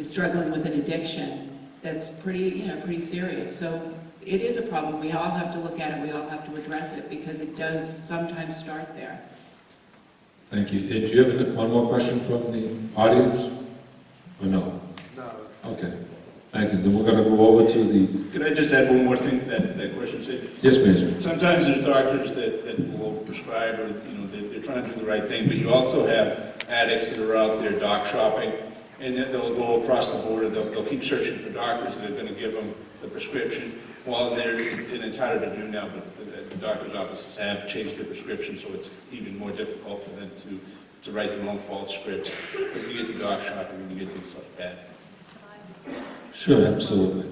struggling with an addiction that's pretty serious. So it is a problem. We all have to look at it. We all have to address it because it does sometimes start there. Thank you. Do you have one more question from the audience? Or no? No. Okay. Thank you. Then we're going to go over to the... Could I just add one more thing to that question? Yes, please. Sometimes there's doctors that will prescribe, or they're trying to do the right thing, but you also have addicts that are out there doc shopping, and that they'll go across the border. They'll keep searching for doctors that are going to give them the prescription. Well, and it's harder to do now, but the doctor's offices have changed their prescription, so it's even more difficult for them to write their own false scripts. But you get the doc shopping, and you get things like that. Sure, absolutely.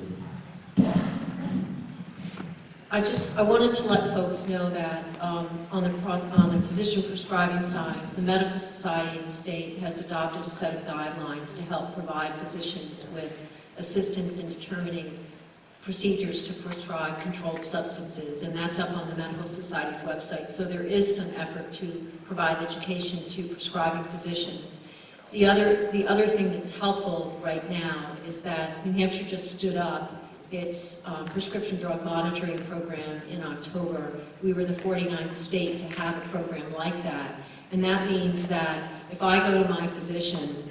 I wanted to let folks know that on the physician prescribing side, the Medical Society of the state has adopted a set of guidelines to help provide physicians with assistance in determining procedures to prescribe controlled substances, and that's up on the Medical Society's website. So there is some effort to provide education to prescribing physicians. The other thing that's helpful right now is that New Hampshire just stood up its prescription drug monitoring program in October. We were the 49th state to have a program like that. And that means that if I go to my physician,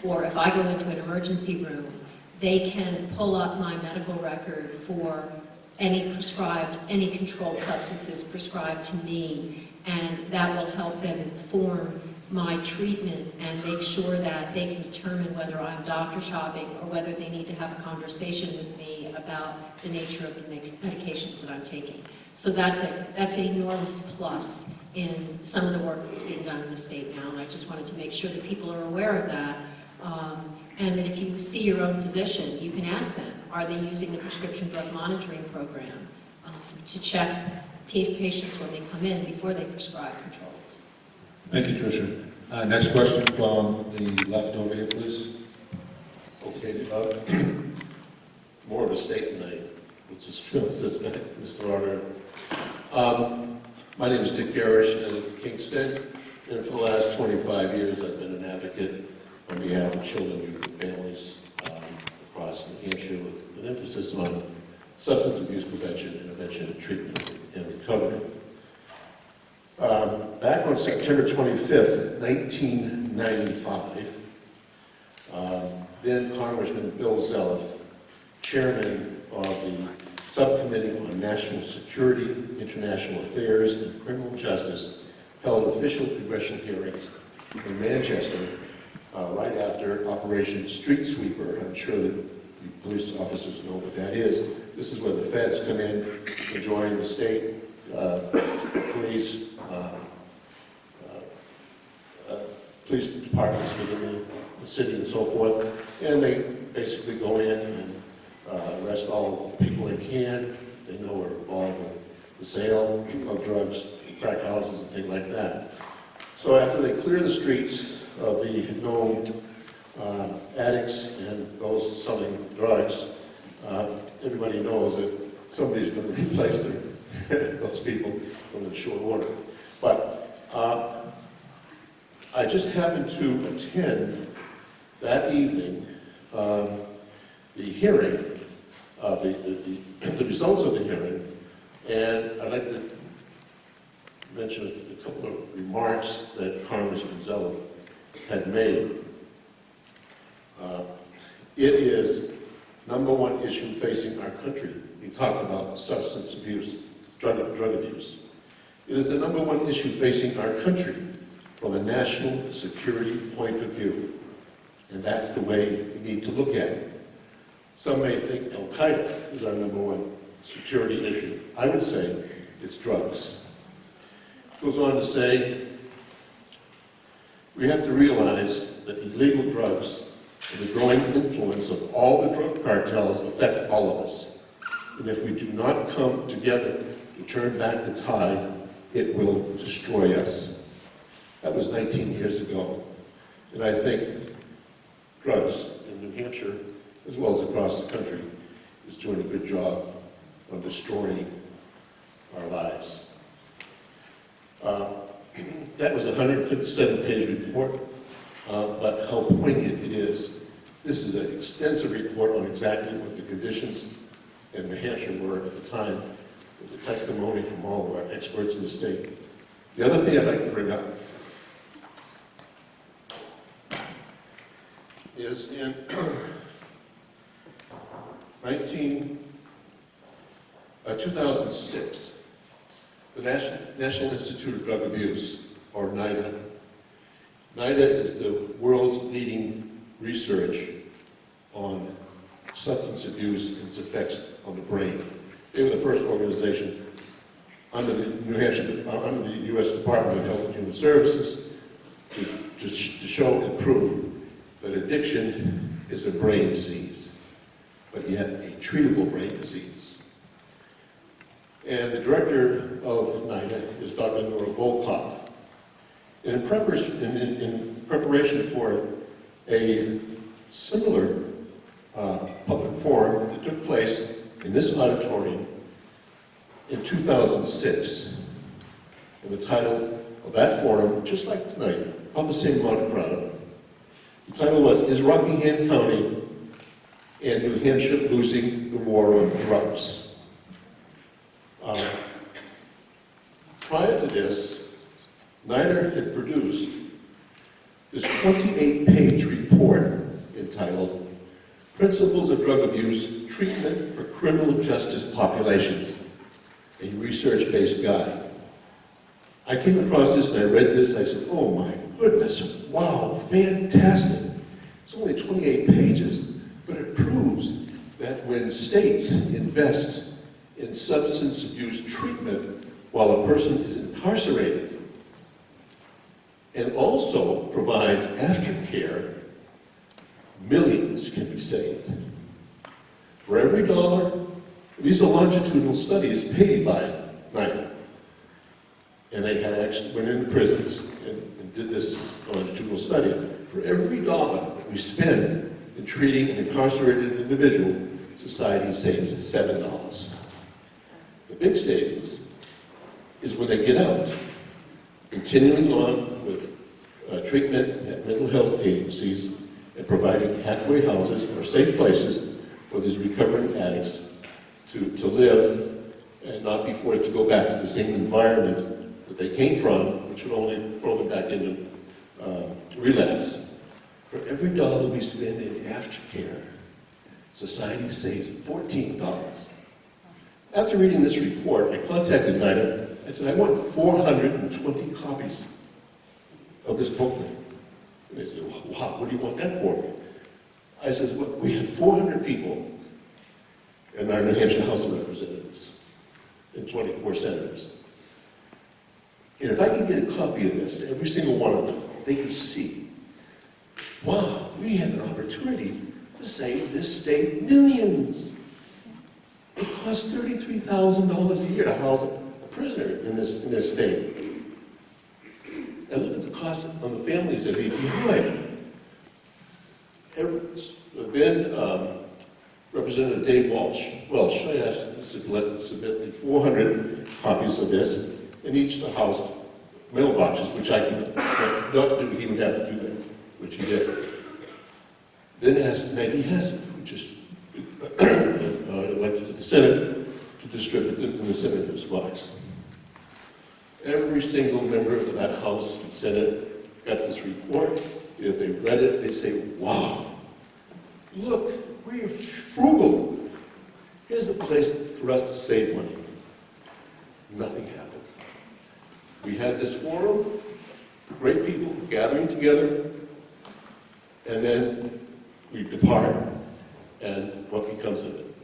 or if I go into an emergency room, they can pull up my medical record for any controlled substances prescribed to me, and that will help them inform my treatment and make sure that they can determine whether I'm doctor shopping or whether they need to have a conversation with me about the nature of the medications that I'm taking. So that's an enormous plus in some of the work that's being done in the state now, and I just wanted to make sure that people are aware of that. And that if you see your own physician, you can ask them, are they using the prescription drug monitoring program to check patients when they come in before they prescribe controls. Thank you, Tricia. Next question from the left over here, please. Okay, more of a statement, which is systematic, Mr. Auditor. My name is Dick Garish, I live in Kingston, and for the last 25 years I've been an advocate on behalf of children, youth, and families across New Hampshire with an emphasis on substance abuse prevention, intervention, treatment, and recovery. Back on September 25th, 1995, then Congressman Bill Zeliff, chairman of the Subcommittee on National Security, International Affairs, and Criminal Justice, held official congressional hearings in Manchester right after Operation Street Sweeper. I'm sure that the police officers know what that is. This is where the feds come in to join the state police, police departments within the city and so forth, and they basically go in and arrest all the people they can. They know are involved with the sale of drugs, crack houses, and things like that. So after they clear the streets of the known addicts and those selling drugs, everybody knows that somebody's going to replace those people in short order. But I just happened to attend that evening the hearing, the results of the hearing, and I'd like to mention a couple of remarks that Congressman Zeliff had made. It is #1 issue facing our country. He talked about substance abuse, drug abuse. It is the #1 issue facing our country from a national security point of view. And that's the way we need to look at it. Some may think Al-Qaeda is our #1 security issue. I would say it's drugs. Goes on to say, we have to realize that illegal drugs and the growing influence of all the drug cartels affect all of us. And if we do not come together to turn back the tide, it will destroy us. That was 19 years ago. And I think drugs in New Hampshire, as well as across the country, is doing a good job of destroying our lives. That was a 157-page report, but how poignant it is. This is an extensive report on exactly what the conditions in New Hampshire were at the time, with the testimony from all of our experts in the state. The other thing I'd like to bring up is in 2006, the National Institute of Drug Abuse, or NIDA. NIDA is the world's leading research on substance abuse and its effects on the brain. They were the first organization under the under the U.S. Department of Health and Human Services to show and prove that addiction is a brain disease, but yet a treatable brain disease. And the director of NIDA is Dr. Nora Volkoff. And in preparation for a similar public forum that took place in this auditorium in 2006, and the title of that forum, just like tonight, about the same amount of crowd, the title was, "Is Rockingham County and New Hampshire Losing the War on Drugs?" Prior to this, NIDA had produced this 28-page report entitled Principles of Drug Abuse, Treatment for Criminal Justice Populations, a research-based guide. I came across this and I read this, I said, oh my goodness, wow, fantastic. It's only 28 pages, but it proves that when states invest in substance abuse treatment while a person is incarcerated, and also provides aftercare, millions can be saved. For every dollar, these are longitudinal studies paid by NIDA. And they had actually went into prisons and did this longitudinal study. For every dollar that we spend in treating an incarcerated individual, society saves $7. The big savings is when they get out, continuing on with treatment at mental health agencies and providing halfway houses or safe places for these recovering addicts to live and not be forced to go back to the same environment that they came from, which would only throw them back into relapse. For every dollar we spend in aftercare, society saves $14. After reading this report, I contacted NIDA. I said, I want 420 copies of this booklet. And they said, wow, what do you want that for? I said, well, we have 400 people in our New Hampshire House of Representatives and 24 senators. And if I could get a copy of this to every single one of them, they could see, wow, we have an opportunity to save this state millions. It costs $33,000 a year to house a prisoner in this state. And look at the cost on the families that leave behind. Then Representative Dave Welch, I asked him to submit the 400 copies of this, and each the House mailboxes, which I cannot do. He would have to do that, which he did. Then asked Maggie Hassan, who just elected to the Senate, to distribute them in the Senator's box. Every single member of that House and Senate got this report. If they read it, they say, wow, look, we're frugal. Here's a place for us to save money. Nothing happened. We had this forum, great people gathering together, and then we depart, and what becomes of it?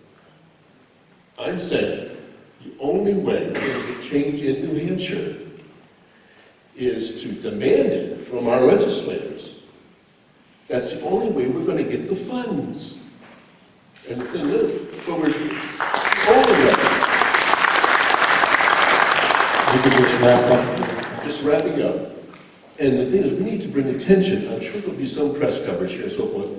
I'm saying the only way we're going to change in New Hampshire is to demand it from our legislators. That's the only way we're going to get the funds. And the thing is, but we're You could just wrap up. just wrapping up. And the thing is, we need to bring attention. I'm sure there'll be some press coverage here and so forth,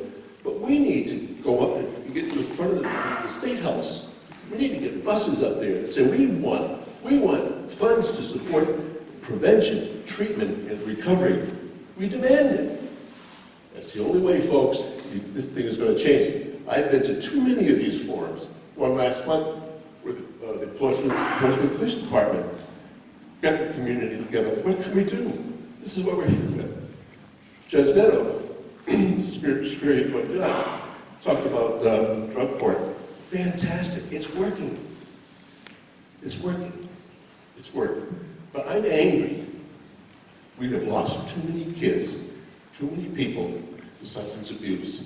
but we need to go up and get to the front of the State House. We need to get buses up there and say, we want funds to support prevention, treatment, and recovery. We demand it. That's the only way, folks, this thing is going to change. I've been to too many of these forums. One last month with the Portsmouth Police Department. Got the community together. What can we do? This is what we're here with. Judge Neto, Superior Court Judge, talked about drug court. Fantastic. It's working. It's working. It's working. But I'm angry. We have lost too many kids, too many people to substance abuse,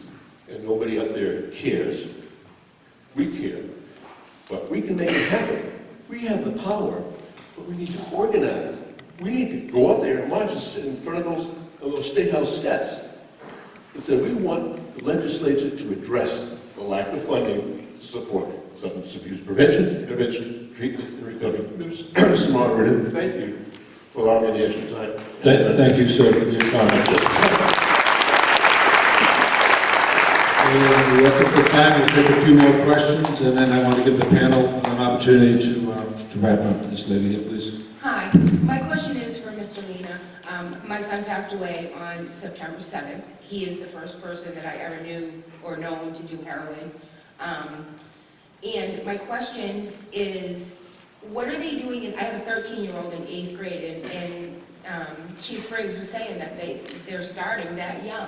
and nobody up there cares. We care, but we can make it happen. We have the power, but we need to organize. We need to go up there and watch us sit in front of those State House steps and say, we want the legislature to address the lack of funding to support substance abuse prevention, intervention, treatment, and recovery. Mr. Moderator, thank you for allowing me the extra time. Thank you, sir, for your comments. In the essence of time, we'll take a few more questions, and then I want to give the panel an opportunity to wrap up. This lady here, please. Hi, my question is for Mr. Lena. My son passed away on September 7th. He is the first person that I ever knew or known to do heroin. And my question is, what are they doing I have a 13-year-old in 8th grade, and Chief Briggs was saying that they're starting that young.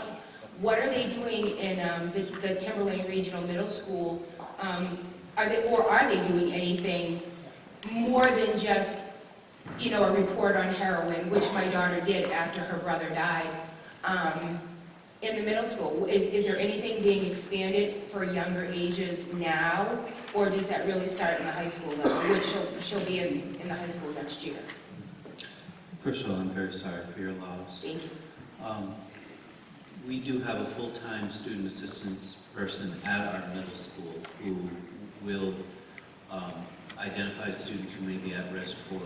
What are they doing in the Timberlane Regional Middle School? Are they doing anything more than just, a report on heroin, which my daughter did after her brother died, in the middle school? Is there anything being expanded for younger ages now, or does that really start in the high school level, which she'll be in the high school next year? First of all, I'm very sorry for your loss. Thank you. We do have a full-time student assistance person at our middle school who will identify students who may be at risk for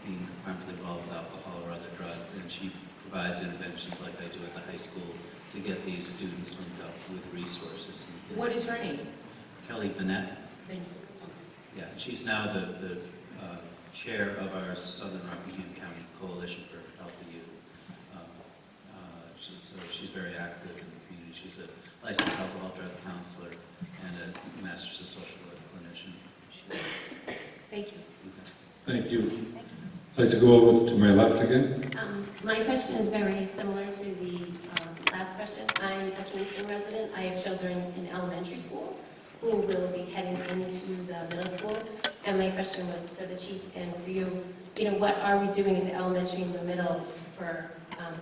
being harmfully involved with alcohol or other drugs, and she provides interventions like I do at the high school to get these students linked up with resources. What is her name? Kelly Bennett. Yeah, she's now the chair of our Southern Rockingham County Coalition for Healthy Youth. So she's very active in the community. She's a licensed alcohol drug counselor and a master's of social work clinician. Thank you. Thank you. I'd like to go over to my left again. My question is very similar to the last question. I'm a Kingston resident. I have children in elementary school who will be heading into the middle school. And my question was for the chief and for you. What are we doing in the elementary and the middle for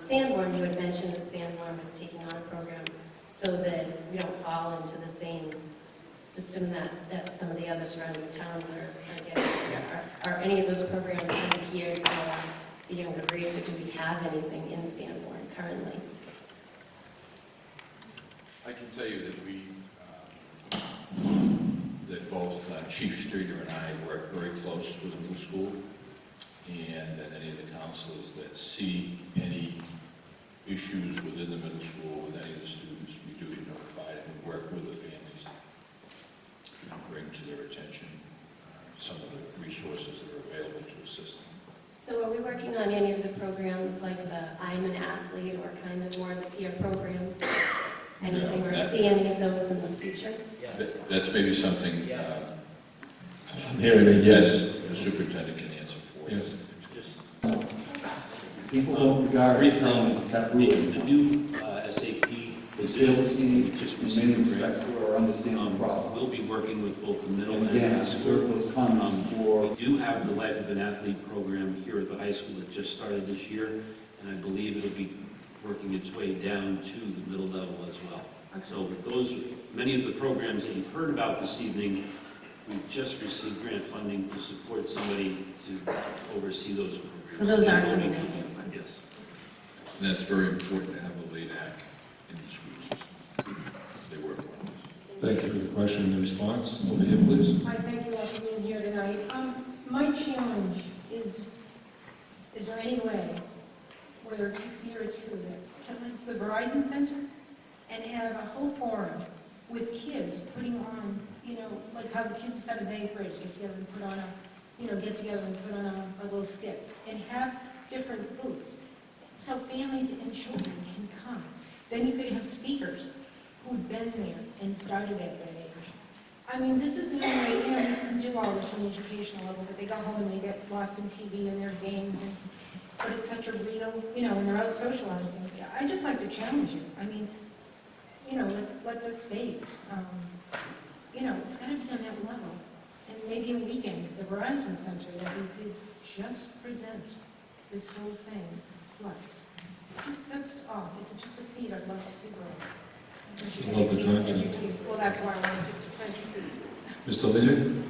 Sanborn? You had mentioned that Sanborn was taking on a program so that we don't fall into the same system that some of the other surrounding towns are getting. Are any of those programs kind of geared for the younger grades, or do we have anything in Sanborn currently? I can tell you that that both Chief Streeter and I work very close with the middle school, and that any of the counselors that see any issues within the middle school with any of the students, we do get notified, and we work with the families and bring to their attention some of the resources that are available to assist them. So are we working on any of the programs like the I'm an Athlete, or kind of more of the peer programs? Anything, or see any of those in the future? That's maybe something I'm hearing a yes. The superintendent can answer for you. Yes. People don't regard the new SAP position, just received or understand the problem. We'll be working with both the middle and Again, high school. those comments for... We do have the Life of an Athlete program here at the high school that just started this year, and I believe it'll be working its way down to the middle level as well. So many of the programs that you've heard about this evening, we've just received grant funding to support somebody to oversee those programs. So those aren't going to be Sanborn? Yes. And that's very important to have a late act in the school system. They work well. Thank you for the question and the response. Over here, please. I thank you all for being here tonight. My challenge is there any way, whether it takes a year or two, to link to the Verizon Center and have a whole forum with kids putting on, like how the kids 7th and 8th graders get together and put on a little skit, and have different booths so families and children can come. Then you could have speakers who've been there and started at that age. I mean, this is the only way, you can do all this on the educational level, but they go home and they get lost in TV and their games, but it's such a real, and they're out socializing. I just like to challenge you. I mean, let the state, it's got to be on that level. And maybe a weekend, the Verizon Center, that we could just present this whole thing, plus. That's all. It's just a seed I'd love to see grow. I love the concept. Well, that's why I wanted just to plant the seed. Mr. Lee?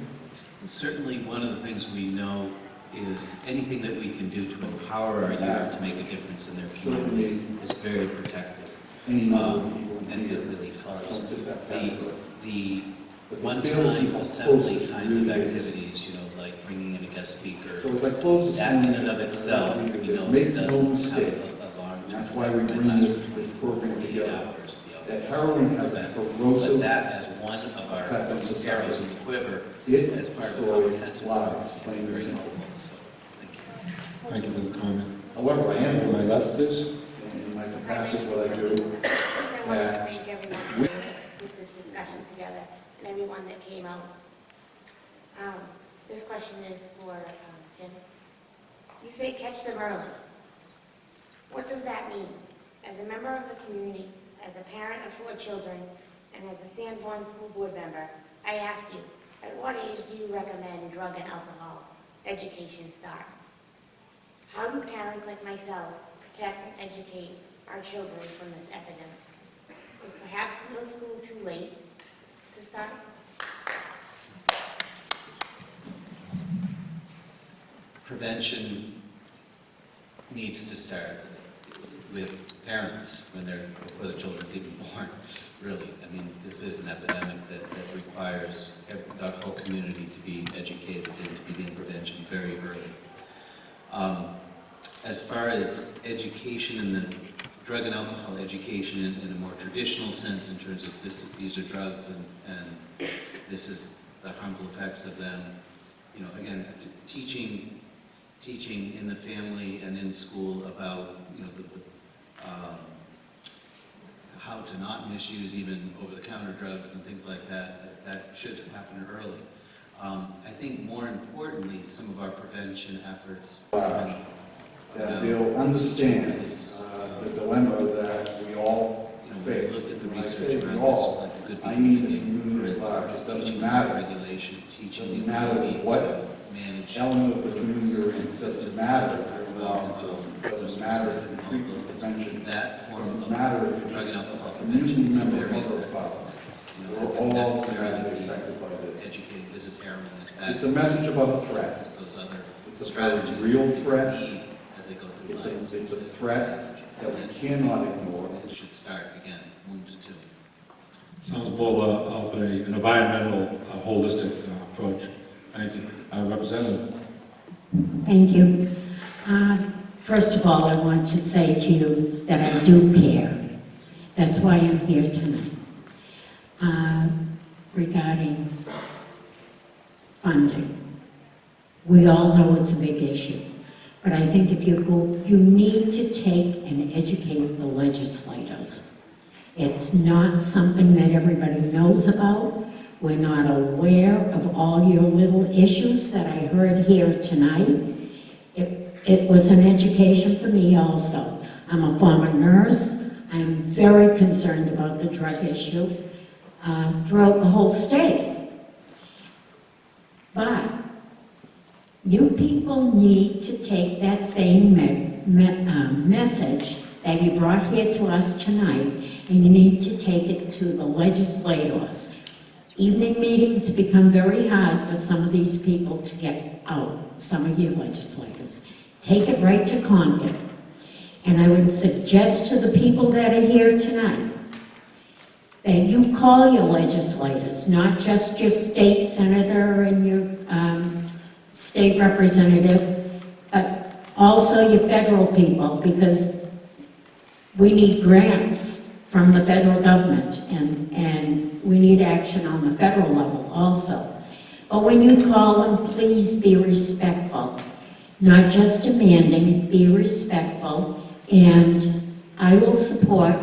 Certainly, one of the things we know is anything that we can do to empower our youth to make a difference in their community is very protective. And it really helps. The one-time assembly kinds of activities, like bringing in a guest speaker, that in and of itself, it doesn't have a long-term. That's why we bring this program together. That heroin has a corrosive but that as one of our arrows in the quiver as part of the comprehensive very helpful. So, Thank you for the comment. However, I am On my left, please. in my capacity, what I do. First, I want to thank everyone for with this discussion together and everyone that came out. This question is for Tim. You say catch them early. What does that mean? As a member of the community, as a parent of 4 children, and as a Sanborn School Board member, I ask you, at what age do you recommend drug and alcohol education start? How do parents like myself protect and educate our children from this epidemic? Is perhaps middle school too late to start? Prevention needs to start with parents before the children's even born, really. I mean, this is an epidemic that requires the whole community to be educated and to begin prevention very early. As far as education and the drug and alcohol education in a more traditional sense, in terms of these are drugs and this is the harmful effects of them, again, teaching in the family and in school about how to not misuse even over-the-counter drugs and things like that. That should happen early. I think more importantly, some of our prevention efforts That they'll understand the dilemma that we all face. Look at the When I research say we around all, this, like the good I mean the behavior, for community at large. instance, It doesn't teaching matter. self-regulation, teaching the Doesn't matter ability what to manage element of the community you're in. It doesn't matter if you're involved. It doesn't matter if you're treatment prevention. that form Doesn't of matter if you're drug and just alcohol a prevention community is member very of the effective. file. We're Not all necessarily gonna be be affected by this. educated, this is heroin, this is bad. It's a message about a threat. Those other It's a strategies very real that kids threat. need as they go through It's life. a threat that we cannot ignore. It should start again, 1 to 2. Sounds more of an environmental, holistic approach. Thank you. Representative. Thank you. First of all, I want to say to you that I do care. That's why I'm here tonight. Regarding funding. We all know it's a big issue. But I think if you go, you need to take and educate the legislators. It's not something that everybody knows about. We're not aware of all your little issues that I heard here tonight. It was an education for me also. I'm a former nurse. I'm very concerned about the drug issue throughout the whole state. But you people need to take that same message that you brought here to us tonight, and you need to take it to the legislators. Evening meetings become very hard for some of these people to get out, some of you legislators. Take it right to Concord. And I would suggest to the people that are here tonight that you call your legislators, not just your state senator and your state representative, but also your federal people, because we need grants from the federal government, and we need action on the federal level also. But when you call them, please be respectful. Not just demanding, be respectful, and I will support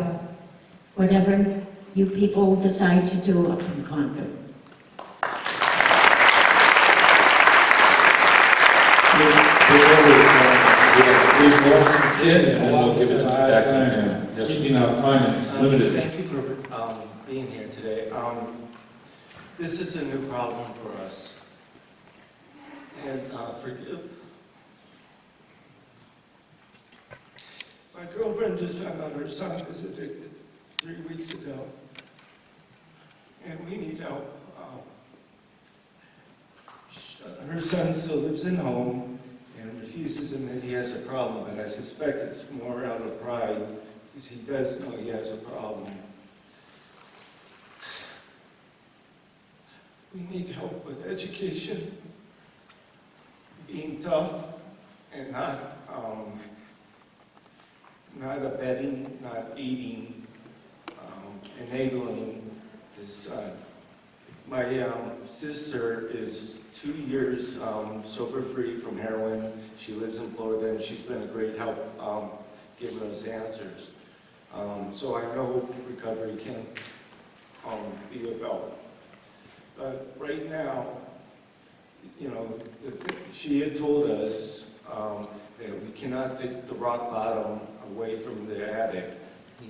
whatever you people decide to do up in Concord. And then we'll give it back to Hannah. Yes, comments, limited. Thank you for being here today. This is a new problem for us. And forgive. My girlfriend just found out her son was addicted 3 weeks ago. And we need help. Her son still lives in home and refuses to admit he has a problem, and I suspect it's more out of pride because he does know he has a problem. We need help with education, being tough, and not abetting, not aiding, enabling his son. My sister is 2 years sober-free from heroin. She lives in Florida, and she's been a great help giving us answers. So I know recovery can be of help. But right now, you know, she had told us that we cannot take the rock bottom away from the addict. He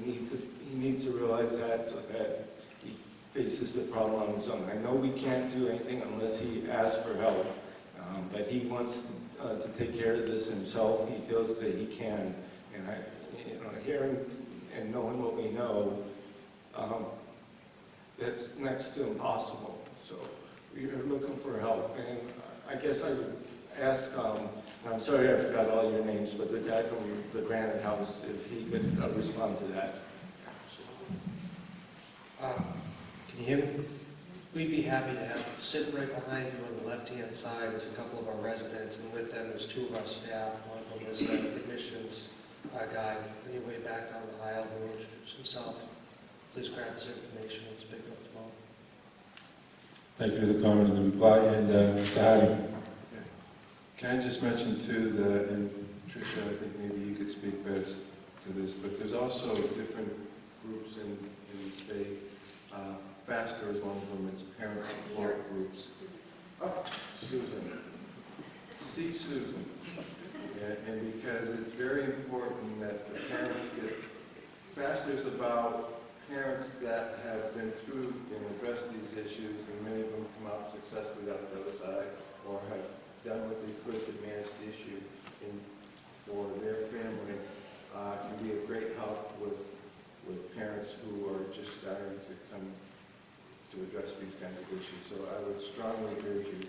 needs to realize that so that he faces the problem on his own. I know we can't do anything unless he asks for help, but he wants to take care of this himself. He feels that he can, and hearing and knowing what we know, that's next to impossible. So we are looking for help, and I guess I would ask, and I'm sorry I forgot all your names, but the guy from the Granite House, if he could respond to that. Can you hear me? We'd be happy to have, sit right behind you on the left-hand side is a couple of our residents, and with them there's 2 of our staff. One of them is an admissions guy. On your way back down the aisle, he'll introduce himself. Please grab his information. Let's pick it up tomorrow. Thank you for the comment and the reply. And Mr. Harding. Can I just mention too, and Tricia, I think maybe you could speak best to this, but there's also different groups in the state. FASTER is one of them, it's parent support groups. Oh, Susan. See Susan. Yeah, and because it's very important that the parents get, FASTER is about parents that have been through and addressed these issues, and many of them come out successfully out the other side, or have done what they could to manage the issue for their family. Can be a great help with parents who are just starting to come to address these kinds of issues. So I would strongly urge you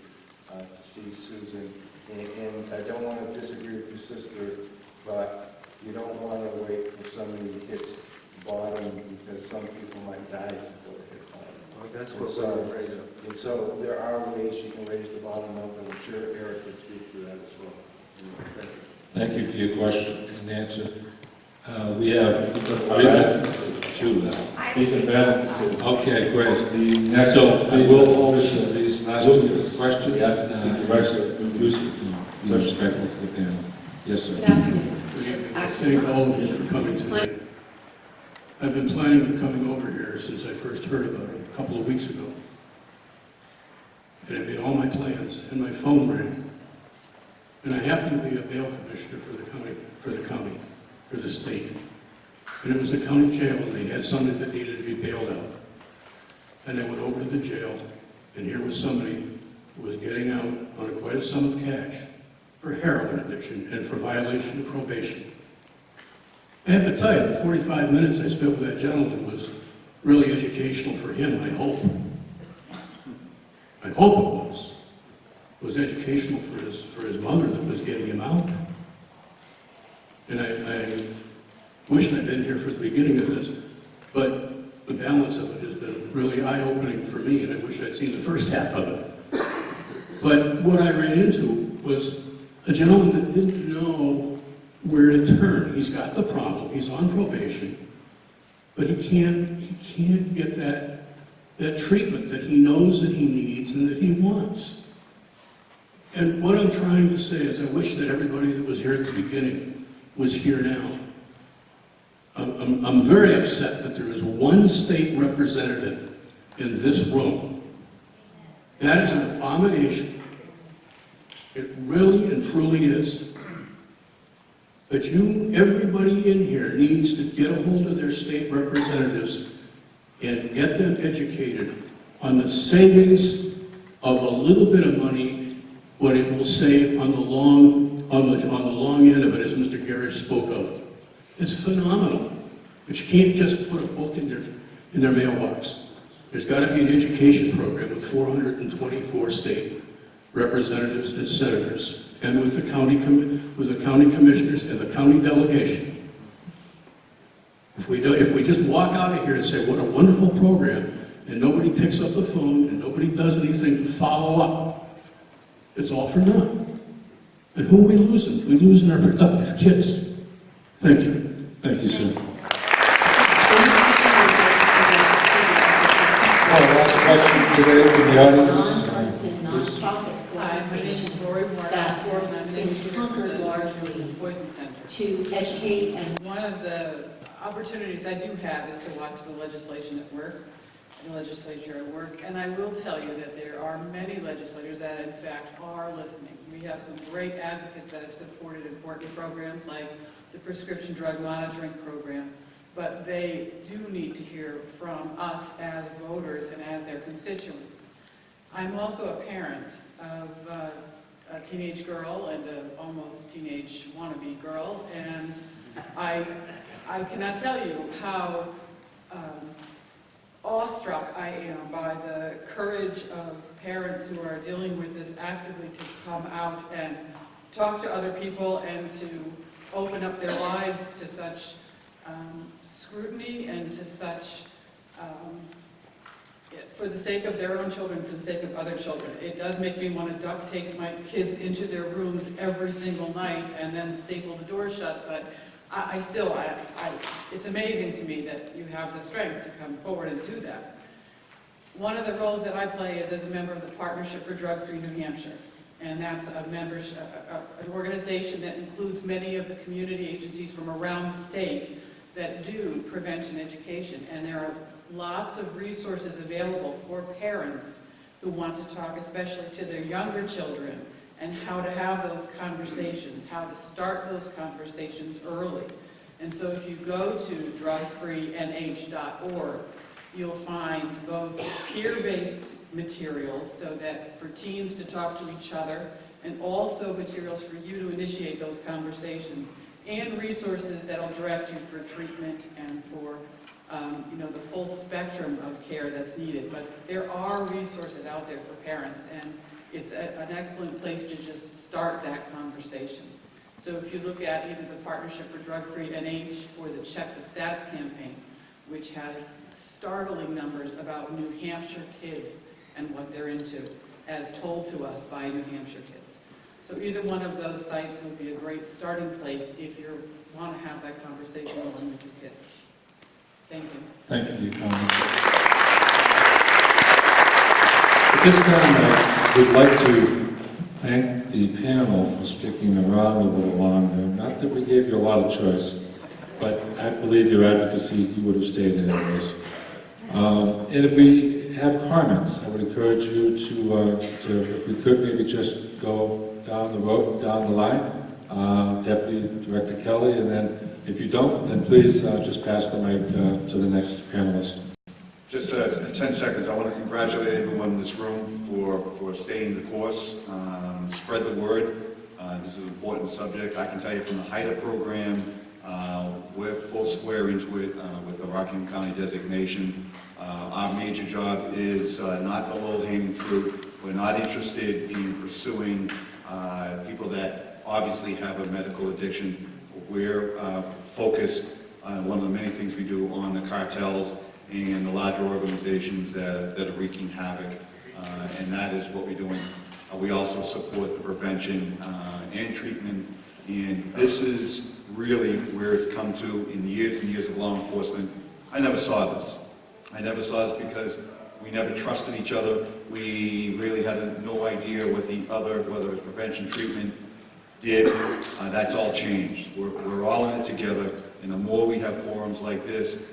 to see Susan. And I don't want to disagree with your sister, but you don't want to wait for somebody hits bottom, because some people might die before they hit bottom. Well, that's what we're afraid of. And so there are ways you can raise the bottom up, and I'm sure Eric could speak to that as well. Thank you. Thank you for your question and answer. We have two now. Okay, great. So I will finish these last 2 questions. The rest of be respectful to the panel. Yes, sir. Good afternoon. I thank all of you for coming tonight. I've been planning on coming over here since I first heard about it a couple of weeks ago. And I made all my plans, and my phone rang. And I happened to be a bail commissioner for the state. And it was the county jail, and they had somebody that needed to be bailed out. And I went over to the jail, and here was somebody who was getting out on quite a sum of cash for heroin addiction and for violation of probation. I have to tell you, the 45 minutes I spent with that gentleman was really educational for him, I hope. I hope it was. It was educational for his mother that was getting him out. And Wish I'd been here for the beginning of this, but the balance of it has been really eye-opening for me, and I wish I'd seen the first half of it. But what I ran into was a gentleman that didn't know where to turn. He's got the problem, he's on probation, but he can't get that treatment that he knows that he needs and that he wants. And what I'm trying to say is I wish that everybody that was here at the beginning was here now. I'm very upset that there is one state representative in this room. That is an abomination. It really and truly is. But everybody in here needs to get a hold of their state representatives and get them educated on the savings of a little bit of money, what it will save on the long end of it, as Mr. Garrett spoke of. It's phenomenal. But you can't just put a book in their mailbox. There's got to be an education program with 424 state representatives and senators, and with the county commissioners and the county delegation. If we just walk out of here and say, what a wonderful program, and nobody picks up the phone and nobody does anything to follow up, it's all for naught. And who are we losing? We're losing our productive kids. Thank you. Thank you, sir. Last question today from the audience. Nonpartisan, nonprofit organization that works in Concord largely Poison Center to educate and... One of the opportunities I do have is to watch the legislation at work, the legislature at work, and I will tell you that there are many legislators that in fact are listening. We have some great advocates that have supported important programs like the prescription drug monitoring program, but they do need to hear from us as voters and as their constituents. I'm also a parent of a teenage girl and an almost teenage wannabe girl, and I cannot tell you how awestruck I am by the courage of parents who are dealing with this actively to come out and talk to other people and to open up their lives to such scrutiny and to such, for the sake of their own children, for the sake of other children. It does make me want to duct tape my kids into their rooms every single night and then staple the door shut, but it's amazing to me that you have the strength to come forward and do that. One of the roles that I play is as a member of the Partnership for Drug-Free New Hampshire, and that's an organization that includes many of the community agencies from around the state that do prevention education, and there are lots of resources available for parents who want to talk especially to their younger children and how to have those conversations, how to start those conversations early. And so if you go to drugfreenh.org, you'll find both peer-based materials so that for teens to talk to each other, and also materials for you to initiate those conversations, and resources that'll direct you for treatment and for the full spectrum of care that's needed. But there are resources out there for parents, and it's an excellent place to just start that conversation. So if you look at either the Partnership for Drug-Free NH or the Check the Stats campaign, which has startling numbers about New Hampshire kids and what they're into, as told to us by New Hampshire kids. So either one of those sites would be a great starting place if you want to have that conversation along with your kids. Thank you. Thank you for your comments. At this time, I would like to thank the panel for sticking around a little longer. Not that we gave you a lot of choice, but I believe your advocacy, you would have stayed anyways. And if we have comments, I would encourage you to if we could, maybe just go down the road, down the line, Deputy Director Kelly, and then if you don't, then please just pass the mic to the next panelist. Just 10 seconds. I want to congratulate everyone in this room for staying the course. Spread the word. This is an important subject. I can tell you from the HIDA program, we're full square into it with the Rockingham County designation. Our major job is not the low-hanging fruit. We're not interested in pursuing people that obviously have a medical addiction. We're focused one of the many things we do on the cartels and the larger organizations that are wreaking havoc, and that is what we're doing. We also support the prevention and treatment, and this is really where it's come to in years and years of law enforcement. I never saw this. I never saw this because we never trusted each other. We really had no idea what the other, whether it was prevention, treatment, did. That's all changed. We're all in it together, and the more we have forums like this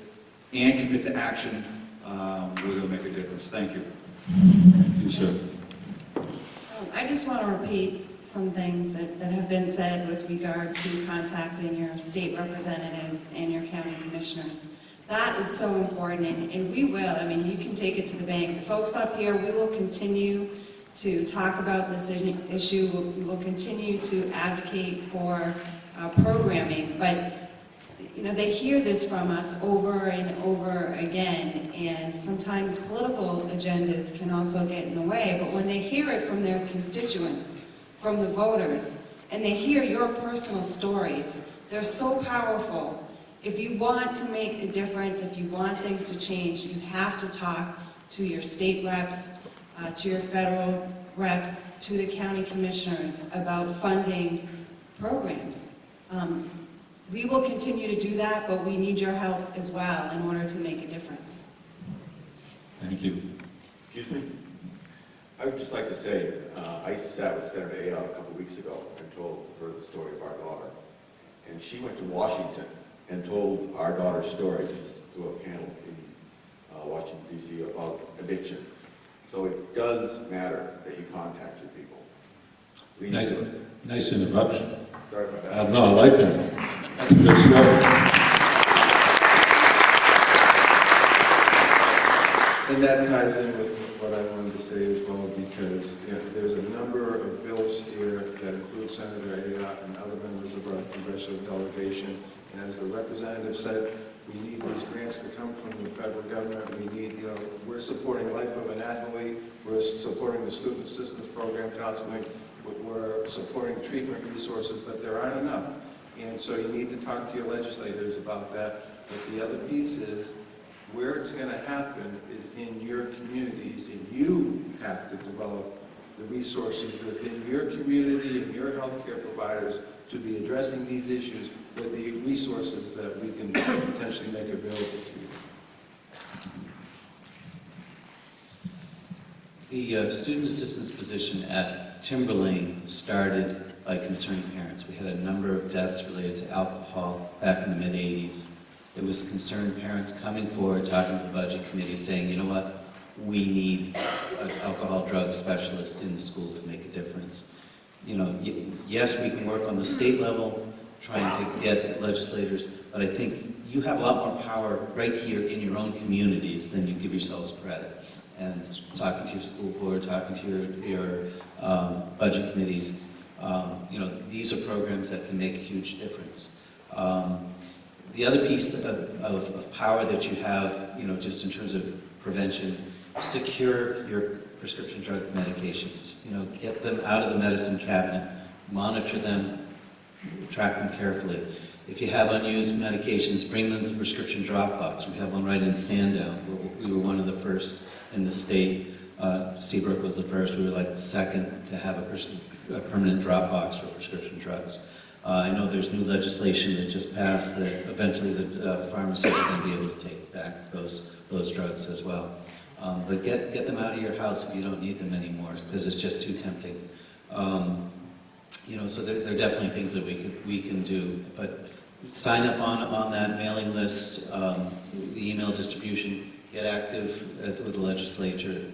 and commit to action, we're going to make a difference. Thank you. Thank you, sir. I just want to repeat some things that have been said with regard to contacting your state representatives and your county commissioners. That is so important, and we will. I mean, you can take it to the bank. The folks up here, we will continue to talk about this issue. We will continue to advocate for programming, but you know, they hear this from us over and over again, and sometimes political agendas can also get in the way, but when they hear it from their constituents, from the voters, and they hear your personal stories, they're so powerful. If you want to make a difference, if you want things to change, you have to talk to your state reps, to your federal reps, to the county commissioners about funding programs. We will continue to do that, but we need your help as well in order to make a difference. Thank you. Excuse me? I would just like to say, I sat with Senator Ayotte a couple weeks ago and told her the story of our daughter. And she went to Washington and told our daughter's story to a panel in Washington, D.C. about addiction. So it does matter that you contact your people. Please Nice interruption. Sorry about that. No, I like that. That's a good story. And that ties in with what I wanted to say as well, because there's a number of bills here that include Senator Ayotte and other members of our congressional delegation. And as the representative said, we need these grants to come from the federal government. We need, we're supporting Life of an Athlete. We're supporting the Student Assistance Program counseling. We're supporting treatment resources, but there aren't enough. And so you need to talk to your legislators about that. But the other piece is, where it's going to happen is in your communities, and you have to develop the resources within your community and your healthcare providers to be addressing these issues with the resources that we can potentially make available to you. The student assistance position at Timberlane started by concerned parents. We had a number of deaths related to alcohol back in the mid-'80s. It was concerned parents coming forward, talking to the budget committee, saying, you know what, we need an alcohol drug specialist in the school to make a difference. You know, yes, we can work on the state level, trying to get legislators, but I think you have a lot more power right here in your own communities than you give yourselves credit. And talking to your school board, talking to your budget committees, you know, these are programs that can make a huge difference. The other piece of power that you have, you know, just in terms of prevention, secure your prescription drug medications. You know, get them out of the medicine cabinet, monitor them, track them carefully. If you have unused medications, bring them to the prescription drop box. We have one right in Sandown. We were one of the first in the state. Seabrook was the first. We were like the second to have a permanent drop box for prescription drugs. I know there's new legislation that just passed that eventually the pharmacists are going to be able to take back those drugs as well. But get them out of your house if you don't need them anymore, because it's just too tempting. You know, so there are definitely things that we can do. But sign up on that mailing list, the email distribution, get active with the legislature.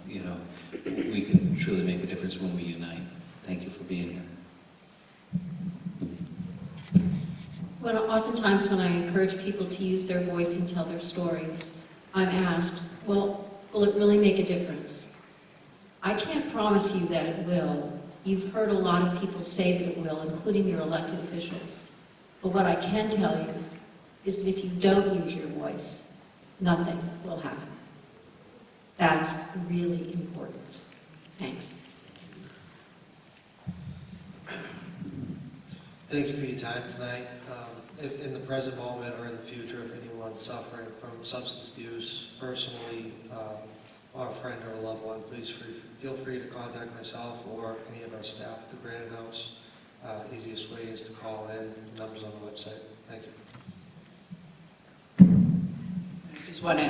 You know, we can truly make a difference when we unite. Thank you for being here. Well, oftentimes when I encourage people to use their voice and tell their stories, I'm asked, well, will it really make a difference? I can't promise you that it will. You've heard a lot of people say that it will, including your elected officials. But what I can tell you is that if you don't use your voice, nothing will happen. That's really important. Thanks. Thank you for your time tonight. if in the present moment or in the future, if anyone's suffering from substance abuse personally, or a friend or a loved one, please feel free to contact myself or any of our staff at the Brandon House. Easiest way is to call in, numbers on the website. Thank you. I just want to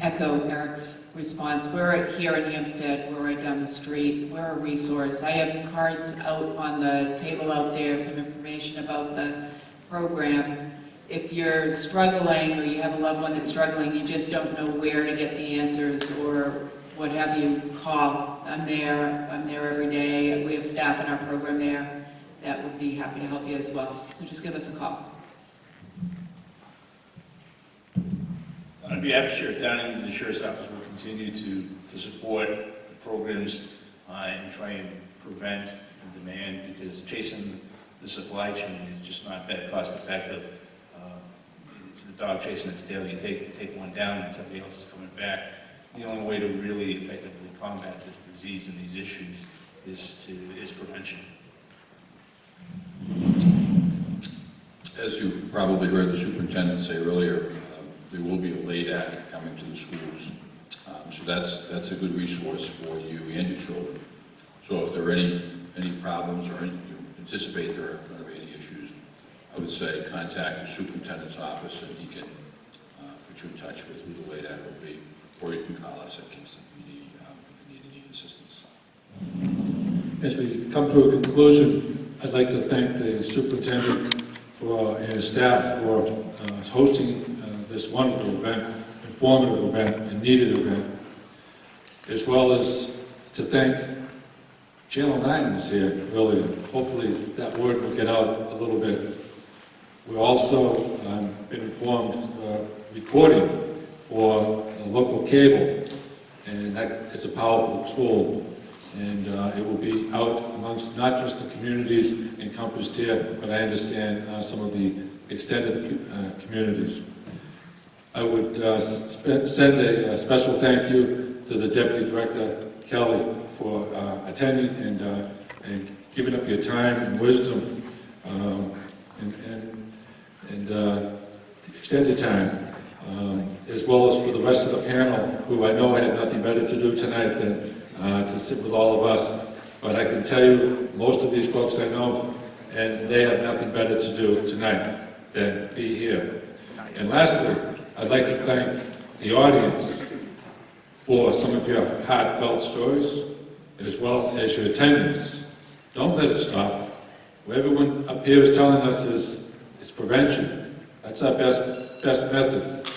echo Eric's response. We're here in Hampstead, we're right down the street, we're a resource. I have cards out on the table out there, some information about the program. If you're struggling or you have a loved one that's struggling, you just don't know where to get the answers or what have you, call. I'm there every day. We have staff in our program there that would be happy to help you as well. So just give us a call. On behalf of Sheriff Downing, the Sheriff's Office will continue to support the programs and try and prevent the demand, because chasing the supply chain is just not that cost effective. It's the dog chasing its tail. You take one down and somebody else is coming back. The only way to really effectively combat this disease and these issues is prevention. As you probably heard the superintendent say earlier, there will be a LAID Act coming to the schools. So that's a good resource for you and your children. So if there are any problems or you anticipate there are going to be any issues, I would say contact the superintendent's office and he can put you in touch with who the LAID Act will be, or you can call us at Kingston PD if you need any assistance. As we come to a conclusion, I'd like to thank the superintendent and his staff for hosting this wonderful event, informative event, and needed event, as well as to thank Channel 9 was here earlier. Hopefully that word will get out a little bit. We're also been informed recording for local cable, and that is a powerful tool. And it will be out amongst not just the communities encompassed here, but I understand some of the extended communities. I would send a special thank you to the Deputy Director, Kelly, for attending and giving up your time and wisdom and extended time, as well as for the rest of the panel, who I know had nothing better to do tonight than to sit with all of us. But I can tell you, most of these folks I know, and they have nothing better to do tonight than be here. And lastly, I'd like to thank the audience for some of your heartfelt stories, as well as your attendance. Don't let it stop. What everyone up here is telling us is prevention. That's our best method.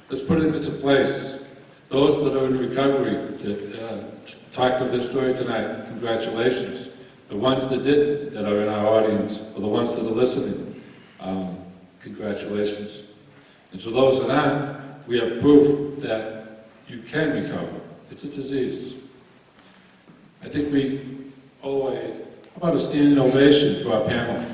Let's put it into place. Those that are in recovery that talked of their story tonight, congratulations. The ones that didn't, that are in our audience, or the ones that are listening, congratulations. And so those that aren't, we have proof that you can recover. It's a disease. I think we owe how about a standing ovation to our panel.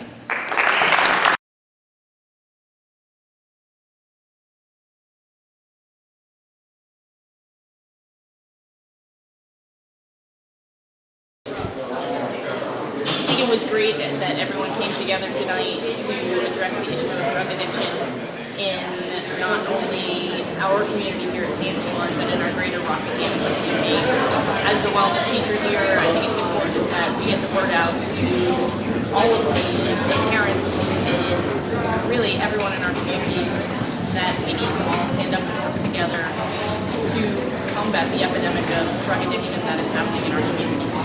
It was great that everyone came together tonight to address the issue of drug addiction in not only our community here at Sanborn, but in our greater Rockingham community. As the wellness teacher here, I think it's important that we get the word out to all of the parents and really everyone in our communities that we need to all stand up and work together to combat the epidemic of drug addiction that is happening in our communities.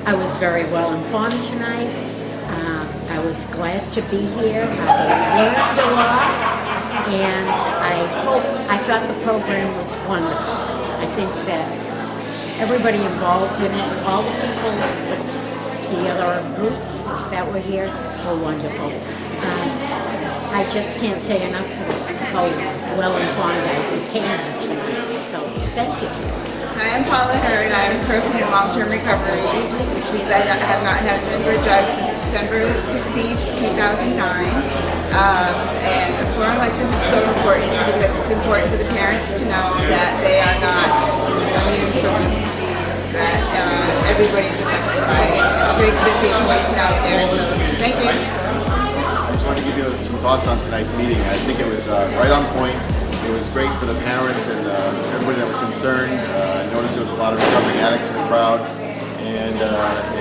I was very well informed tonight. I was glad to be here. I learned a lot, and I thought the program was wonderful. I think that everybody involved in it, all the people, the other groups that were here were wonderful. I just can't say enough how well informed I became tonight. So thank you. Hi, I'm Paula Hurd. I'm personally in long-term recovery, which means I have not had to endure drugs since December 16, 2009. And a forum like this is so important because it's important for the parents to know that they are not immune from this disease, that everybody is affected by it. It's great to get the information out there, so thank you. wanted to give you some thoughts on tonight's meeting. I think it was right on point. It was great for the parents and everybody that was concerned. I noticed there was a lot of recovering addicts in the crowd. And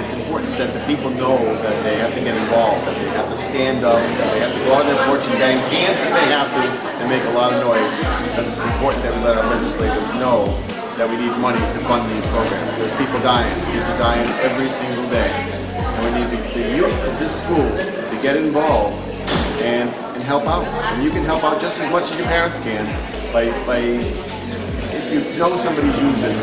it's important that the people know that they have to get involved, that they have to stand up, that they have to go out on their porch and bang cans if they have to and make a lot of noise. Because it's important that we let our legislators know that we need money to fund these programs. There's people dying. Kids are dying every single day. And we need the youth of this school to get involved and help out. And you can help out just as much as your parents can by if you know somebody's using,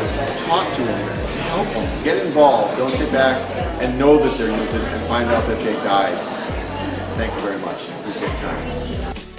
talk to them, help them, get involved. Don't sit back and know that they're using and find out that they died. Thank you very much. Appreciate your time.